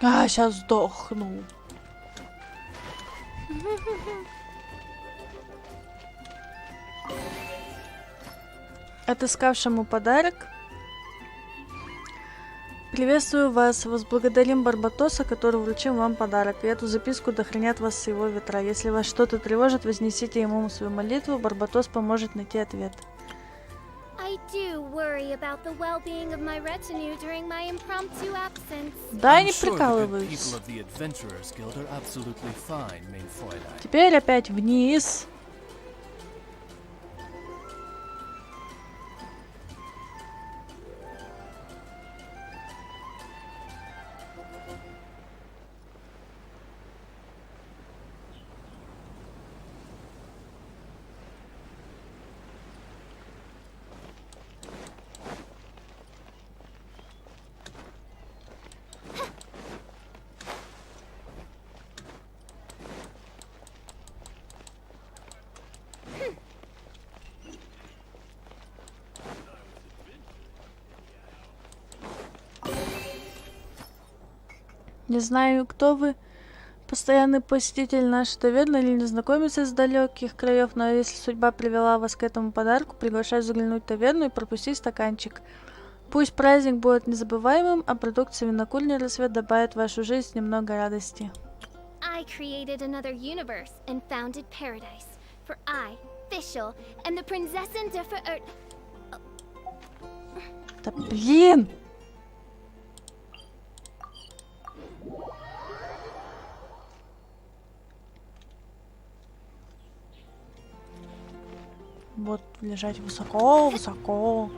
А, сейчас сдохну. Отыскавшему подарок. Приветствую вас. Возблагодарим Барбатоса, который вручил вам подарок. И эту записку дохранят вас с его ветра. Если вас что-то тревожит, вознесите ему свою молитву. Барбатос поможет найти ответ. Да, не прикалываюсь. Теперь опять вниз. Не знаю, кто вы, постоянный посетитель нашей таверны или незнакомец из далеких краев, но если судьба привела вас к этому подарку, приглашаю заглянуть в таверну и пропустить стаканчик. Пусть праздник будет незабываемым, а продукция винокурни «Рассвет» добавит в вашу жизнь немного радости. I created another universe and founded paradise for I, Fischl, and the Prinzessin Да блин! Вот лежать высоко-высоко.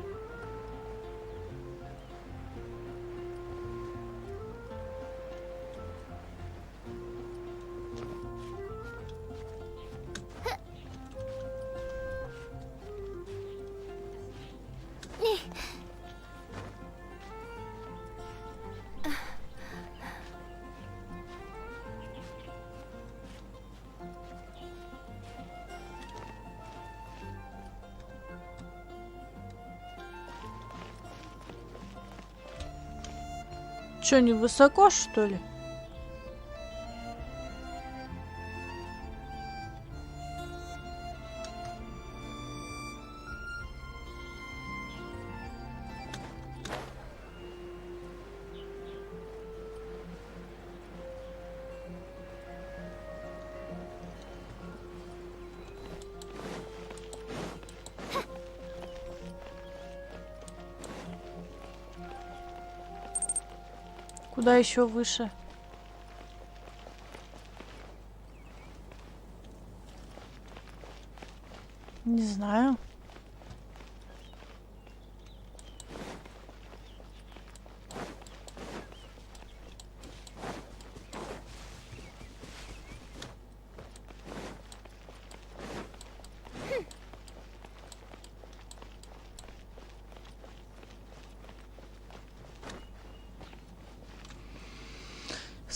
Чё, не высоко, что ли? Куда еще выше? Не знаю.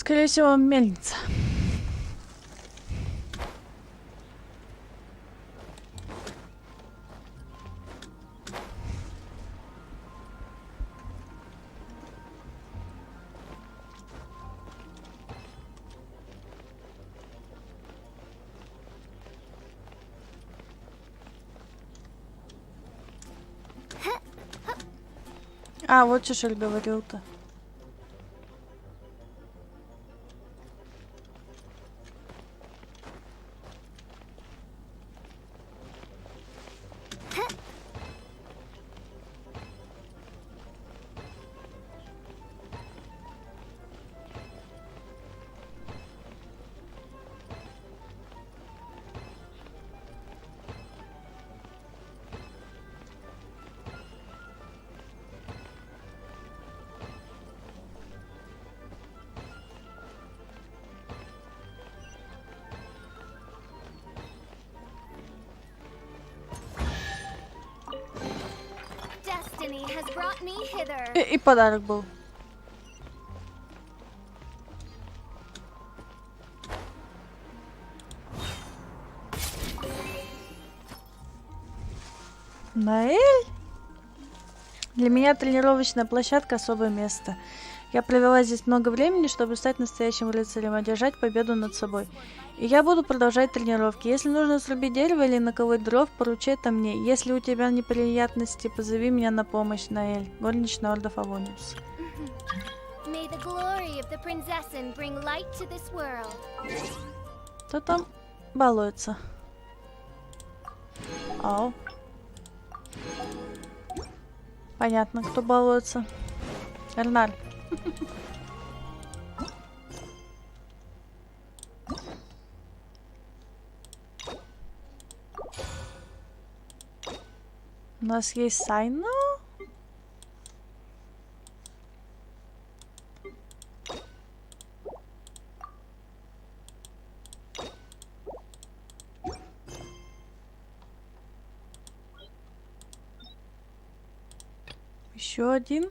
Скорее всего, мельница. А, вот что Шель говорил-то. И подарок был. Наэль? Для меня тренировочная площадка — особое место. Я провела здесь много времени, чтобы стать настоящим рыцарем, одержать победу над собой. И я буду продолжать тренировки. Если нужно срубить дерево или наколоть дров, поручи это мне. Если у тебя неприятности, позови меня на помощь, Наэль, горничная Орда Фавониус. May the glory of the Prinzessin bring light to this world. Кто там балуется? Ау. Понятно, кто балуется. Эрнар. У нас есть Сайна. Еще один.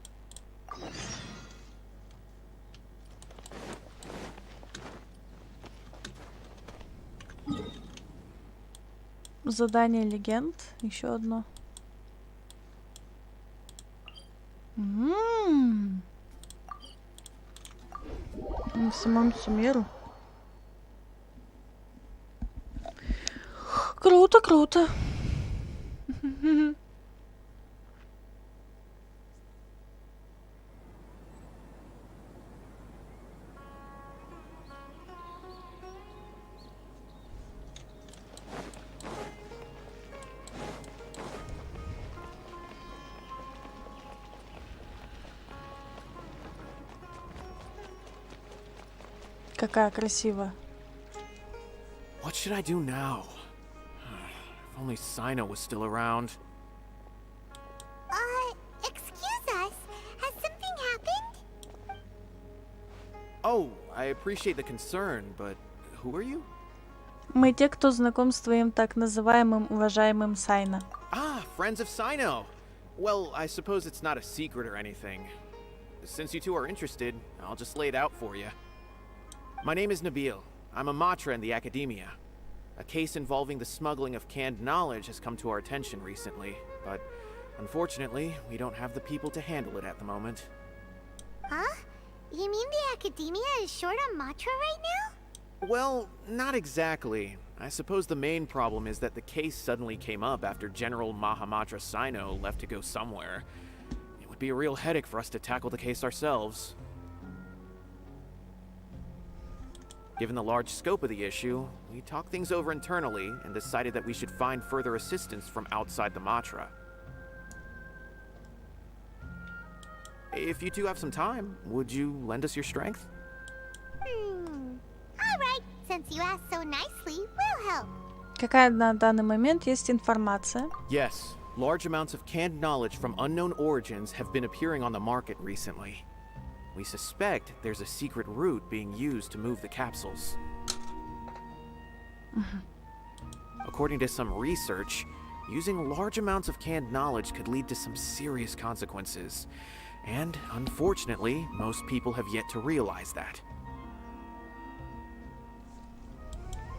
Задание легенд. Еще одно. Максимум суммиру. Круто, круто. Какая красивая. What should I do now? If only Sino was still around. Excuse us. Has something happened? Oh, I appreciate the concern, but who are you? Мы те, кто знаком с твоим так называемым уважаемым Сайна. Ah, friends of Sino. Well, I suppose it's not a secret or anything. Since you two are interested, I'll just lay it out for you. My name is Nabil. I'm a Matra in the Academia. A case involving the smuggling of canned knowledge has come to our attention recently, but unfortunately, we don't have the people to handle it at the moment. Huh? You mean the Academia is short on Matra right now? Well, not exactly. I suppose the main problem is that the case suddenly came up after General Mahamatra Sino left to go somewhere. It would be a real headache for us to tackle the case ourselves. Given the large scope of the issue, we talked things over internally and decided that we should find further assistance from outside the Matra. If you two have some time, would you lend us your strength? Alright, since you asked so nicely, we'll help. Какая на данный момент есть информация? Yes, large amounts of canned knowledge from unknown origins have been appearing on the market recently. We suspect there's a secret route being used to move the capsules. According to some research, using large amounts of canned knowledge could lead to some serious consequences. And, unfortunately, most people have yet to realize that.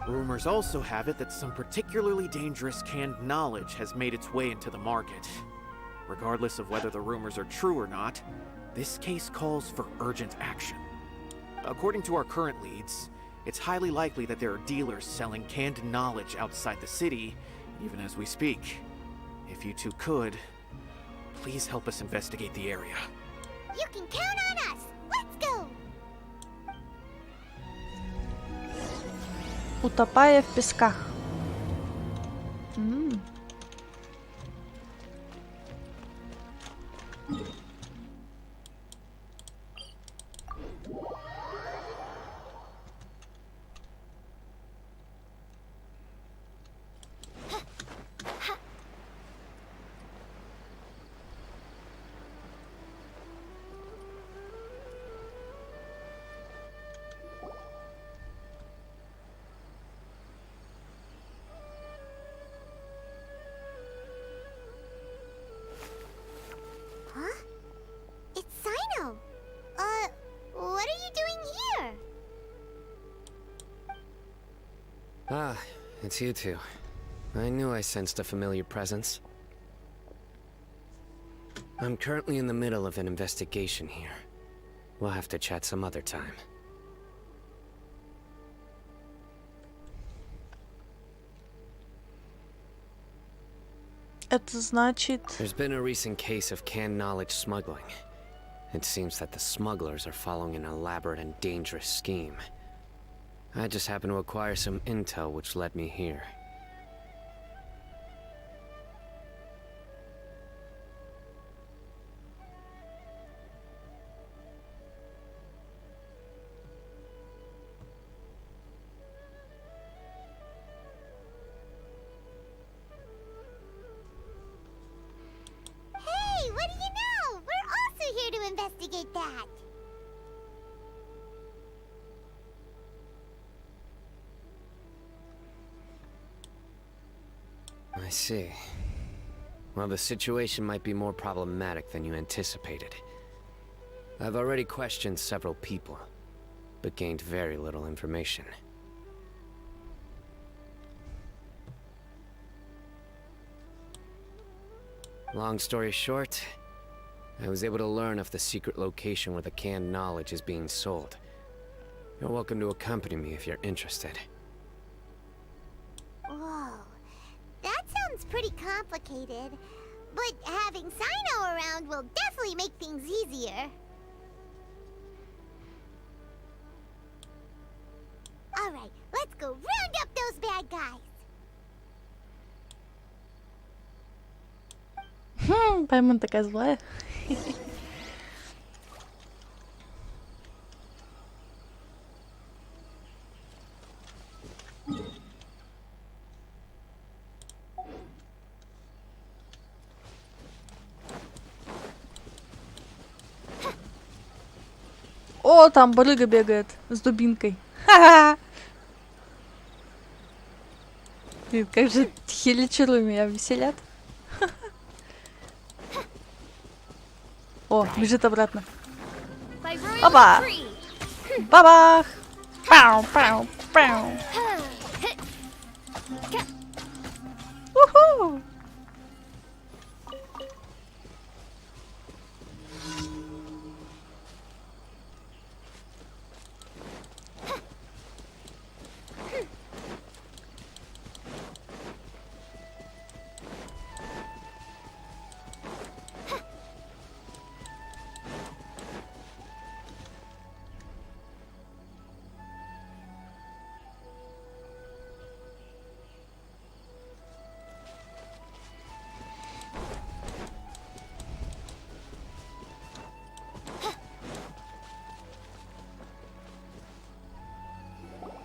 Rumors also have it that some particularly dangerous canned knowledge has made its way into the market. Regardless of whether the rumors are true or not, this case calls for urgent action. According to our current leads, it's highly likely that there are dealers selling canned knowledge outside the city, even as we speak. If you two could, please help us investigate the area. You can count on us! Let's go! Утопая в песках. Huh? It's Sino! What are you doing here? Ah, it's you two. I knew I sensed a familiar presence. I'm currently in the middle of an investigation here. We'll have to chat some other time. Это значит... There's been a recent case of canned knowledge smuggling. It seems that the smugglers are following an elaborate and dangerous scheme. I just happened to acquire some intel which led me here. Hey, what do you know? We're also here to investigate that. I see. Well, the situation might be more problematic than you anticipated. I've already questioned several people, but gained very little information. Long story short, I was able to learn of the secret location where the canned knowledge is being sold. You're welcome to accompany me if you're interested. Whoa, that sounds pretty complicated. But having Sino around will definitely make things easier. Alright, let's go round up those bad guys. Паймон такая злая. О, там барыга бегает с дубинкой. Ха-ха! Блин, как же хиличеры меня веселят. О, бежит обратно. Опа! Бабах! Пау, пау, пау. Уху!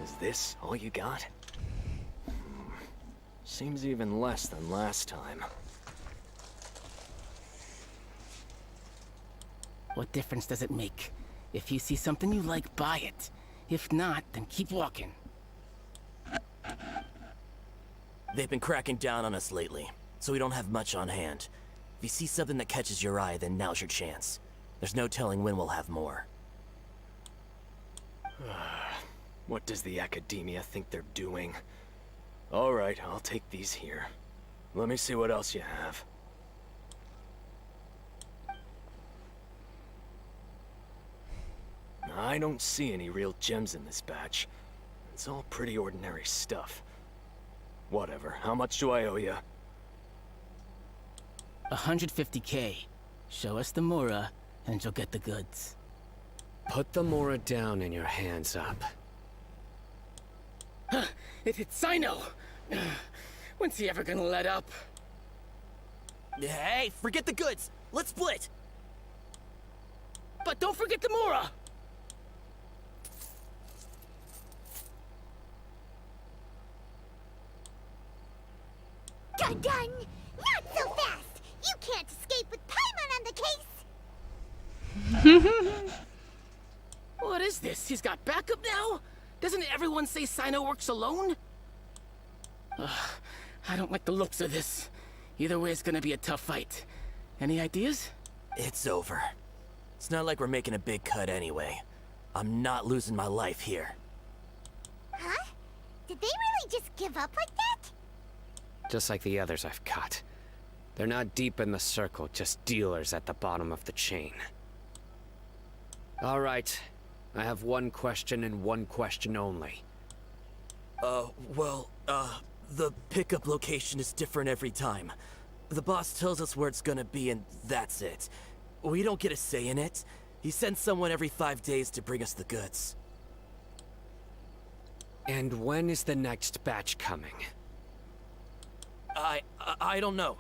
Is this all you got? Seems even less than last time. What difference does it make? If you see something you like, buy it. If not, then keep walking. They've been cracking down on us lately, so we don't have much on hand. If you see something that catches your eye, then now's your chance. There's no telling when we'll have more. What does the academia think they're doing? All right, I'll take these here. Let me see what else you have. I don't see any real gems in this batch. It's all pretty ordinary stuff. Whatever, how much do I owe you? 150K. Show us the Mora, and you'll get the goods. Put the Mora down and your hands up. It hit Sino! When's he ever gonna let up? Hey, forget the goods! Let's split! But don't forget the Mora! Dun dun! Not so fast! You can't escape with Paimon on the case! What is this? He's got backup now? Doesn't everyone say Sino works alone? I don't like the looks of this. Either way, it's gonna be a tough fight. Any ideas? It's over. It's not like we're making a big cut anyway. I'm not losing my life here. Huh? Did they really just give up like that? Just like the others I've caught. They're not deep in the circle, just dealers at the bottom of the chain. All right. I have one question and one question only. The pickup location is different every time. The boss tells us where it's gonna be and that's it. We don't get a say in it. He sends someone every 5 days to bring us the goods. And when is the next batch coming? I don't know.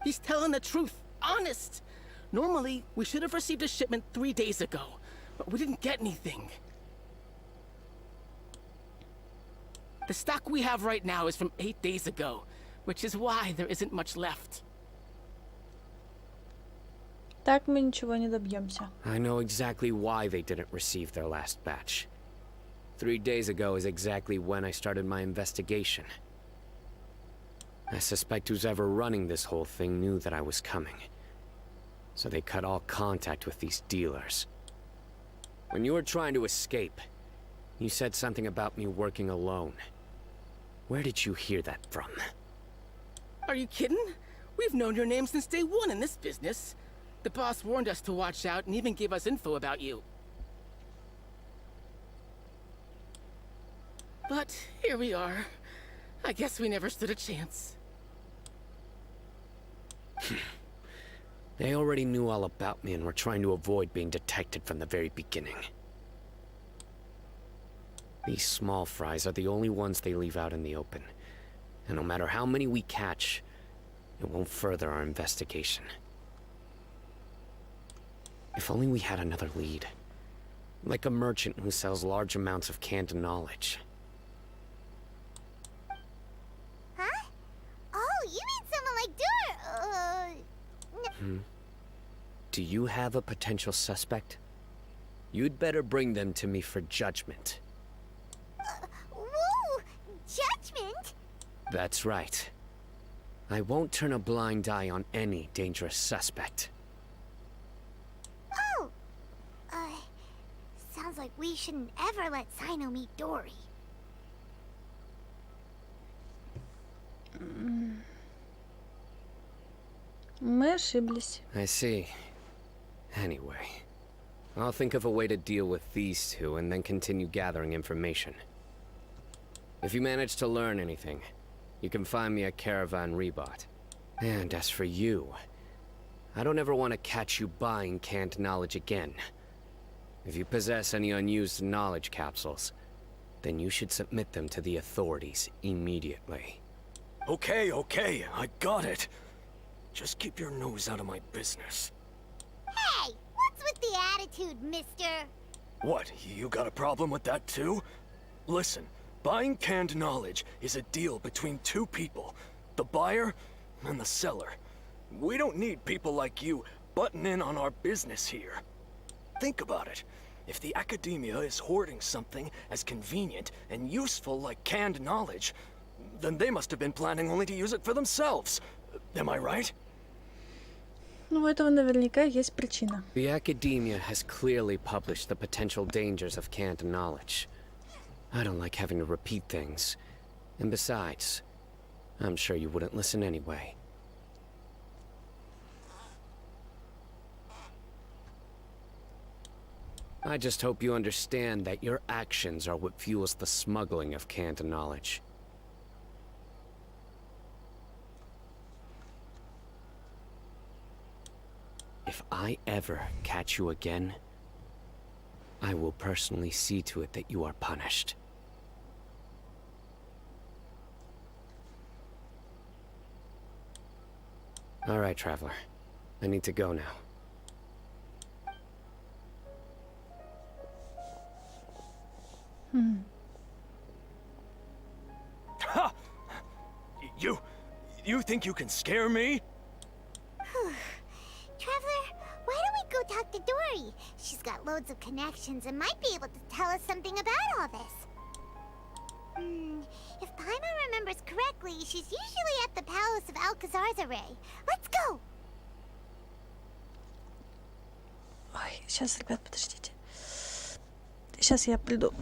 He's telling the truth. Honest. Normally, we should have received a shipment 3 days ago, but we didn't get anything. The stock we have right now is from 8 days ago, which is why there isn't much left. Так мы ничего не добьемся. I know exactly why they didn't receive their last batch. 3 days ago is exactly when I started my investigation. I suspect who's ever running this whole thing knew that I was coming. So they cut all contact with these dealers. When you were trying to escape, you said something about me working alone. Where did you hear that from? Are you kidding? We've known your name since day one in this business. The boss warned us to watch out and even gave us info about you. But here we are. I guess we never stood a chance. They already knew all about me and were trying to avoid being detected from the very beginning. These small fries are the only ones they leave out in the open. And no matter how many we catch, it won't further our investigation. If only we had another lead. Like a merchant who sells large amounts of canned knowledge. Huh? Oh, you mean someone like Do you have a potential suspect? You'd better bring them to me for judgment. Whoa! Judgment? That's right. I won't turn a blind eye on any dangerous suspect. Oh! Sounds like we shouldn't ever let Sino meet Dory. Мы ошиблись. I see. Anyway, I'll think of a way to deal with these two and then continue gathering information. If you manage to learn anything, you can find me at Caravan Rebot. And as for you, I don't ever want to catch you buying canned knowledge again. If you possess any unused knowledge capsules, then you should submit them to the authorities immediately. Okay, I got it. Just keep your nose out of my business. Hey! What's with the attitude, mister? What, you got a problem with that too? Listen, buying canned knowledge is a deal between two people. The buyer and the seller. We don't need people like you butting in on our business here. Think about it. If the academia is hoarding something as convenient and useful like canned knowledge, then they must have been planning only to use it for themselves. Am I right? Ну, у этого наверняка есть причина. The academia has clearly published the potential dangers of canned knowledge. I don't like having to repeat things. And besides, I'm sure you wouldn't listen anyway. I just hope you understand that your actions are what fuels the smuggling of canned knowledge. If I ever catch you again, I will personally see to it that you are punished. All right, Traveler. I need to go now. Ha! You think you can scare me? Traveler, why don't we go talk to Dory? She's got loads of connections and might be able to tell us something about all this. If Paimon remembers correctly, she's usually at the palace of Alcazar's array. Let's go! Ой, сейчас, ребят, подождите. Сейчас я приду.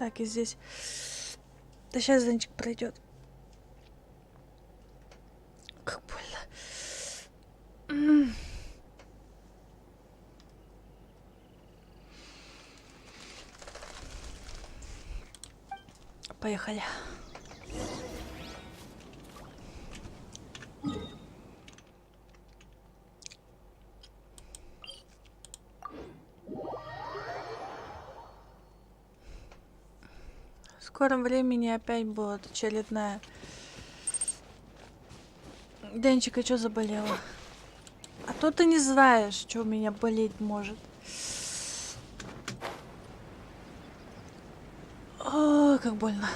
Так, и здесь... Да сейчас Денчик пройдет. Как больно. Поехали. В скором времени опять будет очередная. Денчика, что заболела? А то ты не знаешь, что у меня болеть может. О, как больно.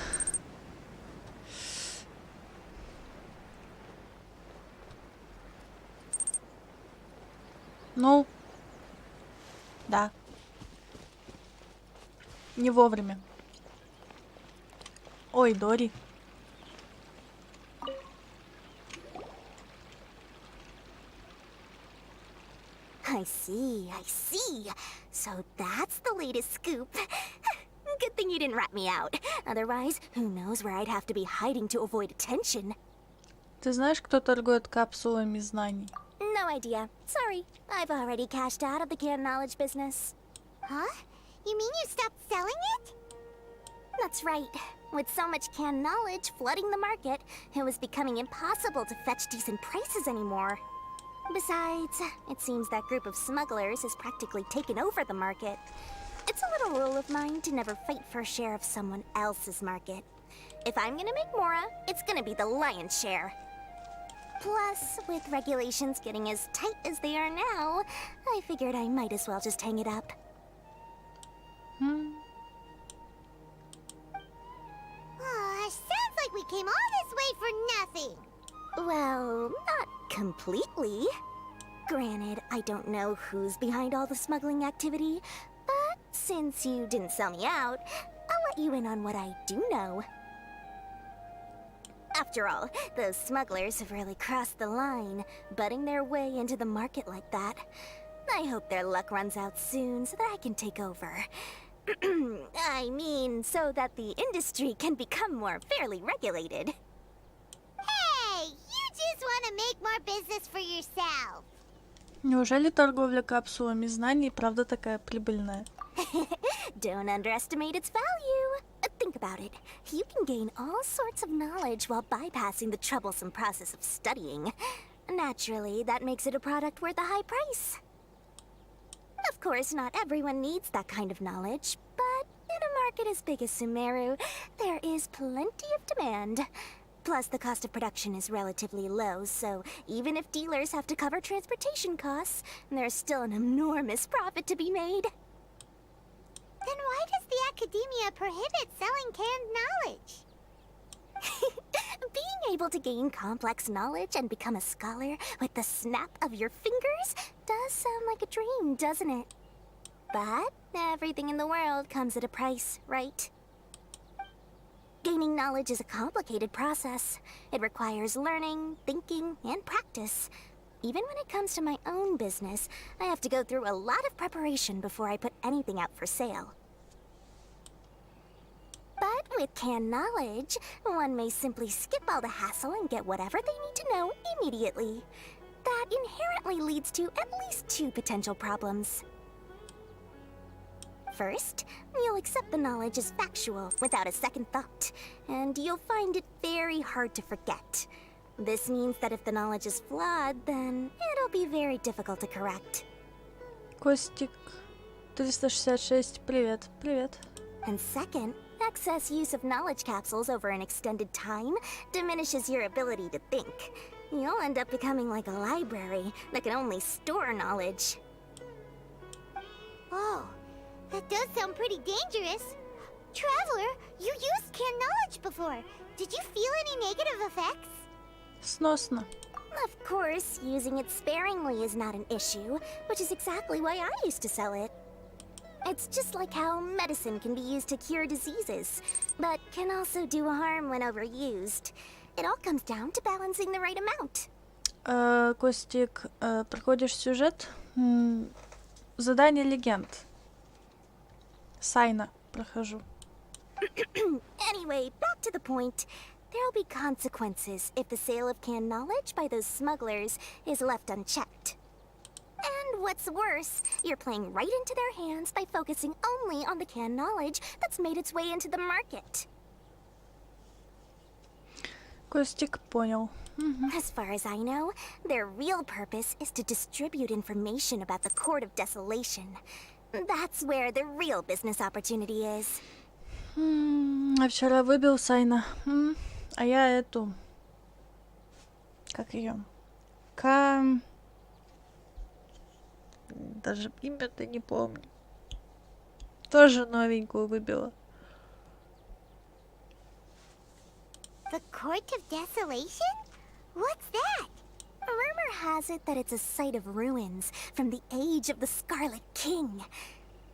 Ну, да. Не вовремя. Ой, Дори. I see, I see. So that's the latest scoop. Good thing you didn't rat me out. Otherwise, who knows where I'd have to be hiding to avoid attention. Ты знаешь, кто торгует капсулами знаний? No idea. Sorry. I've already cashed out of the canned knowledge business. Huh? You mean you stopped selling it? That's right. With so much canned knowledge flooding the market, it was becoming impossible to fetch decent prices anymore. Besides, it seems that group of smugglers has practically taken over the market. It's a little rule of mine to never fight for a share of someone else's market. If I'm gonna make Mora, it's gonna be the lion's share. Plus, with regulations getting as tight as they are now, I figured I might as well just hang it up. Sounds like we came all this way for nothing. Well, not completely. Granted, I don't know who's behind all the smuggling activity, but since you didn't sell me out, I'll let you in on what I do know. After all, those smugglers have really crossed the line, butting their way into the market like that. I hope their luck runs out soon so that I can take over. I mean, so that the industry can become more fairly regulated. Hey, you just want to make more business for yourself. Неужели торговля капсулами знаний правда такая прибыльная? Don't underestimate its value. Think about it. You can gain all sorts of knowledge while bypassing the troublesome process of studying. Naturally, that makes it a product worth a high price. Of course, not everyone needs that kind of knowledge, but in a market as big as Sumeru, there is plenty of demand. Plus, the cost of production is relatively low, so even if dealers have to cover transportation costs, there's still an enormous profit to be made. Then why does the Academia prohibit selling canned knowledge? Being able to gain complex knowledge and become a scholar with the snap of your fingers does sound like a dream, doesn't it? But everything in the world comes at a price, right? Gaining knowledge is a complicated process. It requires learning, thinking, and practice. Even when it comes to my own business, I have to go through a lot of preparation before I put anything out for sale. But with canned knowledge, one may simply skip all the hassle and get whatever they need to know immediately. That inherently leads to at least two potential problems. First, you'll accept the knowledge as factual without a second thought, and you'll find it very hard to forget. This means that if the knowledge is flawed, then it'll be very difficult to correct. Костик 366, привет, привет. And second, excess use of knowledge capsules over an extended time diminishes your ability to think. You'll end up becoming like a library that can only store knowledge. Oh, that does sound pretty dangerous. Traveler, you used canned knowledge before. Did you feel any negative effects? Сносно. Of course, using it sparingly is not an issue, which is exactly why I used to sell it. It's just like how medicine can be used to cure diseases, but can also do harm when overused. It all comes down to balancing the right amount. Костик, проходишь сюжет? Задание легенд. Сайна прохожу. Anyway, back to the point. There'll be consequences if the sale of canned knowledge by those smugglers is left unchecked. And what's worse, you're playing right into their hands by focusing only on the canned knowledge that's made its way into the market. Костик понял. As far as I know, their real purpose is to distribute information about the Court of Desolation. That's where the real business opportunity is. А вчера выбил Сайна. А я эту... Как ее? Даже имя-то не помню. Тоже новенькую выбила. The Court of Desolation? What's that? Rumor has it that it's a site of ruins from the age of the Scarlet King.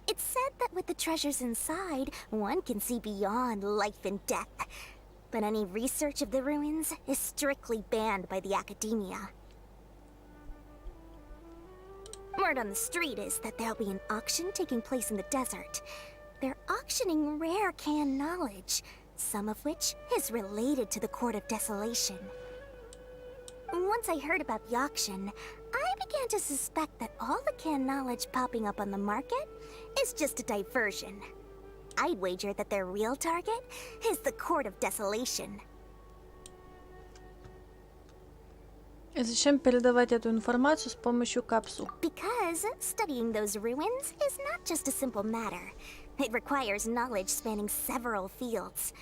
It's said that with the treasures inside, one can see beyond life and death. But any research of the ruins is strictly banned by the academia. Word on the street is that there'll be an auction taking place in the desert. They're auctioning rare canned knowledge, some of which is related to the Court of Desolation. Once I heard about the auction, I began to suspect that all the canned knowledge popping up on the market is just a diversion. I'd wager that their real target is the Court of Desolation. И зачем передавать эту информацию с помощью капсул? Because studying those ruins is not just a simple matter. It requires knowledge spanning several fields.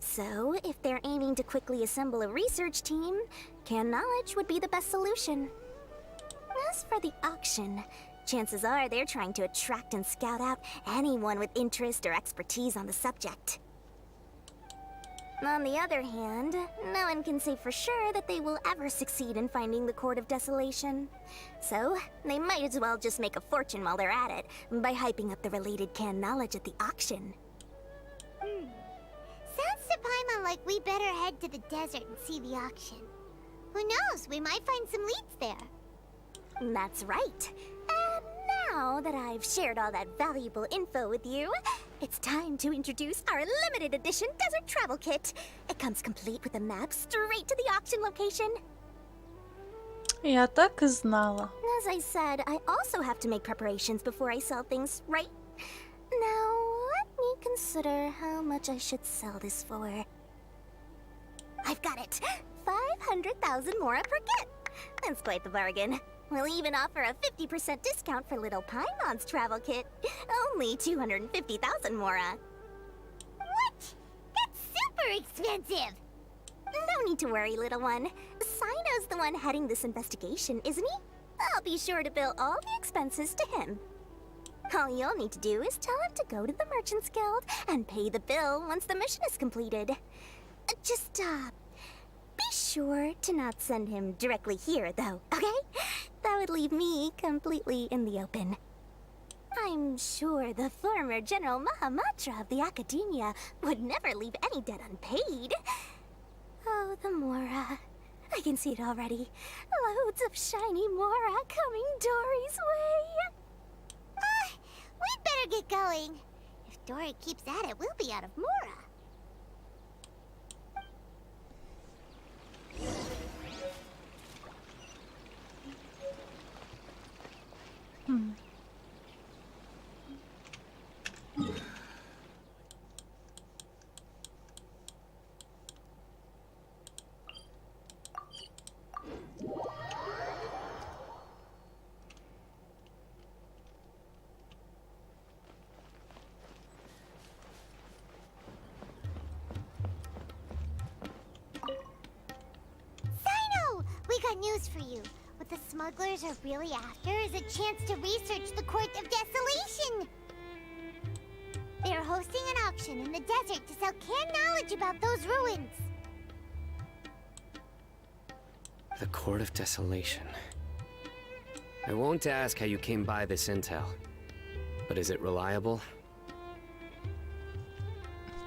So, if they're aiming to quickly assemble a research team, canned knowledge would be the best solution. As for the auction, chances are they're trying to attract and scout out anyone with interest or expertise on the subject. On the other hand, no one can say for sure that they will ever succeed in finding the Court of Desolation. So, they might as well just make a fortune while they're at it by hyping up the related canned knowledge at the auction. Sounds to Paimon like we better head to the desert and see the auction. Who knows, we might find some leads there. That's right. And now that I've shared all that valuable info with you, it's time to introduce our limited edition desert travel kit. It comes complete with a map straight to the auction location. Я так и знала. As I said, I also have to make preparations before I sell things, right? Now, let me consider how much I should sell this for. I've got it! 500,000 mora per kit! That's quite the bargain. We'll even offer a 50% discount for little Paimon's travel kit. Only 250,000 mora. What? That's super expensive! No need to worry, little one. Sino's the one heading this investigation, isn't he? I'll be sure to bill all the expenses to him. All you'll need to do is tell him to go to the Merchants Guild and pay the bill once the mission is completed. Just, be sure to not send him directly here, though, okay? That would leave me completely in the open. I'm sure the former General Mahamatra of the Academia would never leave any debt unpaid. Oh, the Mora. I can see it already. Loads of shiny Mora coming Dory's way. We'd better get going. If Dory keeps at it, we'll be out of Mora. News for you. What the smugglers are really after is a chance to research the Court of Desolation. They're hosting an auction in the desert to sell canned knowledge about those ruins. The Court of Desolation. I won't ask how you came by this intel, but is it reliable?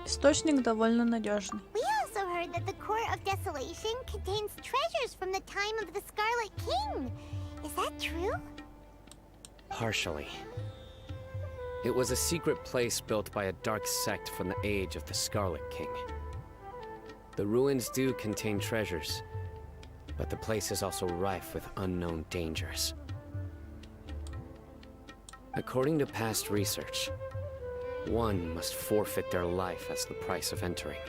Источник довольно надежный. We also heard that the Court of Desolation contains treasures from the time of the Scarlet King. Is that true? Partially. It was a secret place built by a dark sect from the age of the Scarlet King. The ruins do contain treasures, but the place is also rife with unknown dangers. According to past research, one must forfeit their life as the price of entering.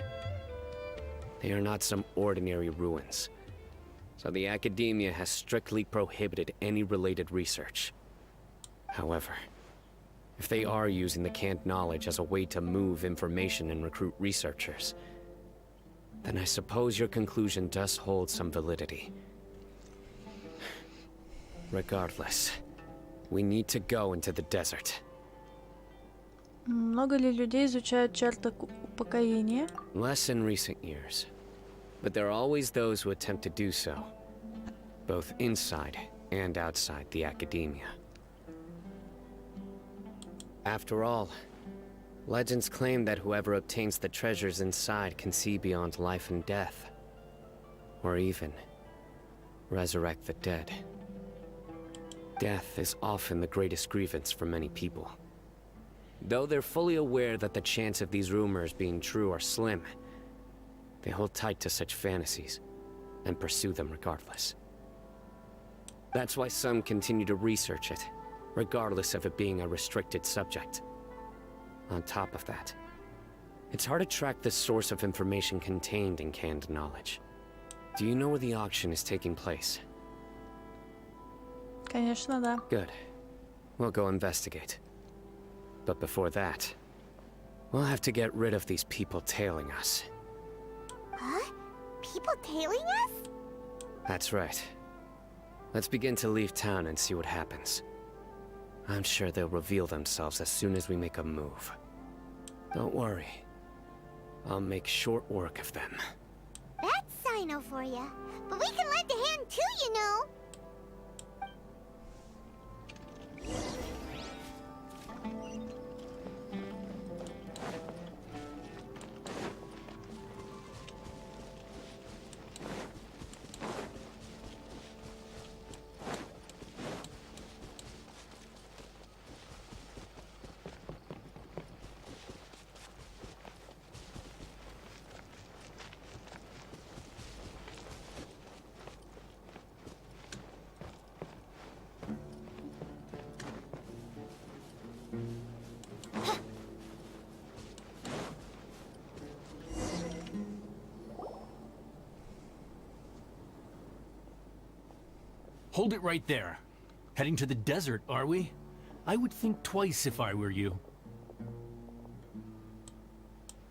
They are not some ordinary ruins, so the Academia has strictly prohibited any related research. However, if they are using the canned knowledge as a way to move information and recruit researchers, then I suppose your conclusion does hold some validity. Regardless, we need to go into the desert. Много ли людей изучают черты упокоения? Less in recent years, but there are always those who attempt to do so, both inside and outside the Academia. After all, legends claim that whoever obtains the treasures inside can see beyond life and death, or even resurrect the dead. Death is often the greatest grievance for many people. Though they're fully aware that the chance of these rumors being true are slim, they hold tight to such fantasies and pursue them regardless. That's why some continue to research it, regardless of it being a restricted subject. On top of that, it's hard to track the source of information contained in canned knowledge. Do you know where the auction is taking place? Конечно, да. Good. We'll go investigate. But before that, we'll have to get rid of these people tailing us. Huh? People tailing us? That's right. Let's begin to leave town and see what happens. I'm sure they'll reveal themselves as soon as we make a move. Don't worry. I'll make short work of them. That's Sino for ya. But we can lend a hand too, you know. Hold it right there. Heading to the desert, are we? I would think twice if I were you.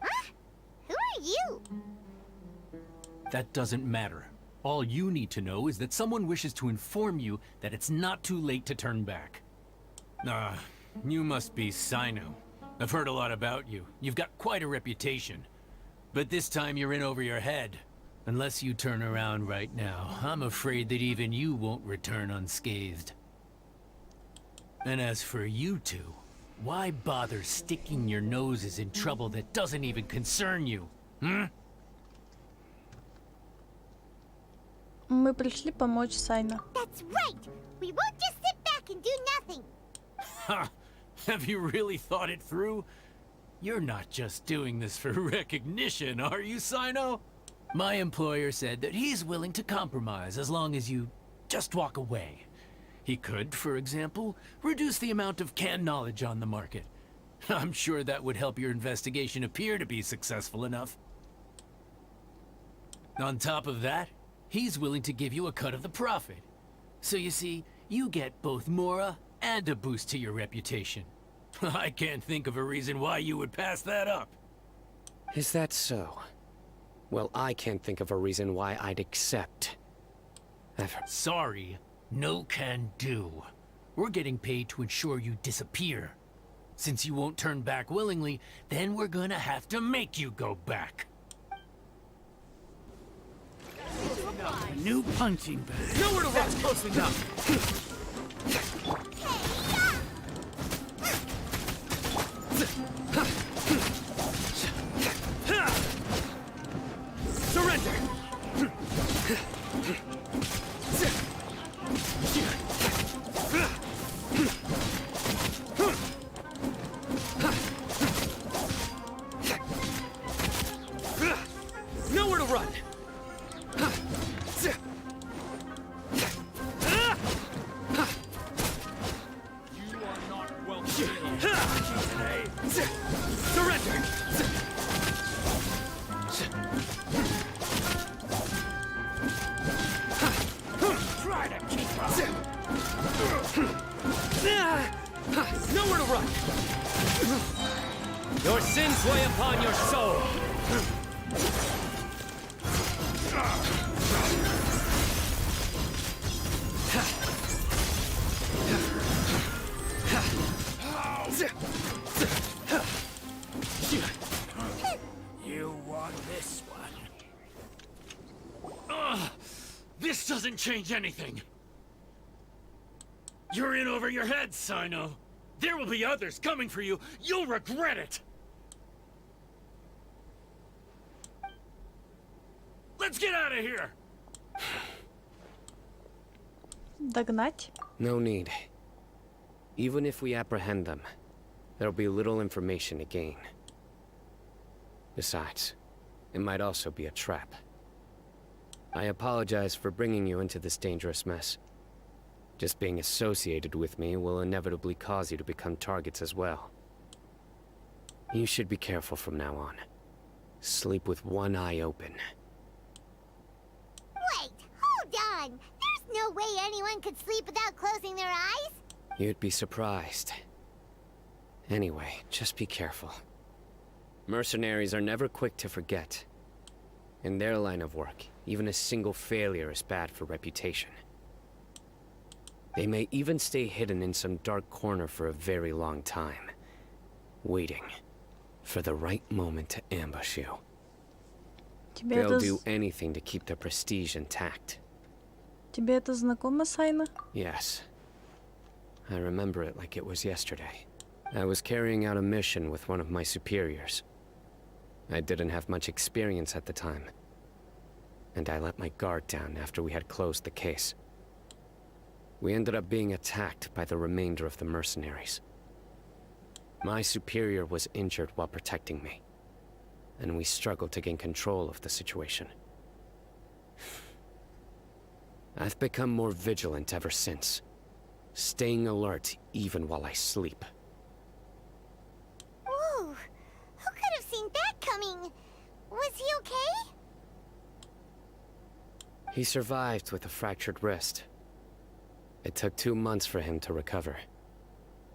Huh? Who are you? That doesn't matter. All you need to know is that someone wishes to inform you that it's not too late to turn back. You must be Sino. I've heard a lot about you. You've got quite a reputation. But this time you're in over your head. Unless you turn around right now, I'm afraid that even you won't return unscathed. And as for you two, why bother sticking your noses in trouble that doesn't even concern you, hmm? Мы пришли помочь Сайна. That's right. We won't just sit back and do nothing. Ha! Have you really thought it through? You're not just doing this for recognition, are you, Sino? My employer said that he's willing to compromise as long as you just walk away. He could, for example, reduce the amount of canned knowledge on the market. I'm sure that would help your investigation appear to be successful enough. On top of that, he's willing to give you a cut of the profit. So you see, you get both Mora and a boost to your reputation. I can't think of a reason why you would pass that up. Is that so? Well, I can't think of a reason why I'd accept. Sorry, no can do. We're getting paid to ensure you disappear. Since you won't turn back willingly, then we're gonna have to make you go back. New punching bag. Nowhere to run close enough! Surrender! Surrender! Try to keep up! Nowhere to run! Your sins weigh upon your soul! You want this one? This doesn't change anything! You're in over your head, Sino! There will be others coming for you! You'll regret it! Let's get out of here! Догнать? No need. Even if we apprehend them, there'll be little information to gain. Besides, it might also be a trap. I apologize for bringing you into this dangerous mess. Just being associated with me will inevitably cause you to become targets as well. You should be careful from now on. Sleep with one eye open. Wait, hold on! There's no way anyone could sleep without closing their eyes! You'd be surprised. Anyway, just be careful. Mercenaries are never quick to forget. In their line of work, even a single failure is bad for reputation. They may even stay hidden in some dark corner for a very long time, waiting for the right moment to ambush you. They'll do anything to keep their prestige intact. Тебе это знакомо, Сайна? Yes. I remember it like it was yesterday. I was carrying out a mission with one of my superiors. I didn't have much experience at the time, and I let my guard down after we had closed the case. We ended up being attacked by the remainder of the mercenaries. My superior was injured while protecting me, and we struggled to gain control of the situation. I've become more vigilant ever since, staying alert even while I sleep. Whoa! Who could have seen that coming? Was he okay? He survived with a fractured wrist. It took 2 months for him to recover.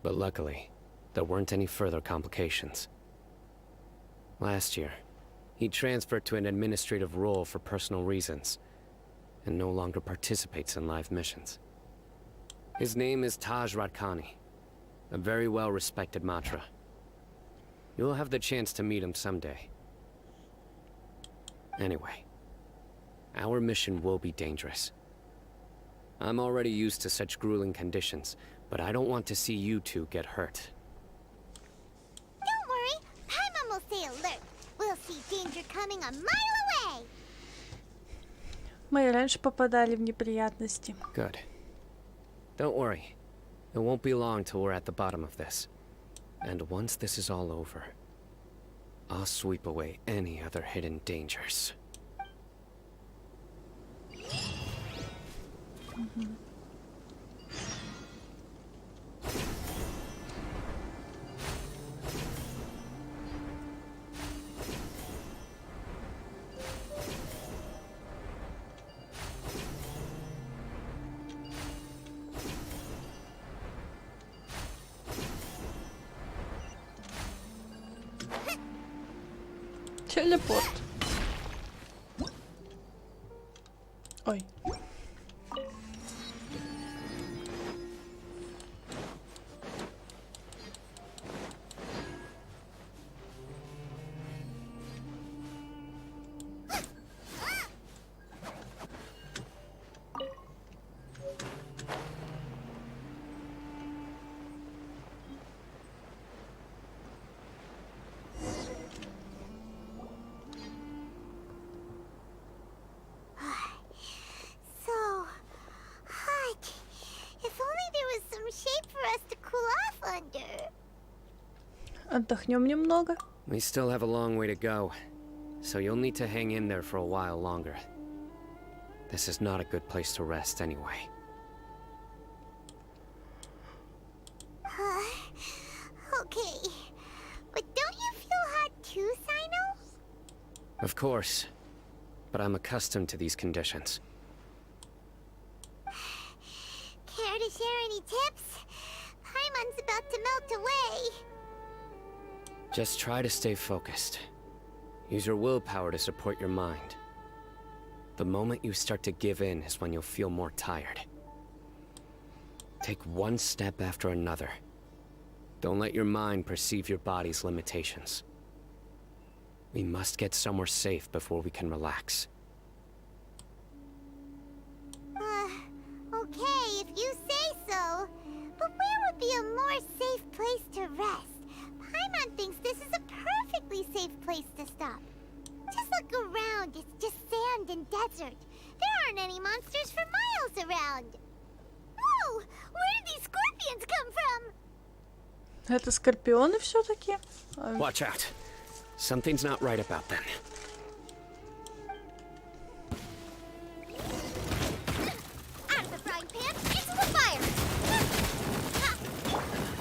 But luckily, there weren't any further complications. Last year, he transferred to an administrative role for personal reasons, and no longer participates in live missions. His name is Taj Radkani, a very well-respected Matra. You'll have the chance to meet him someday. Anyway, our mission will be dangerous. I'm already used to such grueling conditions, but I don't want to see you two get hurt. Don't worry, Paimon will stay alert. We'll see danger coming a mile away. Мы и раньше попадали в неприятности. Good. Don't worry. It won't be long till we're at the bottom of this. And once this is all over, I'll sweep away any other hidden dangers. Телепорт. Ой. So hot. If only there was some shade for us to cool off under. Отдохнем немного. We still have a long way to go, so you'll need to hang in there for a while longer. This is not a good place to rest anyway. Of course. But I'm accustomed to these conditions. Care to share any tips? Paimon's about to melt away. Just try to stay focused. Use your willpower to support your mind. The moment you start to give in is when you'll feel more tired. Take one step after another. Don't let your mind perceive your body's limitations. We must get somewhere safe before we can relax. Okay, if you say so. But where would be a more safe place to rest? Paimon thinks this is a perfectly safe place to stop. Just look around, it's just sand and desert. There aren't any monsters for miles around. Whoa! Where did these scorpions come from? Это скорпионы все-таки? Watch out. Something's not right about them. Out of the frying pan, into the fire!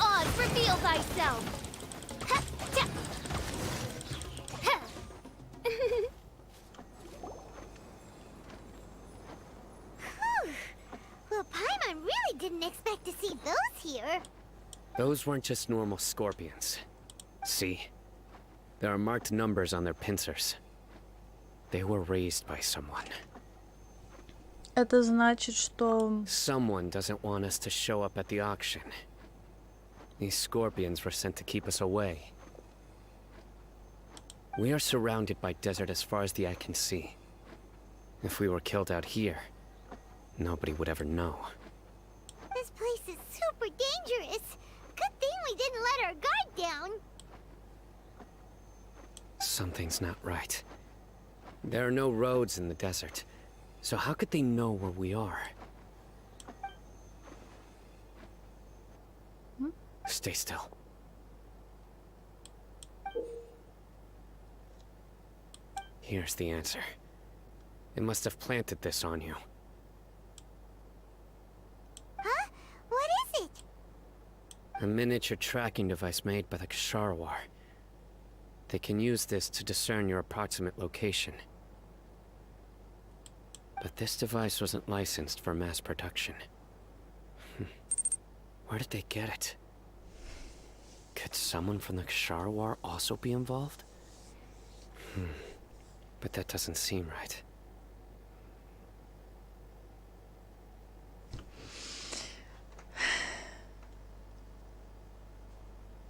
On, reveal thyself! Well, Paimon really didn't expect to see those here. Those weren't just normal scorpions. See? There are marked numbers on their pincers. They were raised by someone. Это значит, что... Someone doesn't want us to show up at the auction. These scorpions were sent to keep us away. We are surrounded by desert as far as the eye can see. If we were killed out here, nobody would ever know. This place is super dangerous. Good thing we didn't let our guard down. Something's not right. There are no roads in the desert, so how could they know where we are? Stay still. Here's the answer. It must have planted this on you. Huh? What is it? A miniature tracking device made by the Ksharawar. They can use this to discern your approximate location. But this device wasn't licensed for mass production. Where did they get it? Could someone from the Ksharawar also be involved? But that doesn't seem right.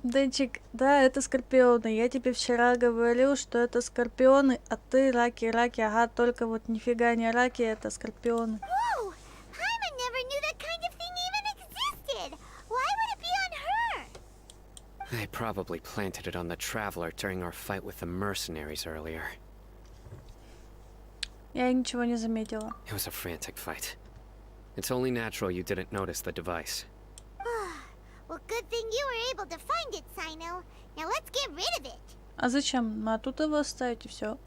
Денчик, да, это скорпионы. Я тебе вчера говорил, что это скорпионы, а ты раки, раки. Ага, только вот нифига не раки, это скорпионы. Whoa! Paimon never knew that kind of thing even existed. Why would it be on her? They probably planted it on the Traveler during our fight with the mercenaries earlier. Я ничего не заметила. It was a frantic fight. It's only natural you didn't notice the device. Well, good thing you were able to find it, Sino. Now let's get rid of it. А зачем? А тут его оставить и все.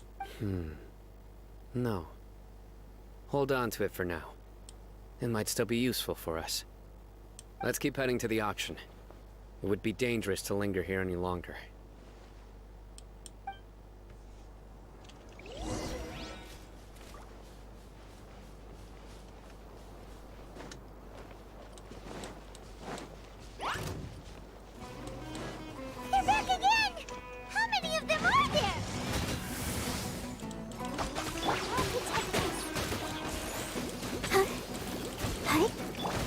No. Hold on to it for now. It might still be useful for us. Let's keep heading to the auction. It would be dangerous to linger here any longer. They're back again! How many of them are there?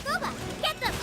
Boba, get them!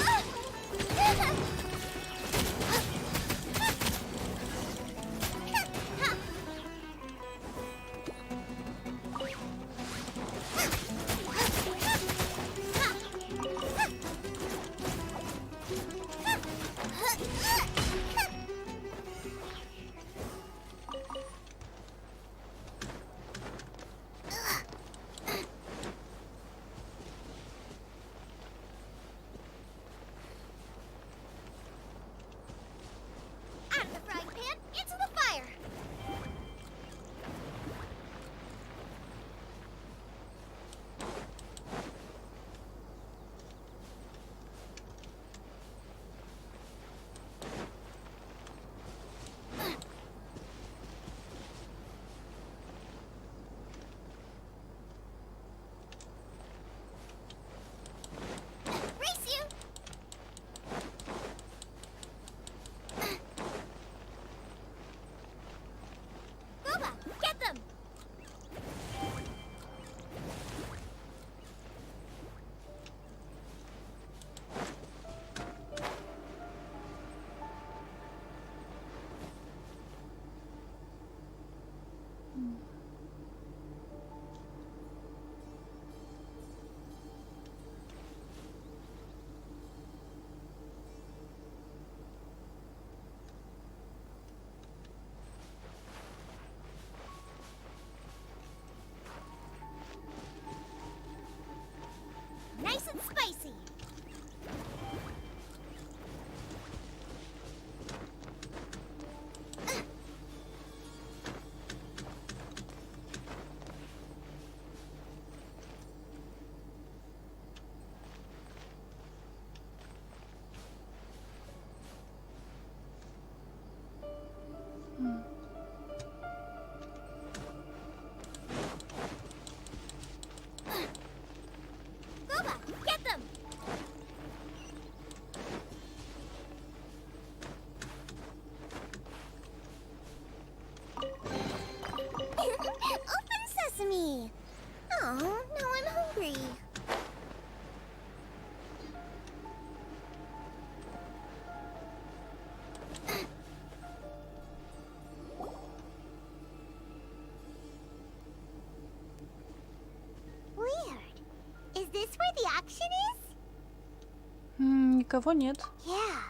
никого нет. Yeah,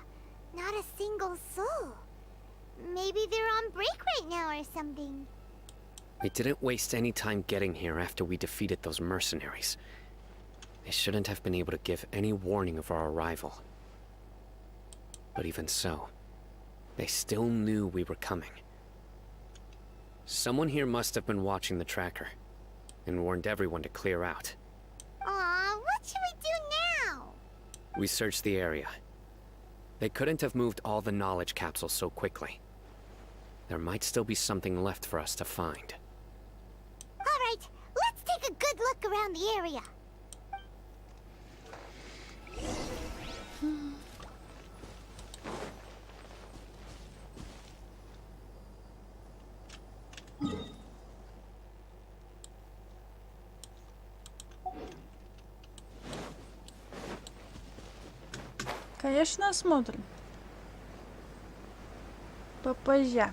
not a single soul. Maybe they're on break right now or something. We didn't waste any time getting here after we defeated those mercenaries. They shouldn't have been able to give any warning of our arrival. But even so, they still knew we were coming. Someone here must have been watching the tracker and warned everyone to clear out. Aw, what should we do now? We searched the area. They couldn't have moved all the knowledge capsules so quickly. There might still be something left for us to find. All right, let's take a good look around the area. Конечно, осмотрим. Попозже.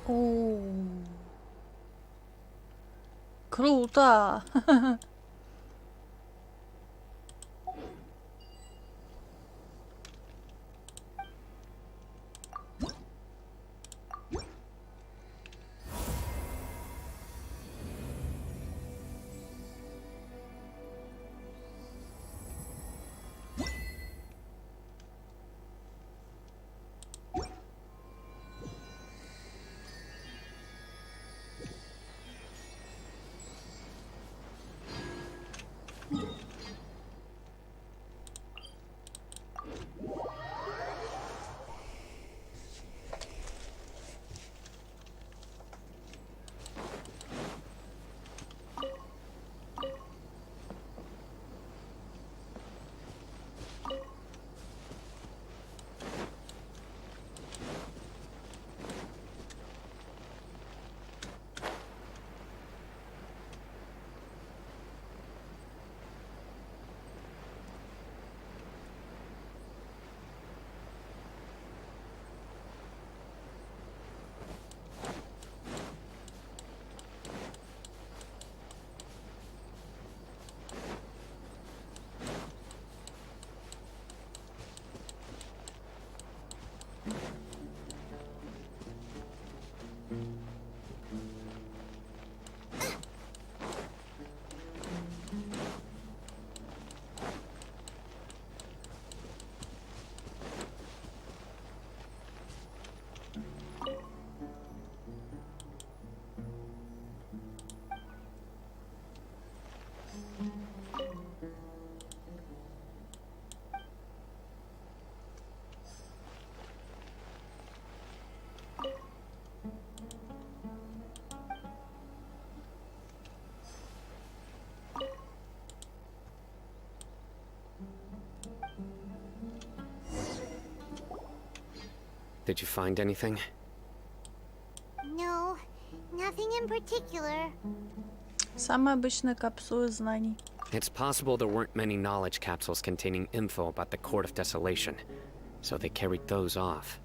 О, круто! Did you find anything? No, nothing in particular. Самая обычная капсула знаний. It's possible there weren't many knowledge capsules containing info about the Court of Desolation, so they carried those off.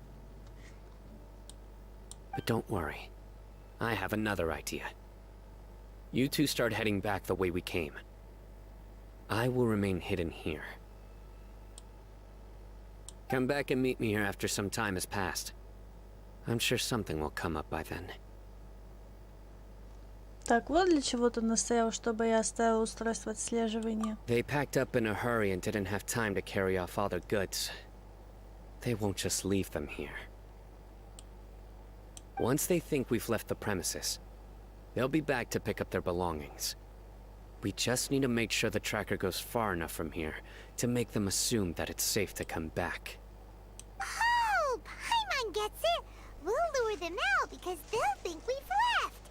But don't worry. I have another idea. You two start heading back the way we came. I will remain hidden here. Come back and meet me here after some time has passed. I'm sure something will come up by then. Так, вот для чего ты настоял, чтобы я оставил устройство отслеживания. They packed up in a hurry and didn't have time to carry off all their goods. They won't just leave them here. Once they think we've left the premises, they'll be back to pick up their belongings. We just need to make sure the tracker goes far enough from here to make them assume that it's safe to come back. Oh, Paimon gets it. We'll lure them out because they'll think we've left.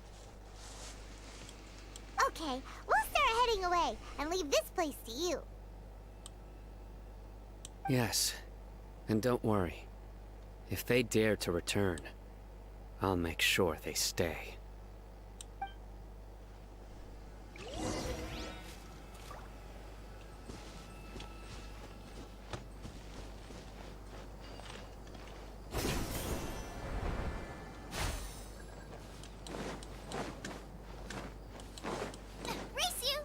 Okay, we'll start heading away and leave this place to you. Yes, and don't worry. If they dare to return, I'll make sure they stay. Race you!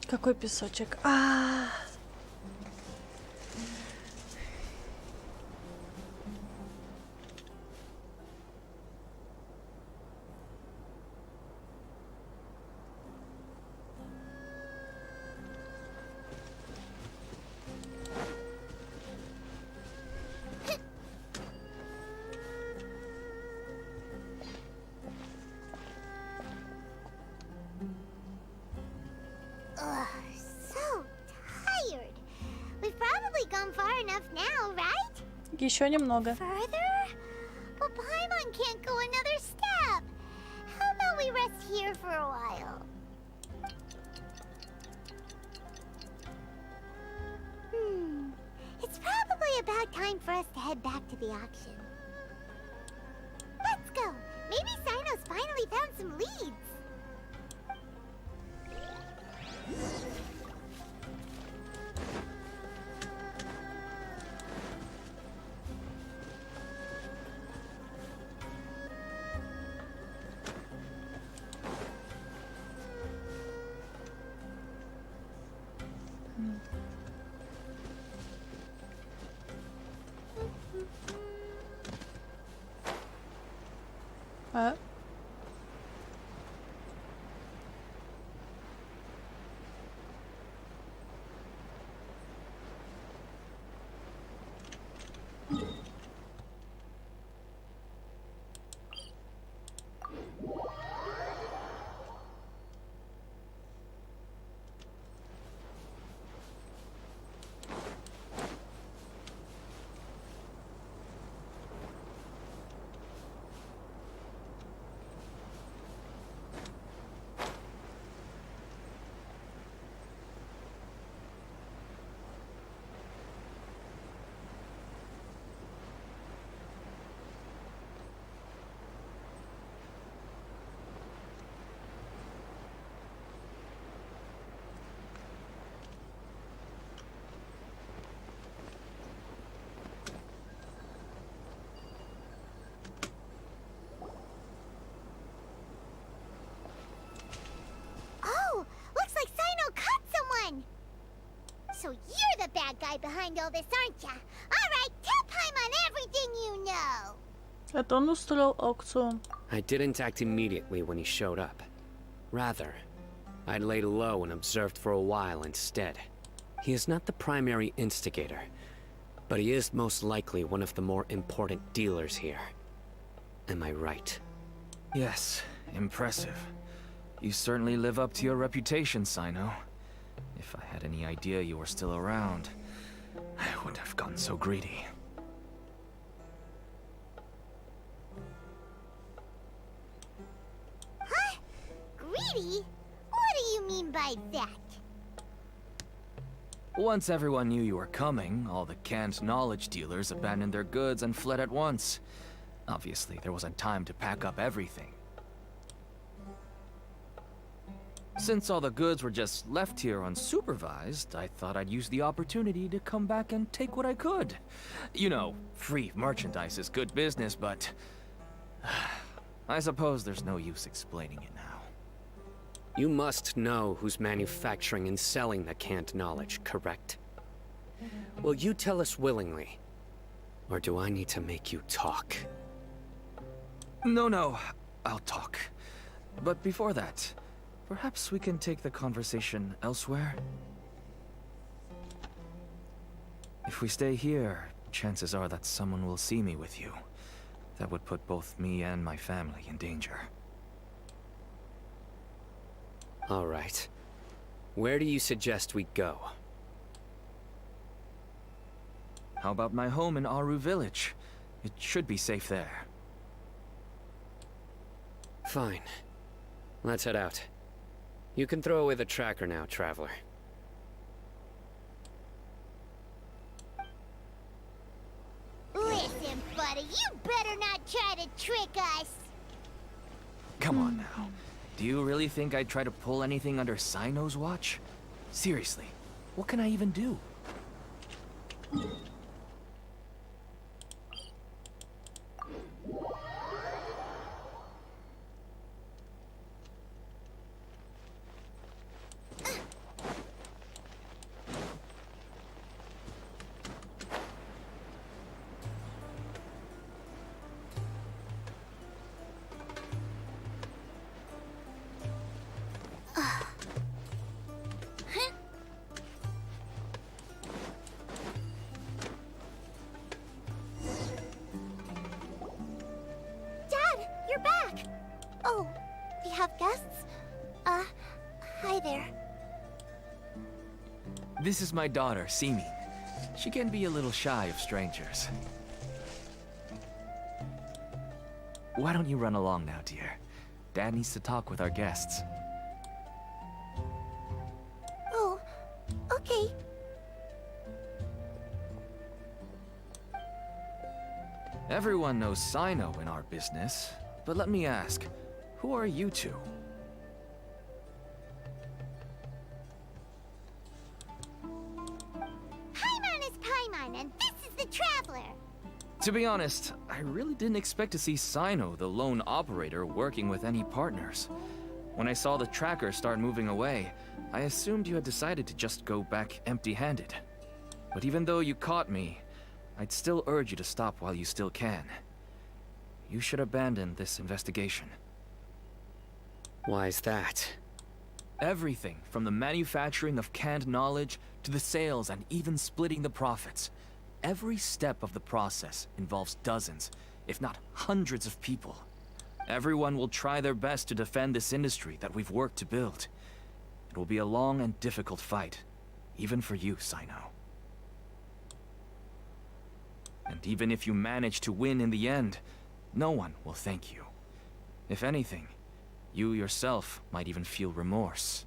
Какой песочек? Ugh, so tired. We've probably gone far enough now, right? Еще немного. Further? But Paimon can't go another step. How about we rest here for a while? It's probably about time for us to head back to the auction. Let's go. Maybe Sino's finally found some leads. Oh, looks like Sino caught someone. So you're the bad guy behind all this, aren't ya? All right, tell Paimon everything you know. Это он устроил аукцион. I didn't act immediately when he showed up. Rather, I laid low and observed for a while instead. He is not the primary instigator, but he is most likely one of the more important dealers here. Am I right? Yes, impressive. You certainly live up to your reputation, Sino. If I had any idea you were still around, I wouldn't have gotten so greedy. Huh? Greedy? What do you mean by that? Once everyone knew you were coming, all the canned knowledge dealers abandoned their goods and fled at once. Obviously, there wasn't time to pack up everything. Since all the goods were just left here unsupervised, I thought I'd use the opportunity to come back and take what I could. You know, free merchandise is good business, but I suppose there's no use explaining it now. You must know who's manufacturing and selling the canned knowledge, correct? Will you tell us willingly? Or do I need to make you talk? No, I'll talk. But before that, perhaps we can take the conversation elsewhere? If we stay here, chances are that someone will see me with you. That would put both me and my family in danger. All right. Where do you suggest we go? How about my home in Aru Village? It should be safe there. Fine. Let's head out. You can throw away the tracker now, Traveler. Listen, buddy, you better not try to trick us. Come on now. Do you really think I'd try to pull anything under Sino's watch? Seriously, what can I even do? Oh, we have guests? Hi there. This is my daughter, Simi. She can be a little shy of strangers. Why don't you run along now, dear? Dad needs to talk with our guests. Oh, okay. Everyone knows Sino in our business, but let me ask, who are you two? Paimon is Paimon, and this is the Traveler. To be honest, I really didn't expect to see Sino, the lone operator, working with any partners. When I saw the tracker start moving away, I assumed you had decided to just go back empty-handed. But even though you caught me, I'd still urge you to stop while you still can. You should abandon this investigation. Why is that? Everything from the manufacturing of canned knowledge to the sales and even splitting the profits. Every step of the process involves dozens, if not hundreds of people. Everyone will try their best to defend this industry that we've worked to build. It will be a long and difficult fight, even for you, Sino. And even if you manage to win in the end, no one will thank you. If anything, you yourself might even feel remorse.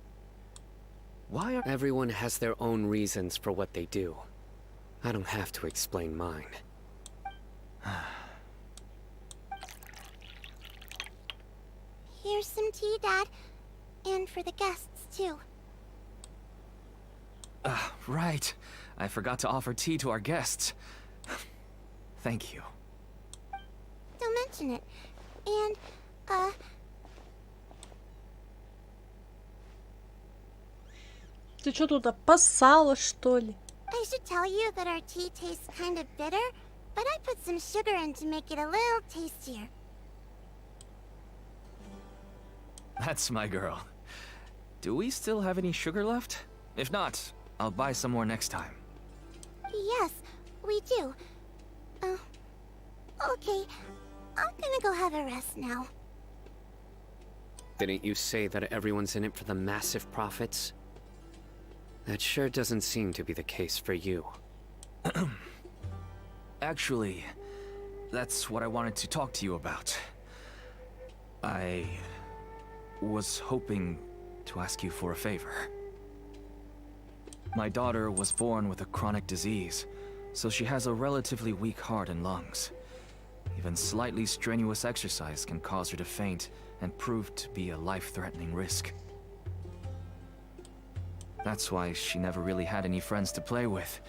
Why are— Everyone has their own reasons for what they do. I don't have to explain mine. Here's some tea, Dad. And for the guests, too. Right. I forgot to offer tea to our guests. Thank you. Don't mention it. And, Ты что тут поссала, что ли? I should tell you that our tea tastes kind of bitter, but I put some sugar in to make it a little tastier. That's my girl. Do we still have any sugar left? If not, I'll buy some more next time. Yes, we do. Okay. I'm gonna go have a rest now. Didn't you say that everyone's in it for the massive profits? That sure doesn't seem to be the case for you. Actually, that's what I wanted to talk to you about. I was hoping to ask you for a favor. My daughter was born with a chronic disease, so she has a relatively weak heart and lungs. Even slightly strenuous exercise can cause her to faint and prove to be a life-threatening risk. That's why she never really had any friends to play with,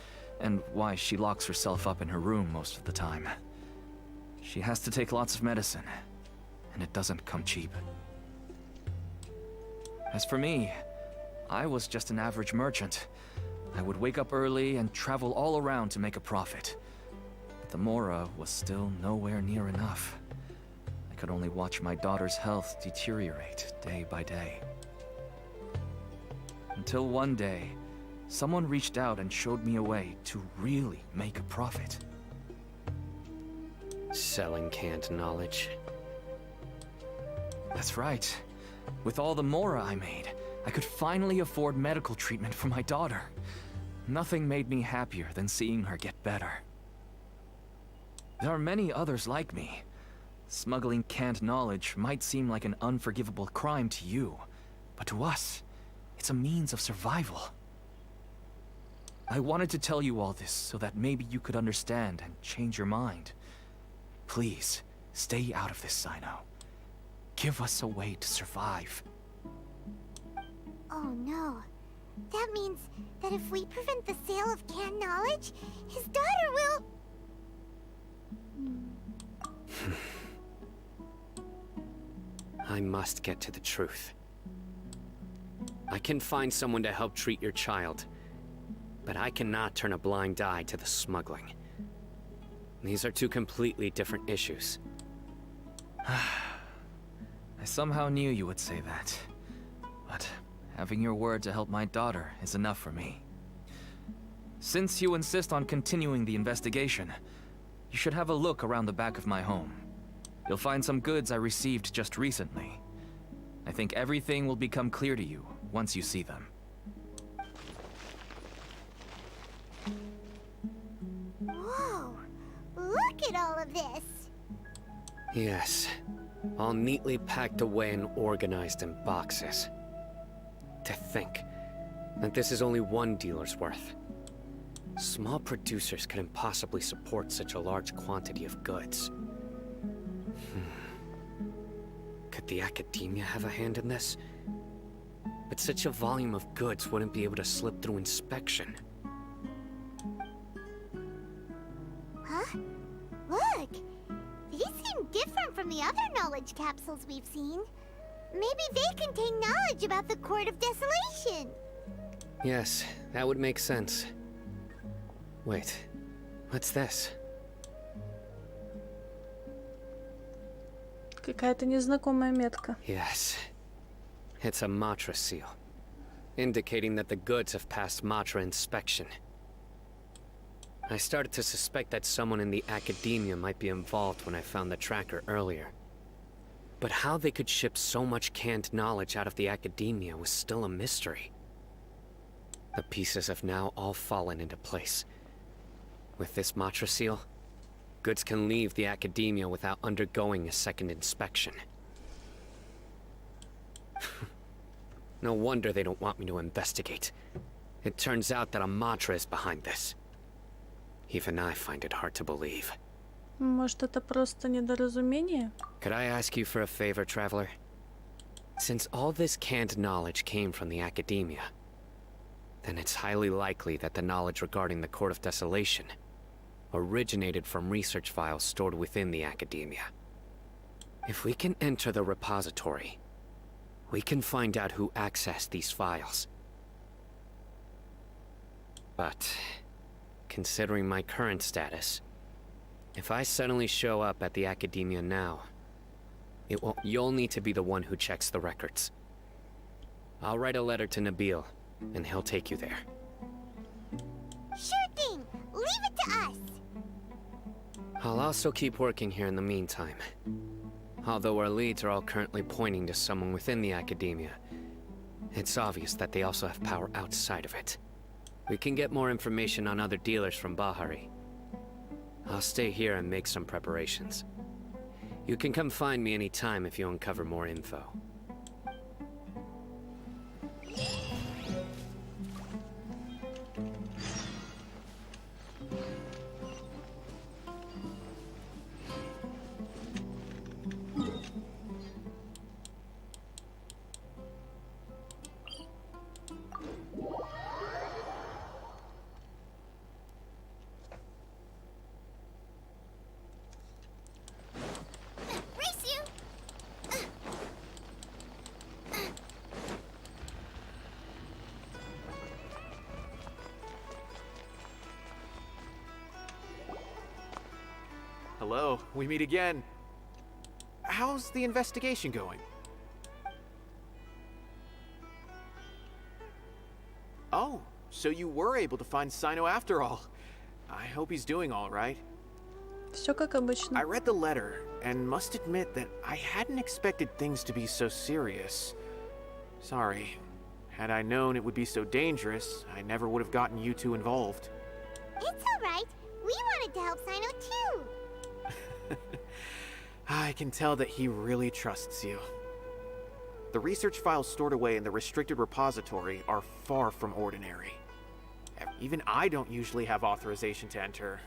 and why she locks herself up in her room most of the time. She has to take lots of medicine, and it doesn't come cheap. As for me, I was just an average merchant. I would wake up early and travel all around to make a profit. But the Mora was still nowhere near enough. I could only watch my daughter's health deteriorate day by day. Until one day, someone reached out and showed me a way to really make a profit. Selling canned knowledge. That's right. With all the Mora I made, I could finally afford medical treatment for my daughter. Nothing made me happier than seeing her get better. There are many others like me. Smuggling canned knowledge might seem like an unforgivable crime to you, but to us, it's a means of survival. I wanted to tell you all this so that maybe you could understand and change your mind. Please, stay out of this, Sino. Give us a way to survive. Oh no. That means that if we prevent the sale of canned knowledge, his daughter will... I must get to the truth. I can find someone to help treat your child, but I cannot turn a blind eye to the smuggling. These are two completely different issues. I somehow knew you would say that. But having your word to help my daughter is enough for me. Since you insist on continuing the investigation, you should have a look around the back of my home. you'll find some goods I received just recently. I think everything will become clear to you once you see them. Whoa! Look at all of this! Yes. All neatly packed away and organized in boxes. To think that this is only one dealer's worth. Small producers couldn't possibly support such a large quantity of goods. Could the academia have a hand in this? But such a volume of goods wouldn't be able to slip through inspection. Huh? Look! These seem different from the other knowledge capsules we've seen. Maybe they contain knowledge about the Court of Desolation. Yes, that would make sense. Wait, what's this? Какая-то незнакомая метка. Yes. It's a Matra seal, indicating that the goods have passed Matra inspection. I started to suspect that someone in the academia might be involved when I found the tracker earlier. But how they could ship so much canned knowledge out of the academia was still a mystery. The pieces have now all fallen into place. With this Matra seal, goods can leave the academia without undergoing a second inspection. No wonder they don't want me to investigate. It turns out that a Matra is behind this. Even I find it hard to believe. Может, это просто недоразумение? Could I ask you for a favor, Traveler? Since all this canned knowledge came from the academia, then it's highly likely that the knowledge regarding the Court of Desolation originated from research files stored within the academia. If we can enter the repository, we can find out who accessed these files. But, considering my current status, if I suddenly show up at the academia now, you'll need to be the one who checks the records. I'll write a letter to Nabil, and he'll take you there. Sure thing! Leave it to us! I'll also keep working here in the meantime. Although our leads are all currently pointing to someone within the academia, it's obvious that they also have power outside of it. We can get more information on other dealers from Bahari. I'll stay here and make some preparations. You can come find me anytime if you uncover more info. Hello, we meet again. How's the investigation going? Oh, so you were able to find Sino after all. I hope he's doing all right. Все как обычно. I read the letter and must admit that I hadn't expected things to be so serious. Sorry. Had I known it would be so dangerous, I never would have gotten you two involved. It's alright. We wanted to help Sino too. I can tell that he really trusts you. The research files stored away in the restricted repository are far from ordinary. Even I don't usually have authorization to enter.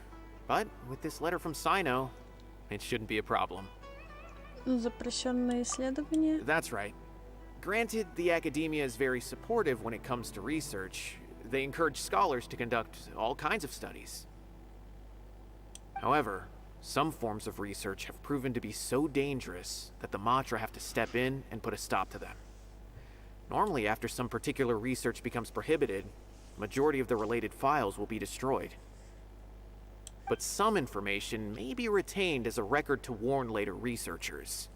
But with this letter from Sino, it shouldn't be a problem. Запрещенное исследование. That's right. Granted, the academia is very supportive when it comes to research. They encourage scholars to conduct all kinds of studies. However, some forms of research have proven to be so dangerous that the Matra have to step in and put a stop to them. Normally, after some particular research becomes prohibited, the majority of the related files will be destroyed. But some information may be retained as a record to warn later researchers.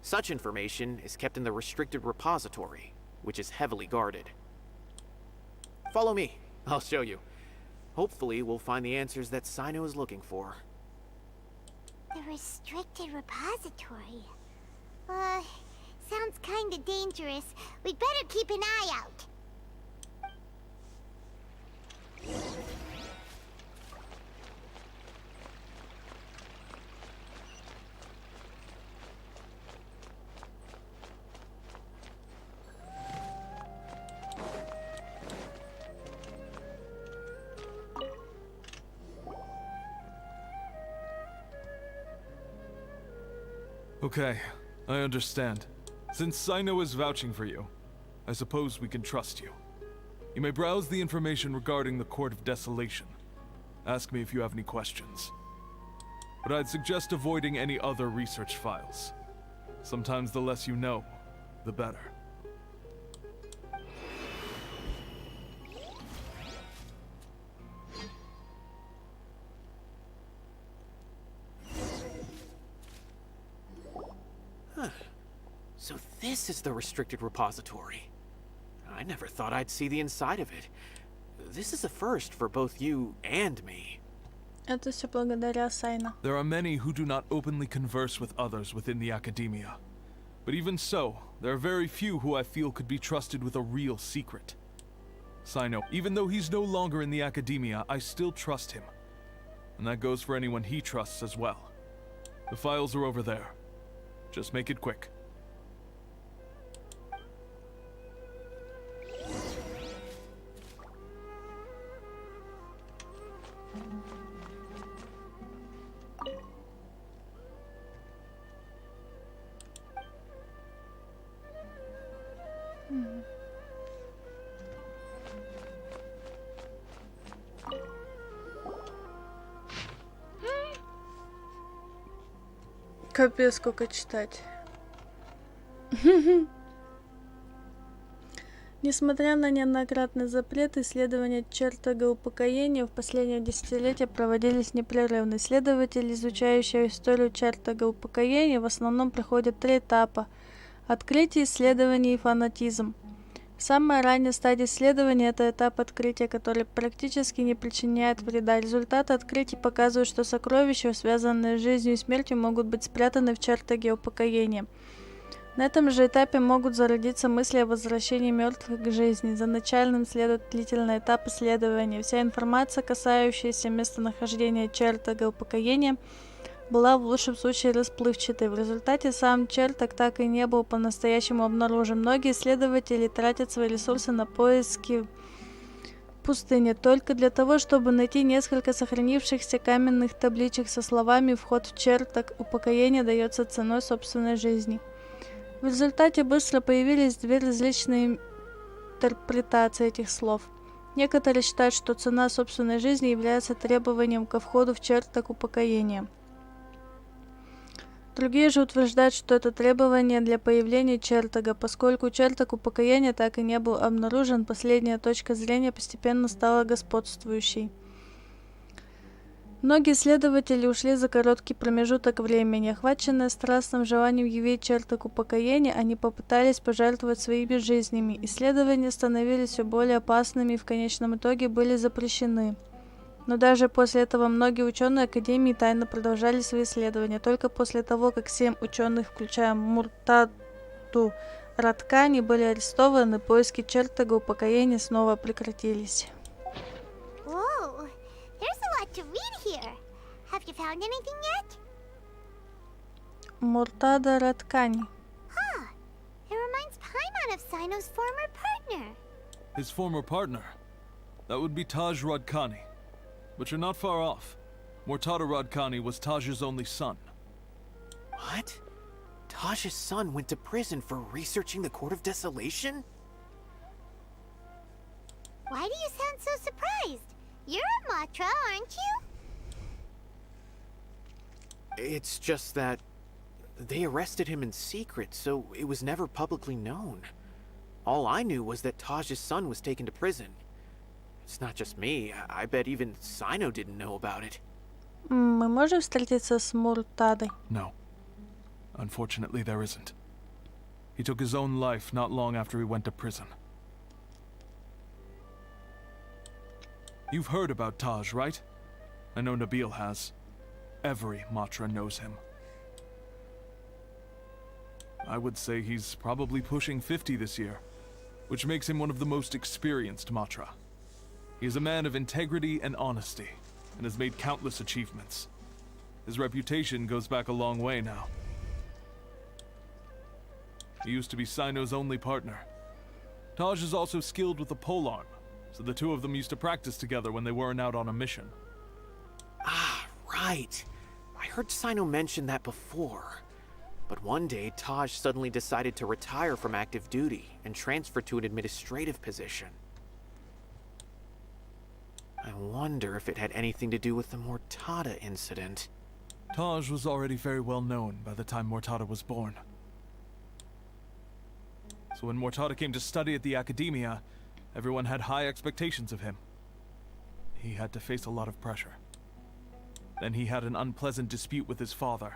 Such information is kept in the restricted repository, which is heavily guarded. Follow me, I'll show you. Hopefully, we'll find the answers that Sino is looking for. The restricted repository. Sounds kinda dangerous. We'd better keep an eye out. Okay, I understand. Since Sino is vouching for you, I suppose we can trust you. You may browse the information regarding the Court of Desolation. Ask me if you have any questions. But I'd suggest avoiding any other research files. Sometimes the less you know, the better. So this is the restricted repository. I never thought I'd see the inside of it. This is a first for both you and me. Это все благодаря Сайна. There are many who do not openly converse with others within the academia. But even so, there are very few who I feel could be trusted with a real secret. Sino, even though he's no longer in the academia, I still trust him. And that goes for anyone he trusts as well. The files are over there. Just make it quick. Капец, сколько читать. Несмотря на неоднократный запрет, исследования чертога упокоения в последние десятилетия проводились непрерывно. Исследователи, изучающие историю чертога упокоения, в основном проходят 3 этапа: открытие, исследование и фанатизм. Самая ранняя стадия исследования – это этап открытия, который практически не причиняет вреда. Результаты открытий показывают, что сокровища, связанные с жизнью и смертью, могут быть спрятаны в чертоге упокоения. На этом же этапе могут зародиться мысли о возвращении мертвых к жизни. За начальным следует длительный этап исследования. Вся информация, касающаяся местонахождения чертога упокоения, была в лучшем случае расплывчатой. В результате сам чертог так и не был по-настоящему обнаружен. Многие исследователи тратят свои ресурсы на поиски в пустыне только для того, чтобы найти несколько сохранившихся каменных табличек со словами «Вход в чертог упокоения дается ценой собственной жизни». В результате быстро появились 2 различные интерпретации этих слов. Некоторые считают, что цена собственной жизни является требованием ко входу в чертог упокоения. Другие же утверждают, что это требование для появления чертога. Поскольку чертог упокоения так и не был обнаружен, последняя точка зрения постепенно стала господствующей. Многие исследователи ушли за короткий промежуток времени. Охваченные страстным желанием явить чертог упокоения, они попытались пожертвовать своими жизнями. Исследования становились все более опасными и в конечном итоге были запрещены. Но даже после этого многие ученые Академии тайно продолжали свои исследования. Только после того, как 7 ученых, включая Муртаду Радкани, были арестованы, поиски чертога упокоения снова прекратились. Whoa, there's a lot to read here. Have you found anything yet? Муртада Радкани. Huh. It reminds Paimon of Sino's former partner. His former partner? That would be Taj Radkani. But you're not far off. Mortada Radkani was Taj's only son. What? Taj's son went to prison for researching the Court of Desolation? Why do you sound so surprised? You're a Matra, aren't you? It's just that they arrested him in secret, so it was never publicly known. All I knew was that Taj's son was taken to prison. It's not just me. I bet even Sino didn't know about it. Мы можем встретиться с Муртадой? No. Unfortunately, there isn't. He took his own life not long after he went to prison. You've heard about Taj, right? I know Nabil has. every Matra knows him. I would say he's probably pushing 50 this year, which makes him one of the most experienced Matra. He is a man of integrity and honesty, and has made countless achievements. His reputation goes back a long way now. He used to be Sino's only partner. Taj is also skilled with the polearm, so the two of them used to practice together when they weren't out on a mission. Ah, right. I heard Sino mention that before. But one day, Taj suddenly decided to retire from active duty and transfer to an administrative position. I wonder if it had anything to do with the Mortada incident. Taj was already very well known by the time Mortada was born. So when Mortada came to study at the Academia, everyone had high expectations of him. He had to face a lot of pressure. Then he had an unpleasant dispute with his father,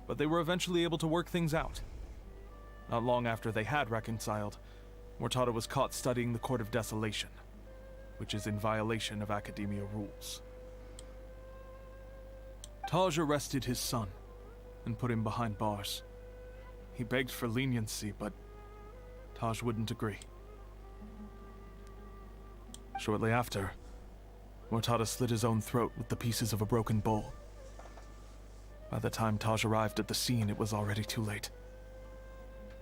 but they were eventually able to work things out. Not long after they had reconciled, Mortada was caught studying the Court of Desolation, which is in violation of Academia rules. Taj arrested his son and put him behind bars. He begged for leniency, but Taj wouldn't agree. Shortly after, Mortada slit his own throat with the pieces of a broken bowl. By the time Taj arrived at the scene, it was already too late.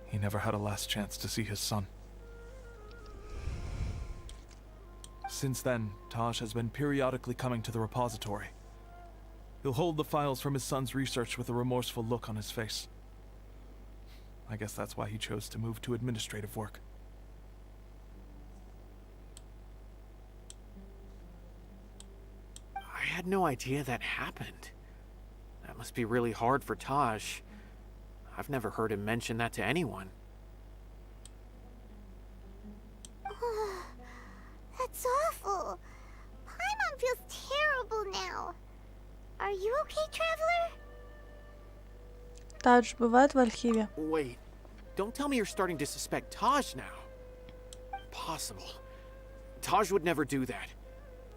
He never had a last chance to see his son. Since then, Taj has been periodically coming to the repository. He'll hold the files from his son's research with a remorseful look on his face. I guess that's why he chose to move to administrative work. I had no idea that happened. That must be really hard for Taj. I've never heard him mention that to anyone. That's awful. Paimon feels terrible now. Are you okay, Traveler? Тадж бывает в архиве. Wait, don't tell me you're starting to suspect Taj now. Impossible. Taj would never do that.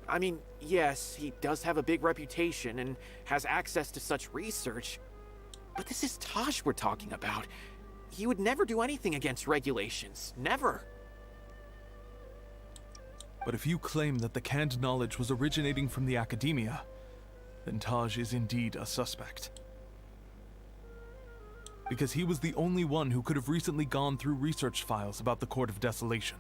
I mean, yes, he does have a big reputation and has access to such research, but this is Taj we're talking about. He would never do anything against regulations. Never. But if you claim that the canned knowledge was originating from the Academia, then Taj is indeed a suspect. Because he was the only one who could have recently gone through research files about the Court of Desolation.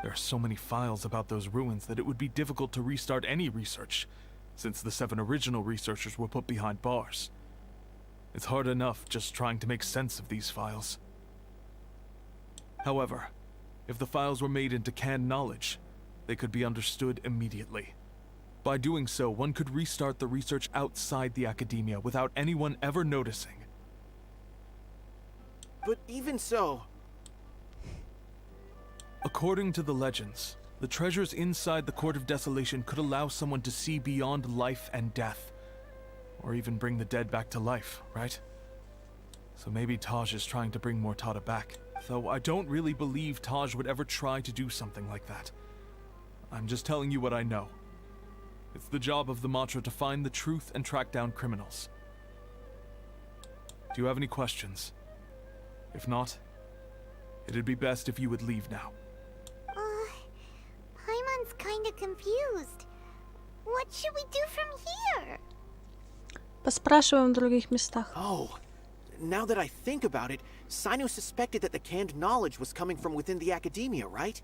There are so many files about those ruins that it would be difficult to restart any research, since the 7 original researchers were put behind bars. It's hard enough just trying to make sense of these files. However, if the files were made into canned knowledge, they could be understood immediately. By doing so, one could restart the research outside the Academia without anyone ever noticing. But even so... According to the legends, the treasures inside the Court of Desolation could allow someone to see beyond life and death, or even bring the dead back to life, right? So maybe Taj is trying to bring Mortada back, though I don't really believe Taj would ever try to do something like that. I'm just telling you what I know. It's the job of the Matra to find the truth and track down criminals. Do you have any questions? If not, it'd be best if you would leave now. Paimon's kinda confused. What should we do from here? Поспрашиваем в других местах. Oh, now that I think about it, Sino suspected that the canned knowledge was coming from within the Academia, right?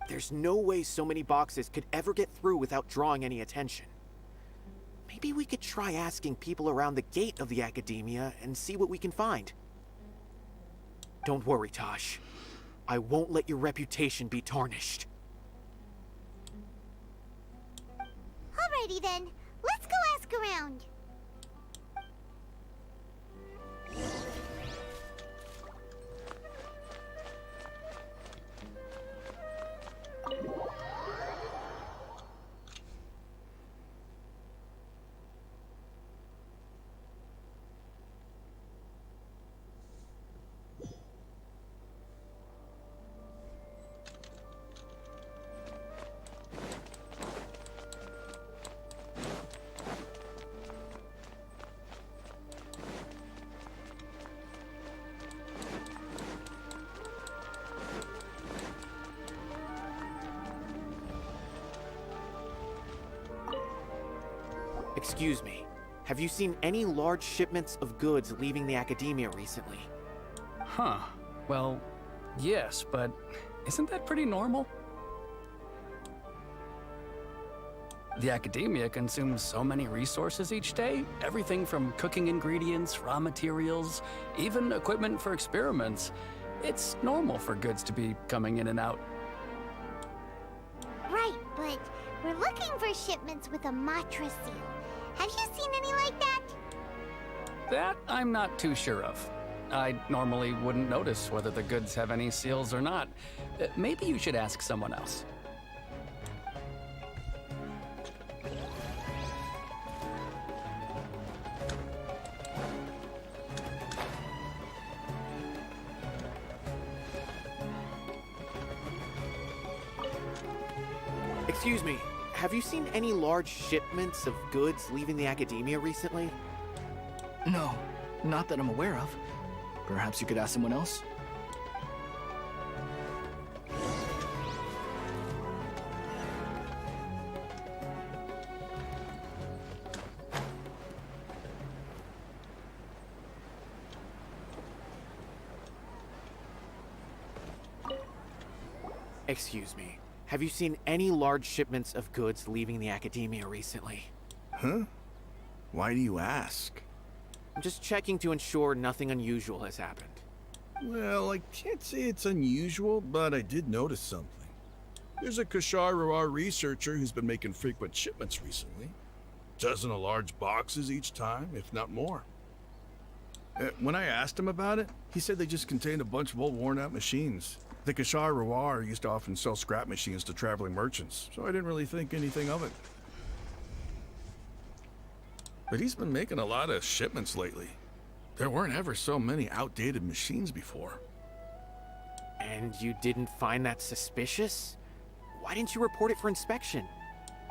There's no way so many boxes could ever get through without drawing any attention. Maybe we could try asking people around the gate of the Academia and see what we can find. Don't worry, Taj. I won't let your reputation be tarnished. Alrighty then, let's go ask around. Excuse me. Have you seen any large shipments of goods leaving the academia recently? Huh. Well, yes, but isn't that pretty normal? The academia consumes so many resources each day. Everything from cooking ingredients, raw materials, even equipment for experiments. It's normal for goods to be coming in and out. Right, but we're looking for shipments with a Matra seal. Have you seen any like that? That I'm not too sure of. I normally wouldn't notice whether the goods have any seals or not. Maybe you should ask someone else. Excuse me, have you seen any large shipments of goods leaving the academia recently? No, not that I'm aware of. Perhaps you could ask someone else? Excuse me, have you seen any large shipments of goods leaving the academia recently? Huh? Why do you ask? I'm just checking to ensure nothing unusual has happened. Well, I can't say it's unusual, but I did notice something. There's a Kashar researcher who's been making frequent shipments recently. Dozen of large boxes each time, if not more. When I asked him about it, he said they just contained a bunch of old worn-out machines. The Kashar used to often sell scrap machines to traveling merchants, so I didn't really think anything of it. But he's been making a lot of shipments lately. There weren't ever so many outdated machines before. And you didn't find that suspicious? Why didn't you report it for inspection?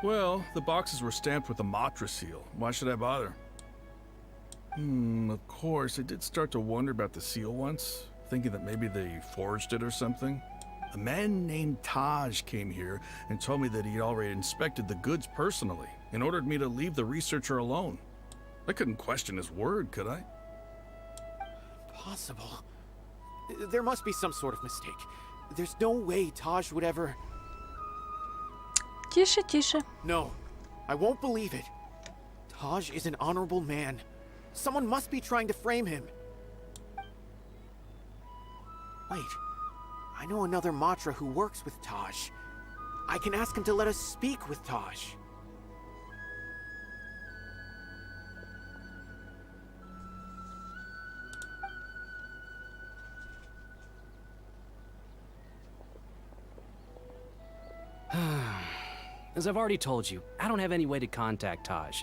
Well, the boxes were stamped with a Matra seal. Why should I bother? Of course, I did start to wonder about the seal once, thinking that maybe they forged it or something. A man named Taj came here and told me that he'd already inspected the goods personally and ordered me to leave the researcher alone. I couldn't question his word, could I? Possible. There must be some sort of mistake. There's no way Taj would ever... Тише, тише. No, I won't believe it. Taj is an honorable man. Someone must be trying to frame him. Wait, I know another Matra who works with Taj. I can ask him to let us speak with Taj. As I've already told you, I don't have any way to contact Taj.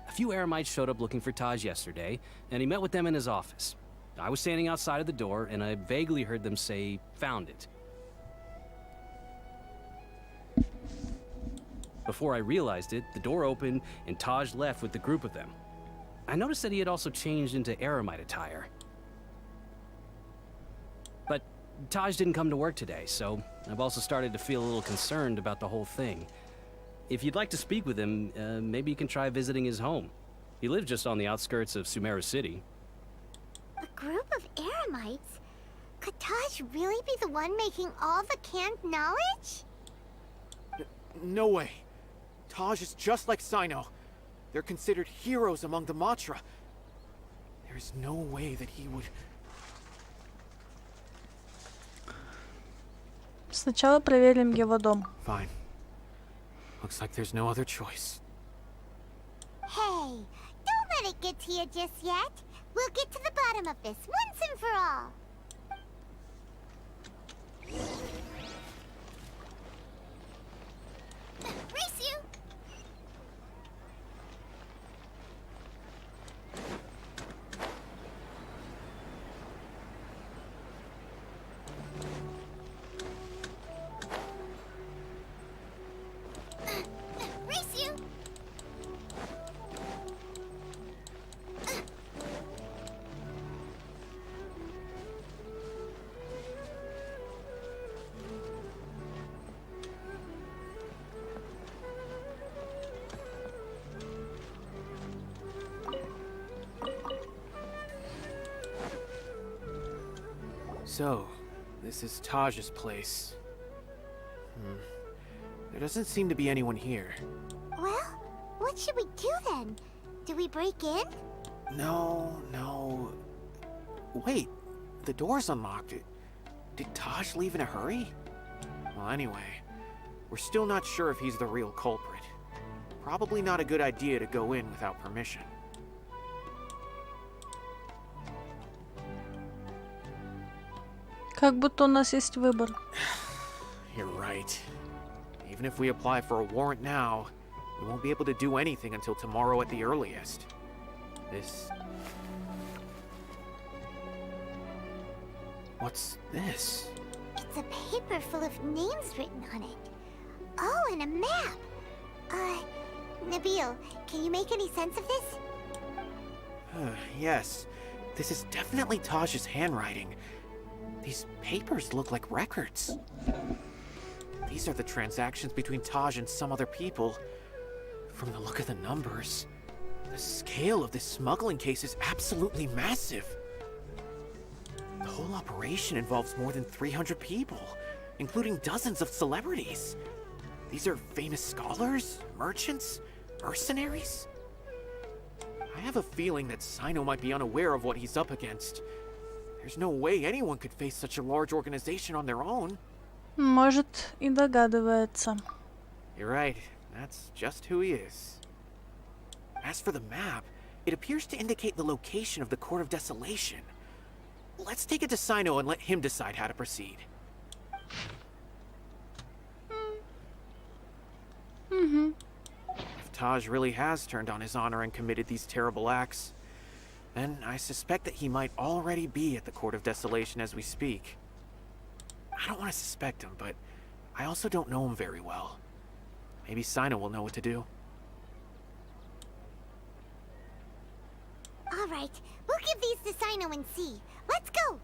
A few Eremites showed up looking for Taj yesterday, and he met with them in his office. I was standing outside of the door, and I vaguely heard them say, "Found it." Before I realized it, the door opened, and Taj left with the group of them. I noticed that he had also changed into Eremite attire. But Taj didn't come to work today, so I've also started to feel a little concerned about the whole thing. If you'd like to speak with him, maybe you can try visiting his home. He lives just on the outskirts of Sumeru City. A group of Eremites? Could Taj really be the one making all the canned knowledge? No way. Taj is just like Sino. They're considered heroes among the Matra. There's no way that he would... Сначала проверим его дом. Fine. Looks like there's no other choice. Hey, don't let it get to you just yet. We'll get to the bottom of this once and for all. Race you! Race you! So, this is Taj's place. There doesn't seem to be anyone here. Well, what should we do then? Do we break in? No. Wait, the door's unlocked. Did Taj leave in a hurry? Well, anyway, we're still not sure if he's the real culprit. Probably not a good idea to go in without permission. Как будто у нас есть выбор. You're right. Even if we apply for a warrant now, we won't be able to do anything until tomorrow at the earliest. What's this? It's a paper full of names written on it. Oh, and a map. Nabil, can you make any sense of this? Yes. This is definitely Taj's handwriting. These papers look like records. These are the transactions between Taj and some other people. From the look of the numbers, the scale of this smuggling case is absolutely massive. The whole operation involves more than 300 people, including dozens of celebrities. These are famous scholars, merchants, mercenaries. I have a feeling that Sino might be unaware of what he's up against. There's no way anyone could face such a large organization on their own. Может, и догадывается. You're right. That's just who he is. As for the map, it appears to indicate the location of the Court of Desolation. Let's take it to Sino and let him decide how to proceed. If Taj really has turned on his honor and committed these terrible acts, then I suspect that he might already be at the Court of Desolation as we speak. I don't want to suspect him, but I also don't know him very well. Maybe Sino will know what to do. All right, we'll give these to Sino and see. Let's go!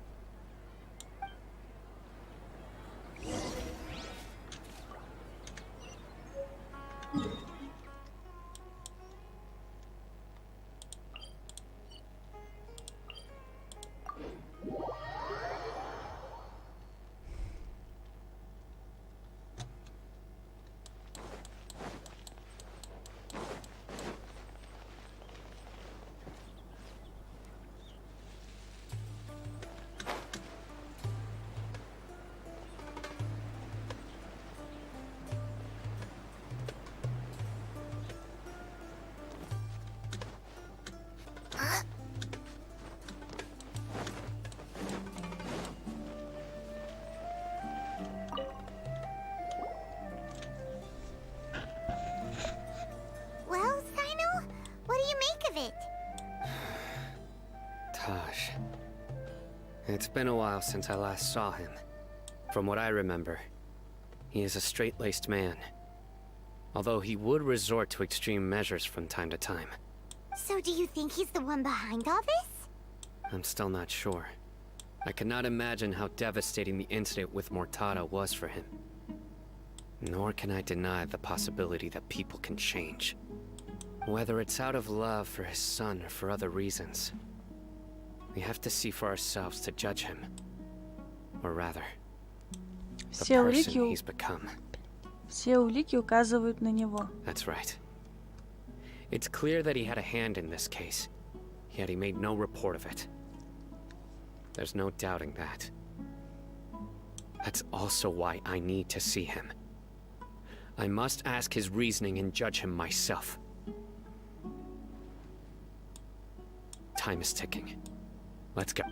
Well, Sino, what do you make of it? Taj. It's been a while since I last saw him. From what I remember, he is a straight-laced man. Although he would resort to extreme measures from time to time. So do you think he's the one behind all this? I'm still not sure. I cannot imagine how devastating the incident with Mortada was for him. Nor can I deny the possibility that people can change. Whether it's out of love for his son or for other reasons. We have to see for ourselves to judge him. Or rather, the person he's become. Все улики указывают на него. That's right. It's clear that he had a hand in this case, yet he made no report of it. There's no doubting that. That's also why I need to see him. I must ask his reasoning and judge him myself. Time is ticking. Let's go.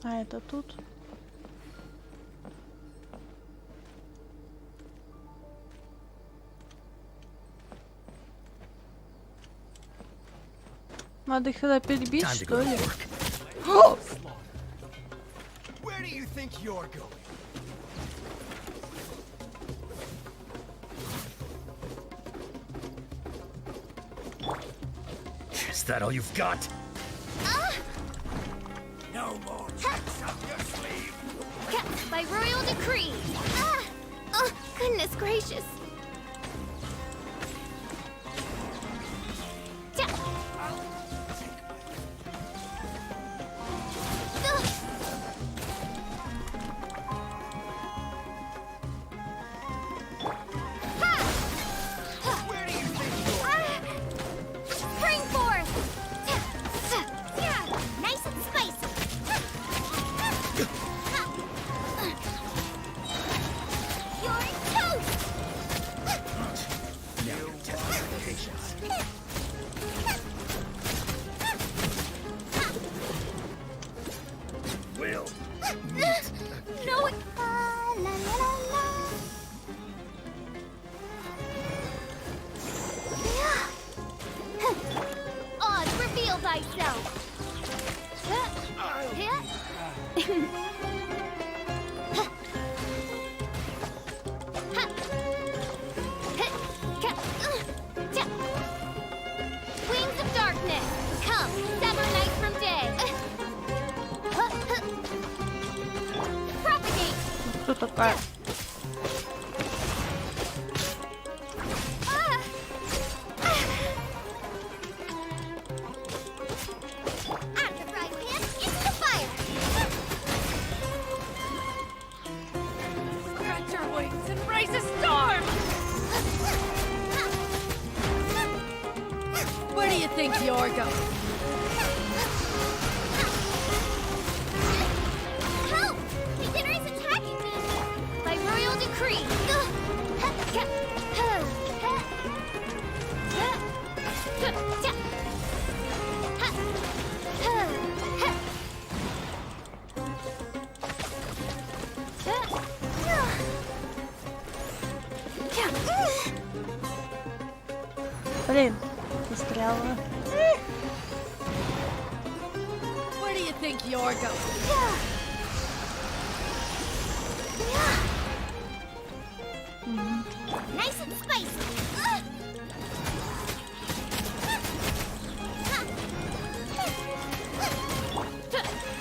А это тут. Надо их сюда перебить, что ли? Where do you think you're going? Is that all you've got? No more tricks up your sleeve. By royal decree. Oh, goodness gracious. Wings of darkness, come, sever night from day. Propagate. Кто такая? Where do you think you're going? Help! Beginner is attacking me! By royal decree! Блин, застряла. Where do you think you're going? Nice and spicy.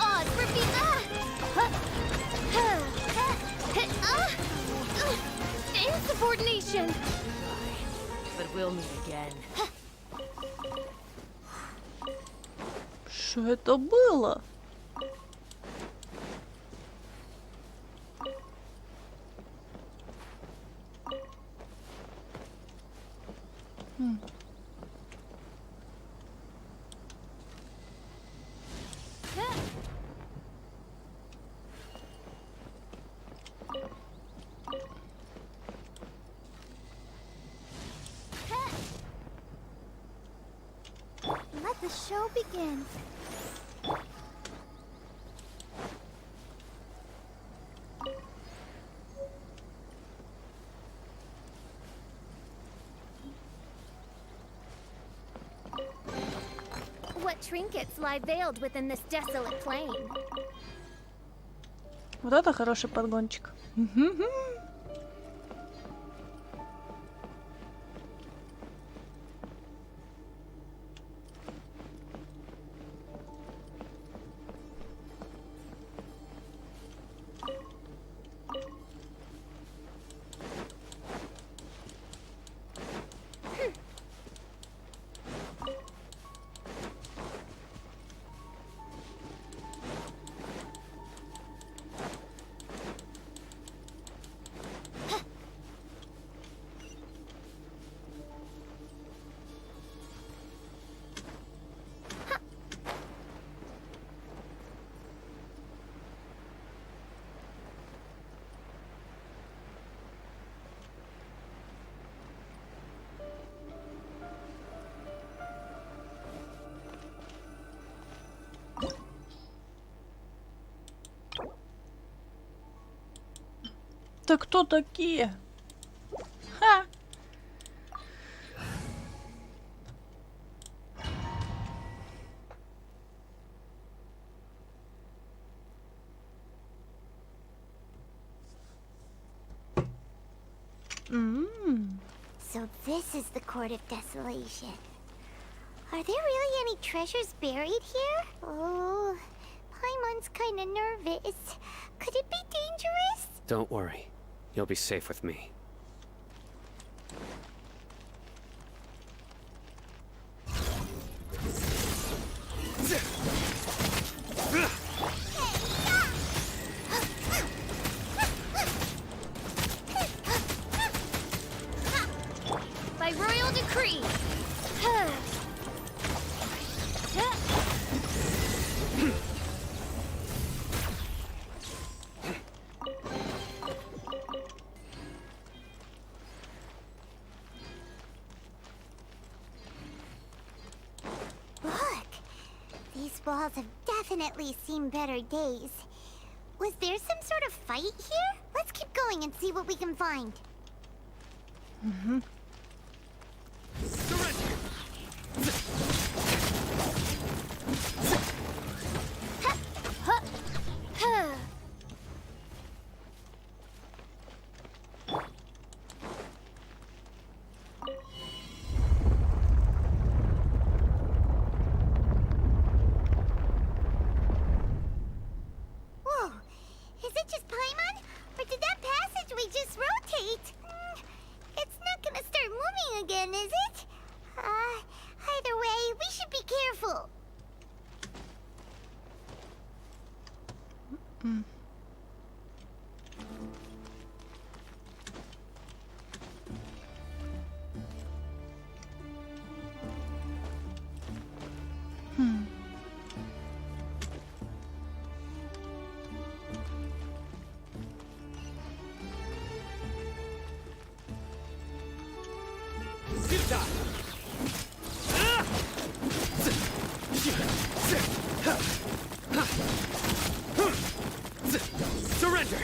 Oz, repeat insubordination. But we'll meet again. Что это было? Let the show begin. What trinkets lie veiled within this desolate plain? Вот это хороший подгончик. Да кто такие? Ха! So this is the Court of Desolation. Are there really any treasures buried here? Oh, Paimon's kinda nervous. Could it be dangerous? Don't worry. You'll be safe with me. By royal decree. Look! These walls have definitely seen better days. Was there some sort of fight here? Let's keep going and see what we can find. Whoa! Is it just Paimon? Or did that passageway just rotate? It's not gonna start moving again, is it? Either way, we should be careful. Surrender!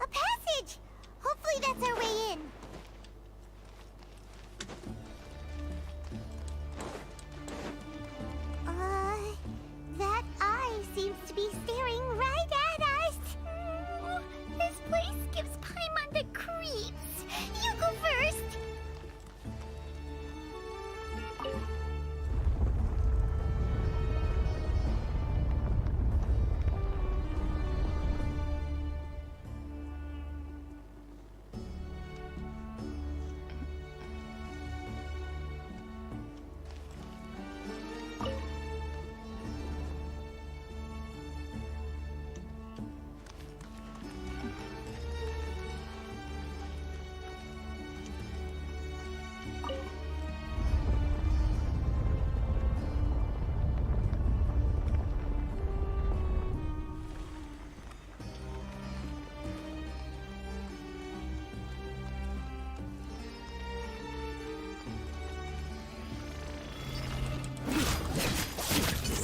A passage! Hopefully that's our way in. That eye seems to be staring right at us. This place gives Paimon the creeps. You go first.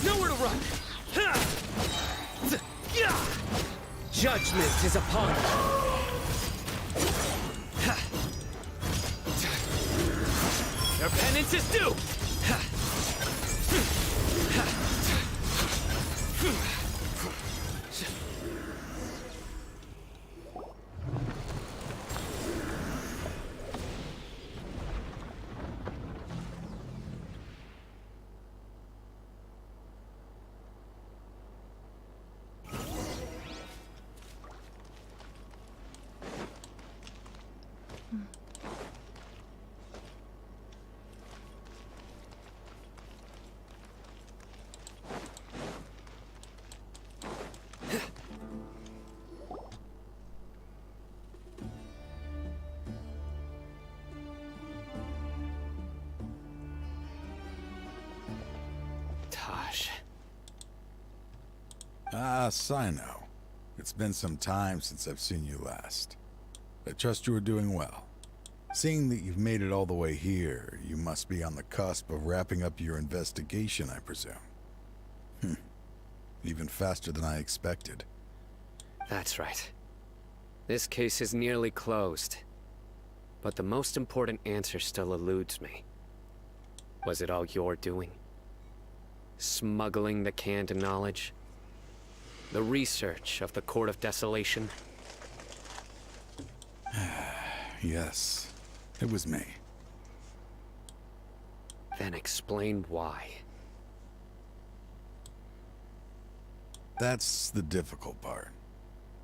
Nowhere to run! Judgment is upon us. Their penance is due! Sino. It's been some time since I've seen you last. I trust you are doing well. Seeing that you've made it all the way here, you must be on the cusp of wrapping up your investigation, I presume. Even faster than I expected. That's right. This case is nearly closed. But the most important answer still eludes me. Was it all your doing? Smuggling the canned knowledge? The research of the Court of Desolation? Yes, it was me. Then explain why. That's the difficult part.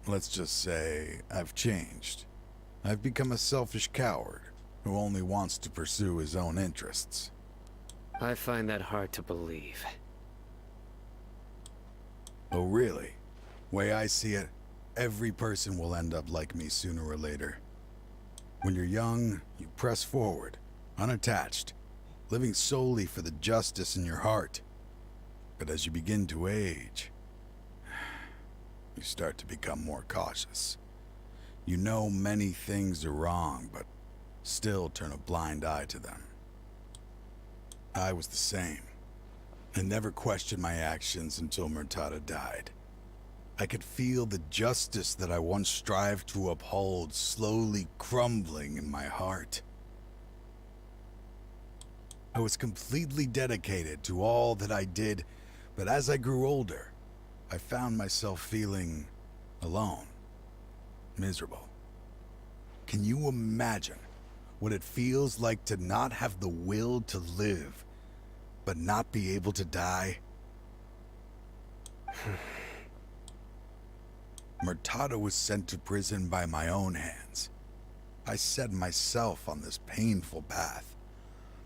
Let's just say I've changed. I've become a selfish coward who only wants to pursue his own interests. I find that hard to believe. Oh, really? Way I see it, every person will end up like me sooner or later. When you're young, you press forward, unattached, living solely for the justice in your heart. But as you begin to age, you start to become more cautious. You know many things are wrong, but still turn a blind eye to them. I was the same. I never questioned my actions until Murtada died. I could feel the justice that I once strived to uphold slowly crumbling in my heart. I was completely dedicated to all that I did, but as I grew older, I found myself feeling alone, miserable. Can you imagine what it feels like to not have the will to live, but not be able to die? Murtada was sent to prison by my own hands. I set myself on this painful path.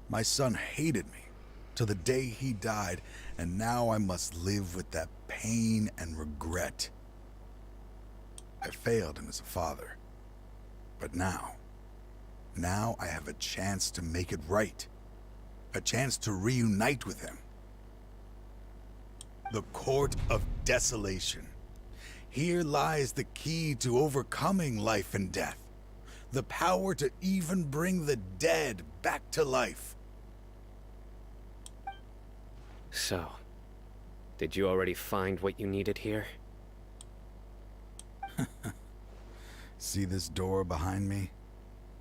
My son hated me till the day he died, and now I must live with that pain and regret. I failed him as a father. But now I have a chance to make it right. A chance to reunite with him. The Court of Desolation. Here lies the key to overcoming life and death. The power to even bring the dead back to life. So, did you already find what you needed here? See this door behind me?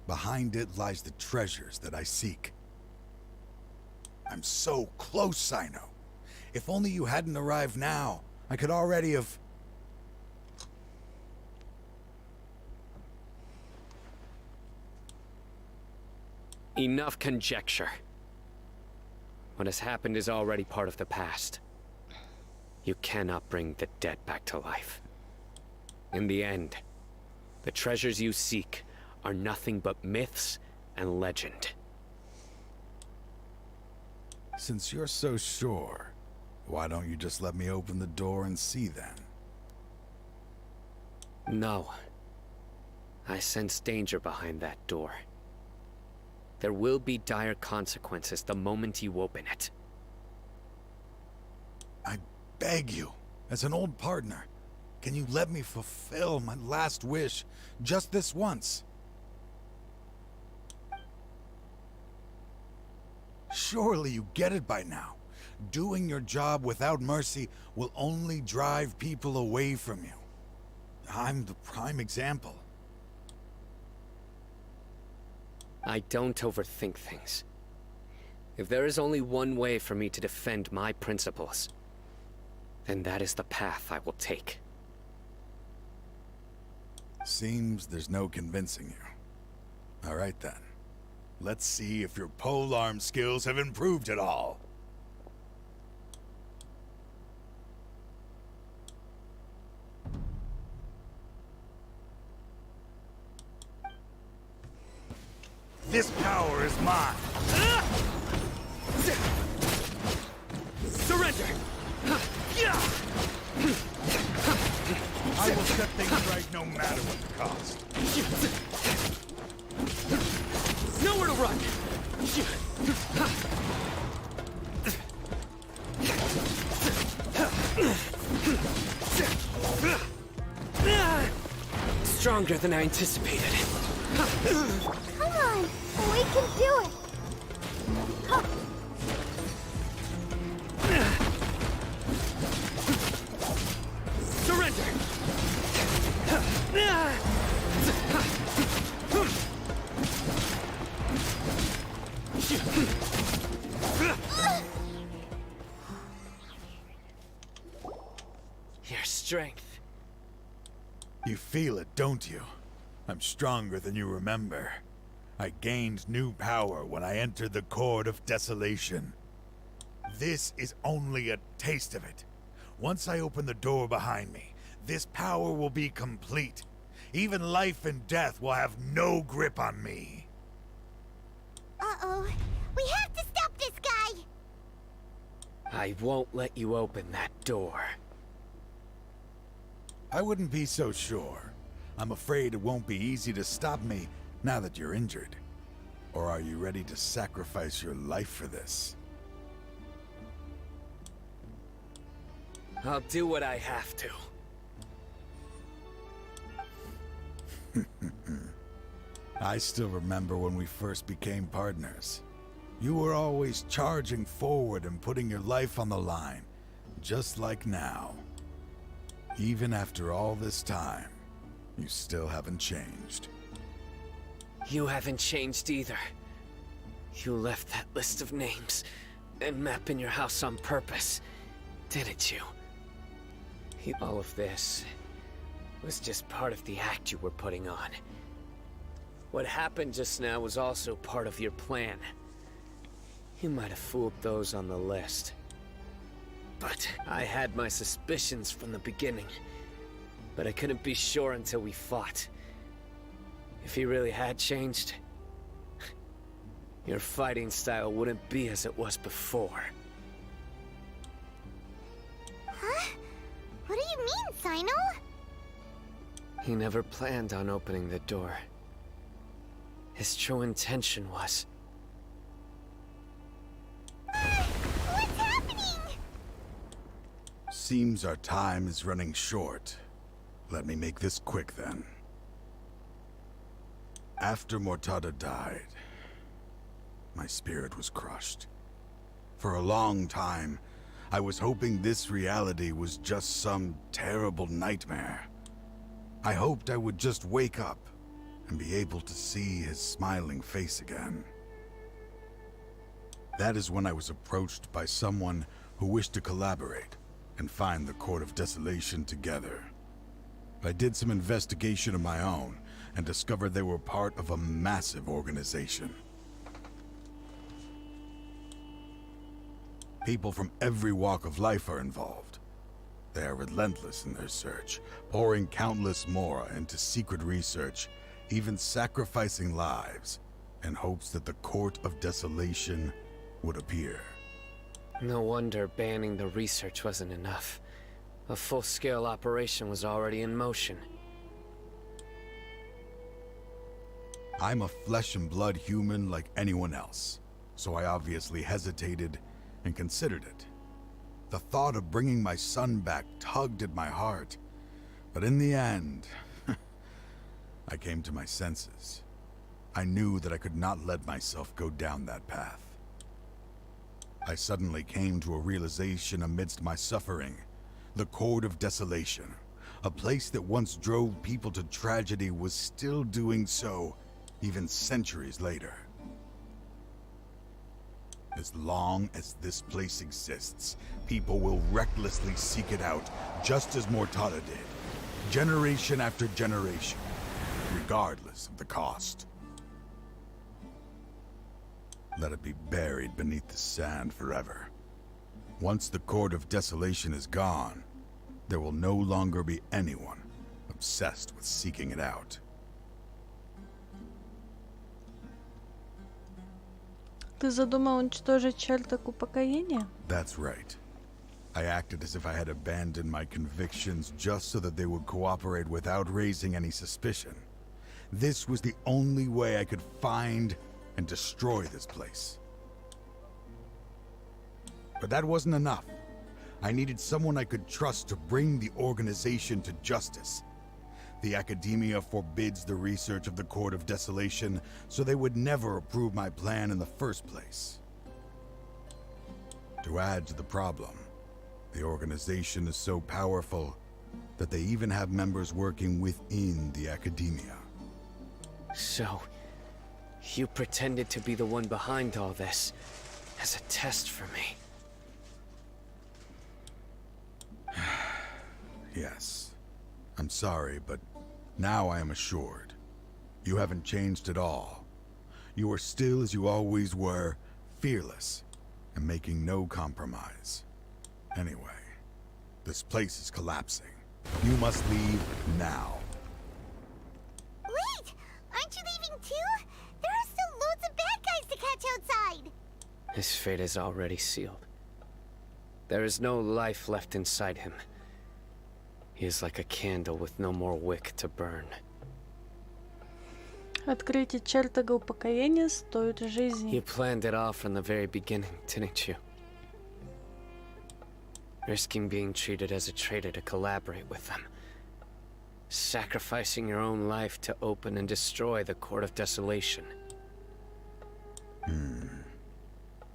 Behind it lies the treasures that I seek. I'm so close, Sino. If only you hadn't arrived now, I could already have... Enough conjecture. What has happened is already part of the past. You cannot bring the dead back to life. In the end, the treasures you seek are nothing but myths and legend. Since you're so sure, why don't you just let me open the door and see then? No. I sense danger behind that door. There will be dire consequences the moment you open it. I beg you, as an old partner, can you let me fulfill my last wish just this once? Surely you get it by now. Doing your job without mercy will only drive people away from you. I'm the prime example. I don't overthink things. If there is only one way for me to defend my principles, then that is the path I will take. Seems there's no convincing you. All right then. Let's see if your polearm skills have improved at all. This power is mine. Surrender! I will set things right no matter what the cost. Nowhere to run! stronger than I anticipated. Come on, we can do it. Surrender! Your strength. You feel it, don't you? I'm stronger than you remember. I gained new power when I entered the Court of Desolation. This is only a taste of it. Once I open the door behind me, this power will be complete. Even life and death will have no grip on me. Uh-oh. We have to stop this guy! I won't let you open that door. I wouldn't be so sure. I'm afraid it won't be easy to stop me now that you're injured. Or are you ready to sacrifice your life for this? I'll do what I have to. I still remember when we first became partners. You were always charging forward and putting your life on the line, just like now. Even after all this time, you still haven't changed. You haven't changed either. You left that list of names and map in your house on purpose, didn't you? All of this was just part of the act you were putting on. What happened just now was also part of your plan. You might have fooled those on the list. But I had my suspicions from the beginning. But I couldn't be sure until we fought. If he really had changed, your fighting style wouldn't be as it was before. Huh? What do you mean, Sino? He never planned on opening the door. His true intention was... What's happening? Seems our time is running short. Let me make this quick then. After Mortada died, my spirit was crushed. For a long time, I was hoping this reality was just some terrible nightmare. I hoped I would just wake up and be able to see his smiling face again. That is when I was approached by someone who wished to collaborate and find the Court of Desolation together. I did some investigation of my own and discovered they were part of a massive organization. People from every walk of life are involved. They are relentless in their search, pouring countless mora into secret research, even sacrificing lives in hopes that the Court of Desolation would appear. No wonder banning the research wasn't enough. A full-scale operation was already in motion. I'm a flesh and blood human like anyone else, so I obviously hesitated and considered it. The thought of bringing my son back tugged at my heart, but in the end, I came to my senses. I knew that I could not let myself go down that path. I suddenly came to a realization amidst my suffering. The Court of Desolation, a place that once drove people to tragedy, was still doing so, even centuries later. As long as this place exists, people will recklessly seek it out, just as Mortada did, generation after generation, regardless of the cost. Let it be buried beneath the sand forever. Once the Court of Desolation is gone, there will no longer be anyone obsessed with seeking it out. Ты задумал уничтожить черток упокоения? That's right. I acted as if I had abandoned my convictions just so that they would cooperate without raising any suspicion. This was the only way I could find and destroy this place. But that wasn't enough. I needed someone I could trust to bring the organization to justice. The Academia forbids the research of the Court of Desolation, so they would never approve my plan in the first place. To add to the problem, the organization is so powerful that they even have members working within the Academia. So, you pretended to be the one behind all this as a test for me. Yes. I'm sorry, but now I am assured. You haven't changed at all. You are still as you always were, fearless, and making no compromise. Anyway, this place is collapsing. You must leave now. Wait! Aren't you leaving too? There are still loads of bad guys to catch outside! His fate is already sealed. There is no life left inside him. He is like a candle with no more wick to burn. Открытие чертога упокоения стоит You жизни. planned it all from the very beginning, didn't you? Risking being treated as a traitor to collaborate with them. Sacrificing your own life to open and destroy the Court of Desolation.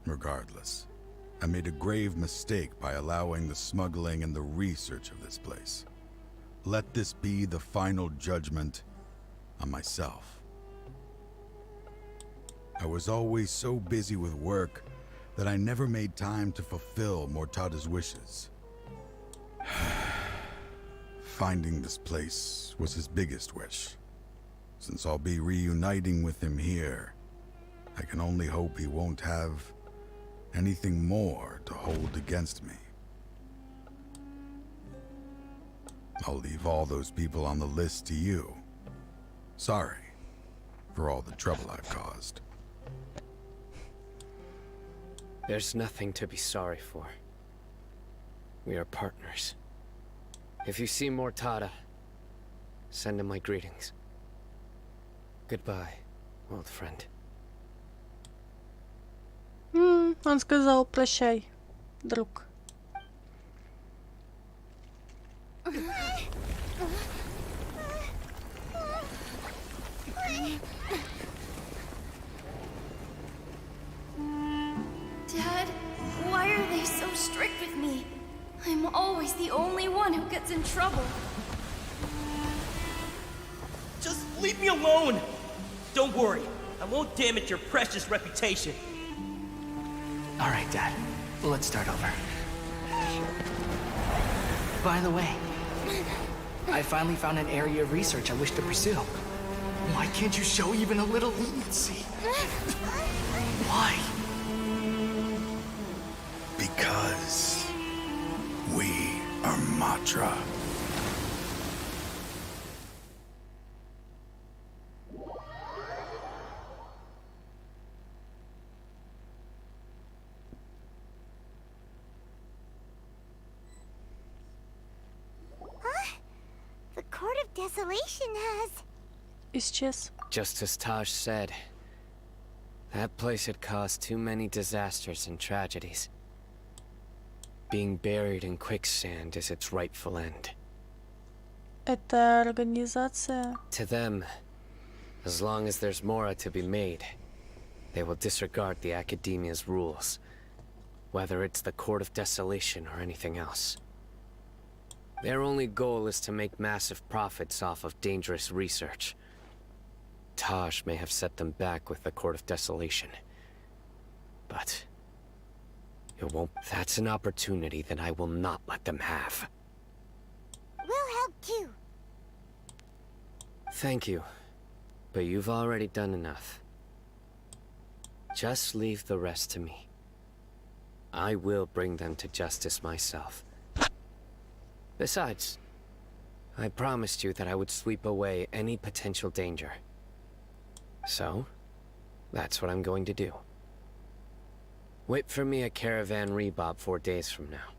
Regardless, I made a grave mistake by allowing the smuggling and the research of this place. Let this be the final judgment on myself. I was always so busy with work that I never made time to fulfill Mortada's wishes. Finding this place was his biggest wish. Since I'll be reuniting with him here, I can only hope he won't have anything more to hold against me. I'll leave all those people on the list to you. Sorry for all the trouble I've caused. There's nothing to be sorry for. We are partners. If you see Mortada, send him my greetings. Goodbye, old friend. Он сказал прощай, друг. Dad, why are they so strict with me? I'm always the only one who gets in trouble. Just leave me alone! Don't worry, I won't damage your precious reputation. All right, Dad. Let's start over. By the way, I finally found an area of research I wish to pursue. Why can't you show even a little leniency? Why? Because we are Matra. The Court of Desolation has... Исчез. Just as Taj said, that place had caused too many disasters and tragedies. Being buried in quicksand is its rightful end. Это организация. To them, as long as there's more to be made, they will disregard the Academia's rules, whether it's the Court of Desolation or anything else. Their only goal is to make massive profits off of dangerous research. Taj may have set them back with the Court of Desolation, but it won't. That's an opportunity that I will not let them have. We'll help too. Thank you, but you've already done enough. Just leave the rest to me. I will bring them to justice myself. Besides, I promised you that I would sweep away any potential danger. So, that's what I'm going to do. Wait for me at Caravan Rebob 4 days from now.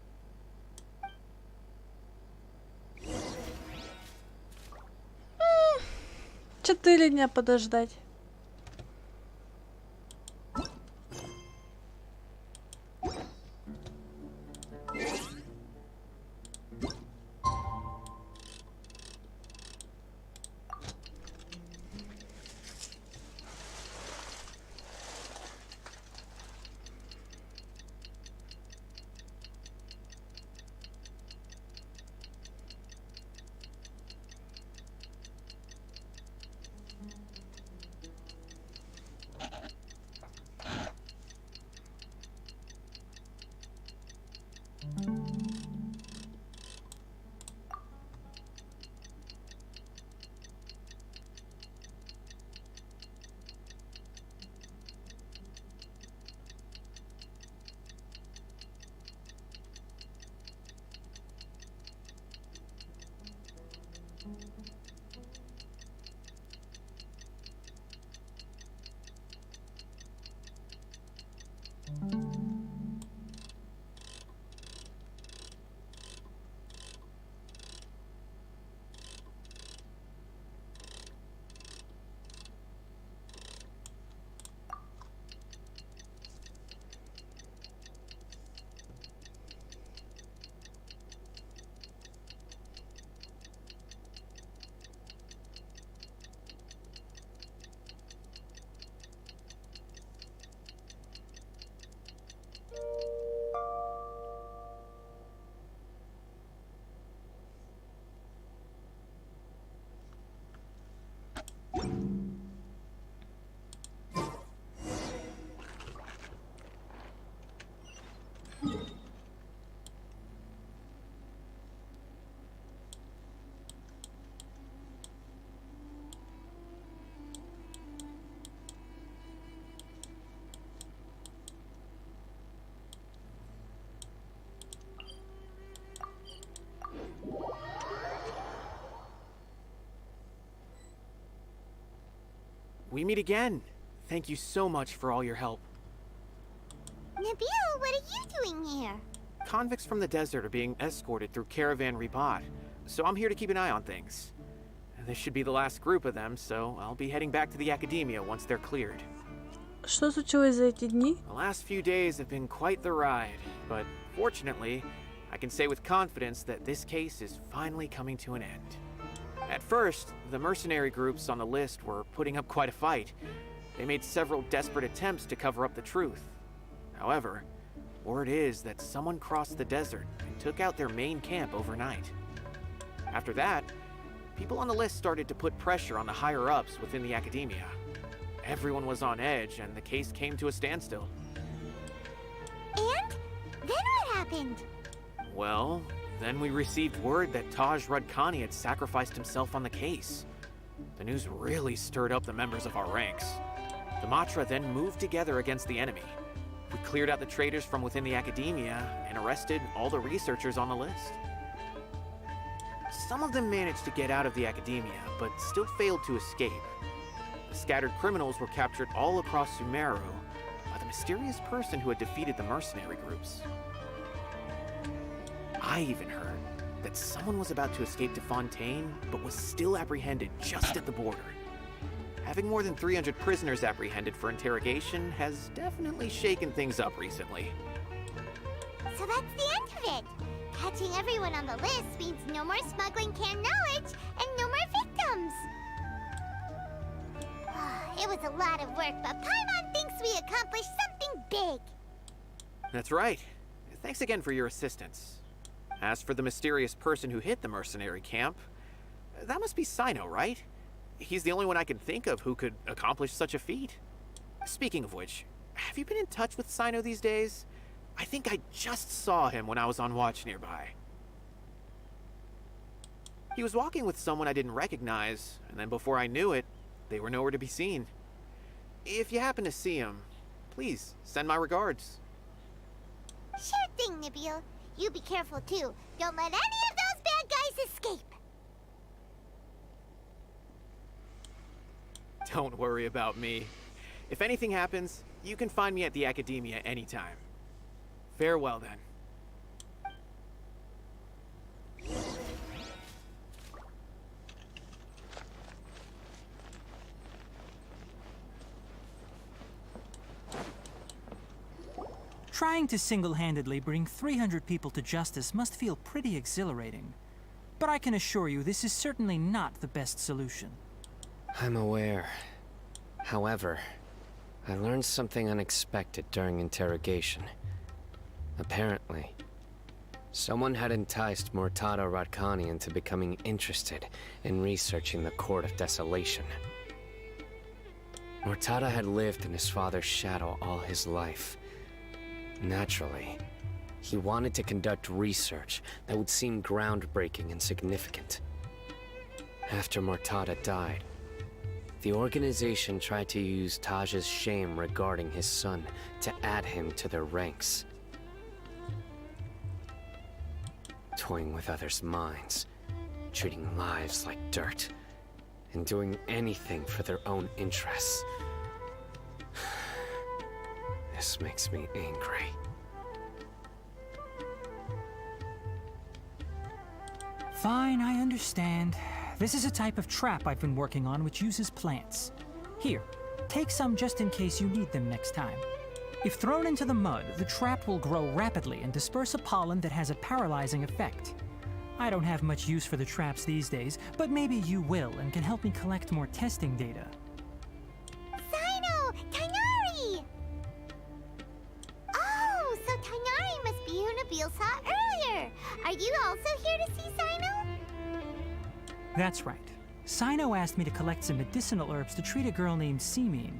4 дня подождать. we meet again. Thank you so much for all your help. Nabil, what are you doing here? Convicts from the desert are being escorted through Caravan Ribat, so I'm here to keep an eye on things. This should be the last group of them, so I'll be heading back to the Academia once they're cleared. Что случилось за эти дни? The last few days have been quite the ride, but fortunately, I can say with confidence that this case is finally coming to an end. At first, the mercenary groups on the list were putting up quite a fight. They made several desperate attempts to cover up the truth. However, word is that someone crossed the desert and took out their main camp overnight. After that, people on the list started to put pressure on the higher-ups within the Academia. Everyone was on edge, and the case came to a standstill. And? Then what happened? Well, then we received word that Taj Rudkani had sacrificed himself on the case. The news really stirred up the members of our ranks. The Matra then moved together against the enemy. We cleared out the traitors from within the Academia and arrested all the researchers on the list. Some of them managed to get out of the Academia, but still failed to escape. The scattered criminals were captured all across Sumeru by the mysterious person who had defeated the mercenary groups. I even heard that someone was about to escape to Fontaine, but was still apprehended just at the border. Having more than 300 prisoners apprehended for interrogation has definitely shaken things up recently. So that's the end of it. Catching everyone on the list means no more smuggling canned knowledge and no more victims. It was a lot of work, but Paimon thinks we accomplished something big. That's right. Thanks again for your assistance. As for the mysterious person who hit the mercenary camp, that must be Sino, right? He's the only one I can think of who could accomplish such a feat. Speaking of which, have you been in touch with Sino these days? I think I just saw him when I was on watch nearby. He was walking with someone I didn't recognize, and then before I knew it, they were nowhere to be seen. If you happen to see him, please send my regards. Sure thing, Nabil. You be careful too. Don't let any of those bad guys escape. Don't worry about me. If anything happens, you can find me at the Academia anytime. Farewell then. Trying to single-handedly bring 300 people to justice must feel pretty exhilarating. But I can assure you this is certainly not the best solution. I'm aware. However, I learned something unexpected during interrogation. Apparently, someone had enticed Murtada Radkani into becoming interested in researching the Court of Desolation. Murtada had lived in his father's shadow all his life. Naturally, he wanted to conduct research that would seem groundbreaking and significant. After Murtada died, the organization tried to use Taj's shame regarding his son to add him to their ranks. Toying with others' minds, treating lives like dirt, and doing anything for their own interests. This makes me angry. Fine, I understand. This is a type of trap I've been working on which uses plants. Here, take some just in case you need them next time. If thrown into the mud, the trap will grow rapidly and disperse a pollen that has a paralyzing effect. I don't have much use for the traps these days, but maybe you will and can help me collect more testing data. Sino! Tainari! Oh, so Tainari must be who Nabil saw earlier. Are you also here to see Sino? That's right. Sino asked me to collect some medicinal herbs to treat a girl named Simin.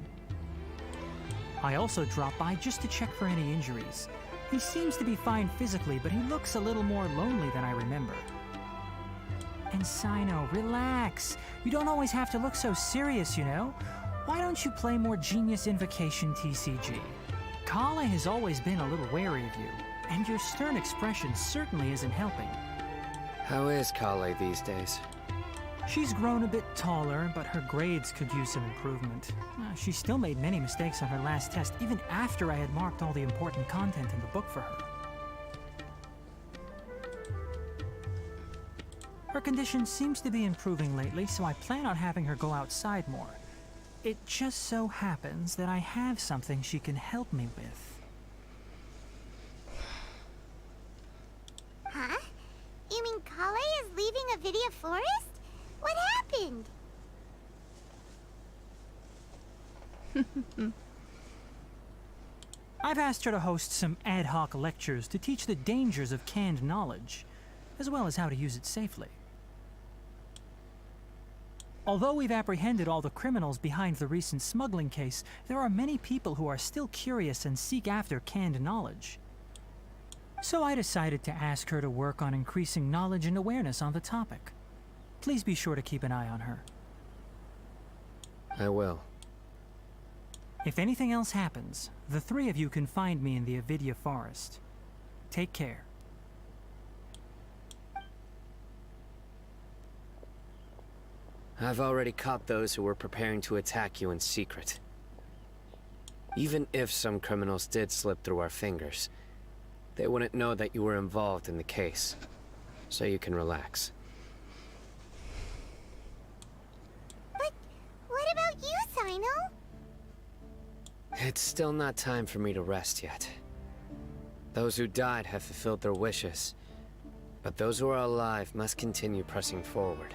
I also dropped by just to check for any injuries. He seems to be fine physically, but he looks a little more lonely than I remember. And Sino, relax. You don't always have to look so serious, you know? Why don't you play more Genius Invocation TCG? Kale has always been a little wary of you, and your stern expression certainly isn't helping. How is Kale these days? She's grown a bit taller, but her grades could use some improvement. She still made many mistakes on her last test, even after I had marked all the important content in the book for her. Her condition seems to be improving lately, so I plan on having her go outside more. It just so happens that I have something she can help me with. Huh? You mean Kale is leaving Avidia Forest? What happened? I've asked her to host some ad hoc lectures to teach the dangers of canned knowledge, as well as how to use it safely. Although we've apprehended all the criminals behind the recent smuggling case, there are many people who are still curious and seek after canned knowledge. So I decided to ask her to work on increasing knowledge and awareness on the topic. Please be sure to keep an eye on her. I will. If anything else happens, the three of you can find me in the Avidia Forest. Take care. I've already caught those who were preparing to attack you in secret. Even if some criminals did slip through our fingers, they wouldn't know that you were involved in the case. So you can relax. But what about you, Sino? It's still not time for me to rest yet. Those who died have fulfilled their wishes, but those who are alive must continue pressing forward.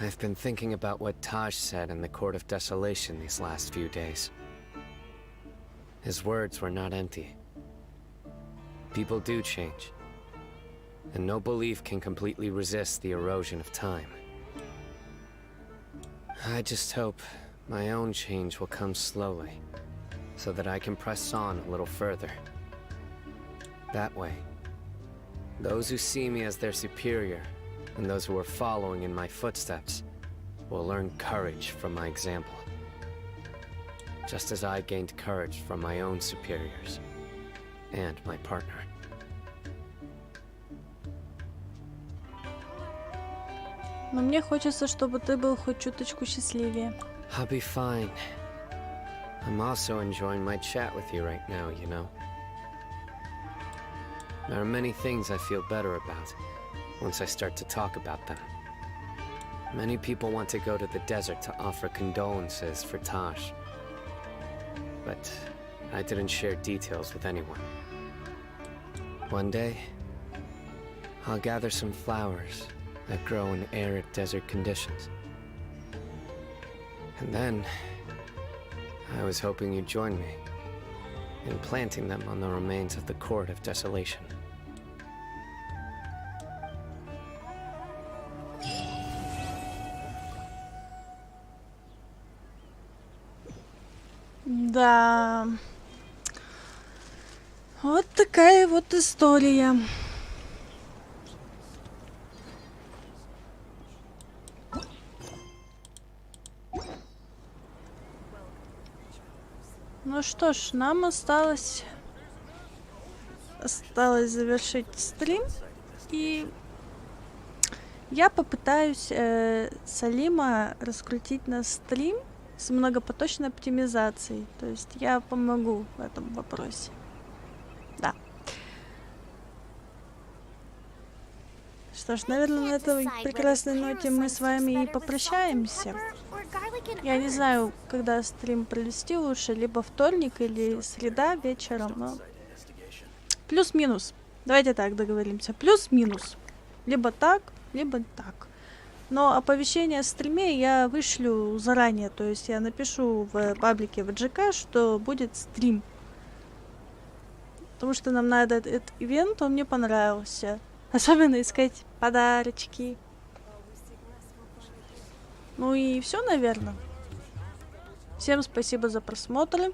I've been thinking about what Taj said in the Court of Desolation these last few days. His words were not empty. People do change, and no belief can completely resist the erosion of time. I just hope my own change will come slowly, so that I can press on a little further. That way, those who see me as their superior, and those who are following in my footsteps, will learn courage from my example. Just as I gained courage from my own superiors, and my partner. Но мне хочется, чтобы ты был хоть чуточку счастливее. I'll be fine. I'm also enjoying my chat with you right now, you know. There are many things I feel better about once I start to talk about them. Many people want to go to the desert to offer condolences for Taj. But I didn't share details with anyone. One day, I'll gather some flowers that grow in arid desert conditions. And then, I was hoping you'd join me in planting them on the remains of the Court of Desolation. Да. Вот такая вот история. Ну что ж, нам осталось завершить стрим, и я попытаюсь Салима раскрутить на стрим с многопоточной оптимизацией. То есть я помогу в этом вопросе. Да. Что ж, наверное, на этой прекрасной ноте мы с вами и попрощаемся. Я не знаю, когда стрим провести лучше, либо вторник или среда вечером, но плюс-минус. Давайте так договоримся. Плюс-минус. Либо так, либо так. Но оповещение о стриме я вышлю заранее, то есть я напишу в паблике ВГК, что будет стрим. Потому что нам надо этот ивент, он мне понравился. Особенно искать подарочки. Ну и все, наверное. Всем спасибо за просмотр.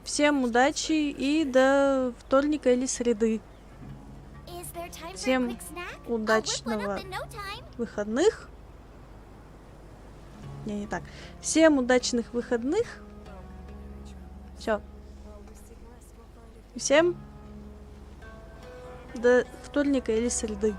Всем удачи и до вторника или среды. Всем удачного выходных. Не так. Всем удачных выходных. Все. Всем до вторника или среды.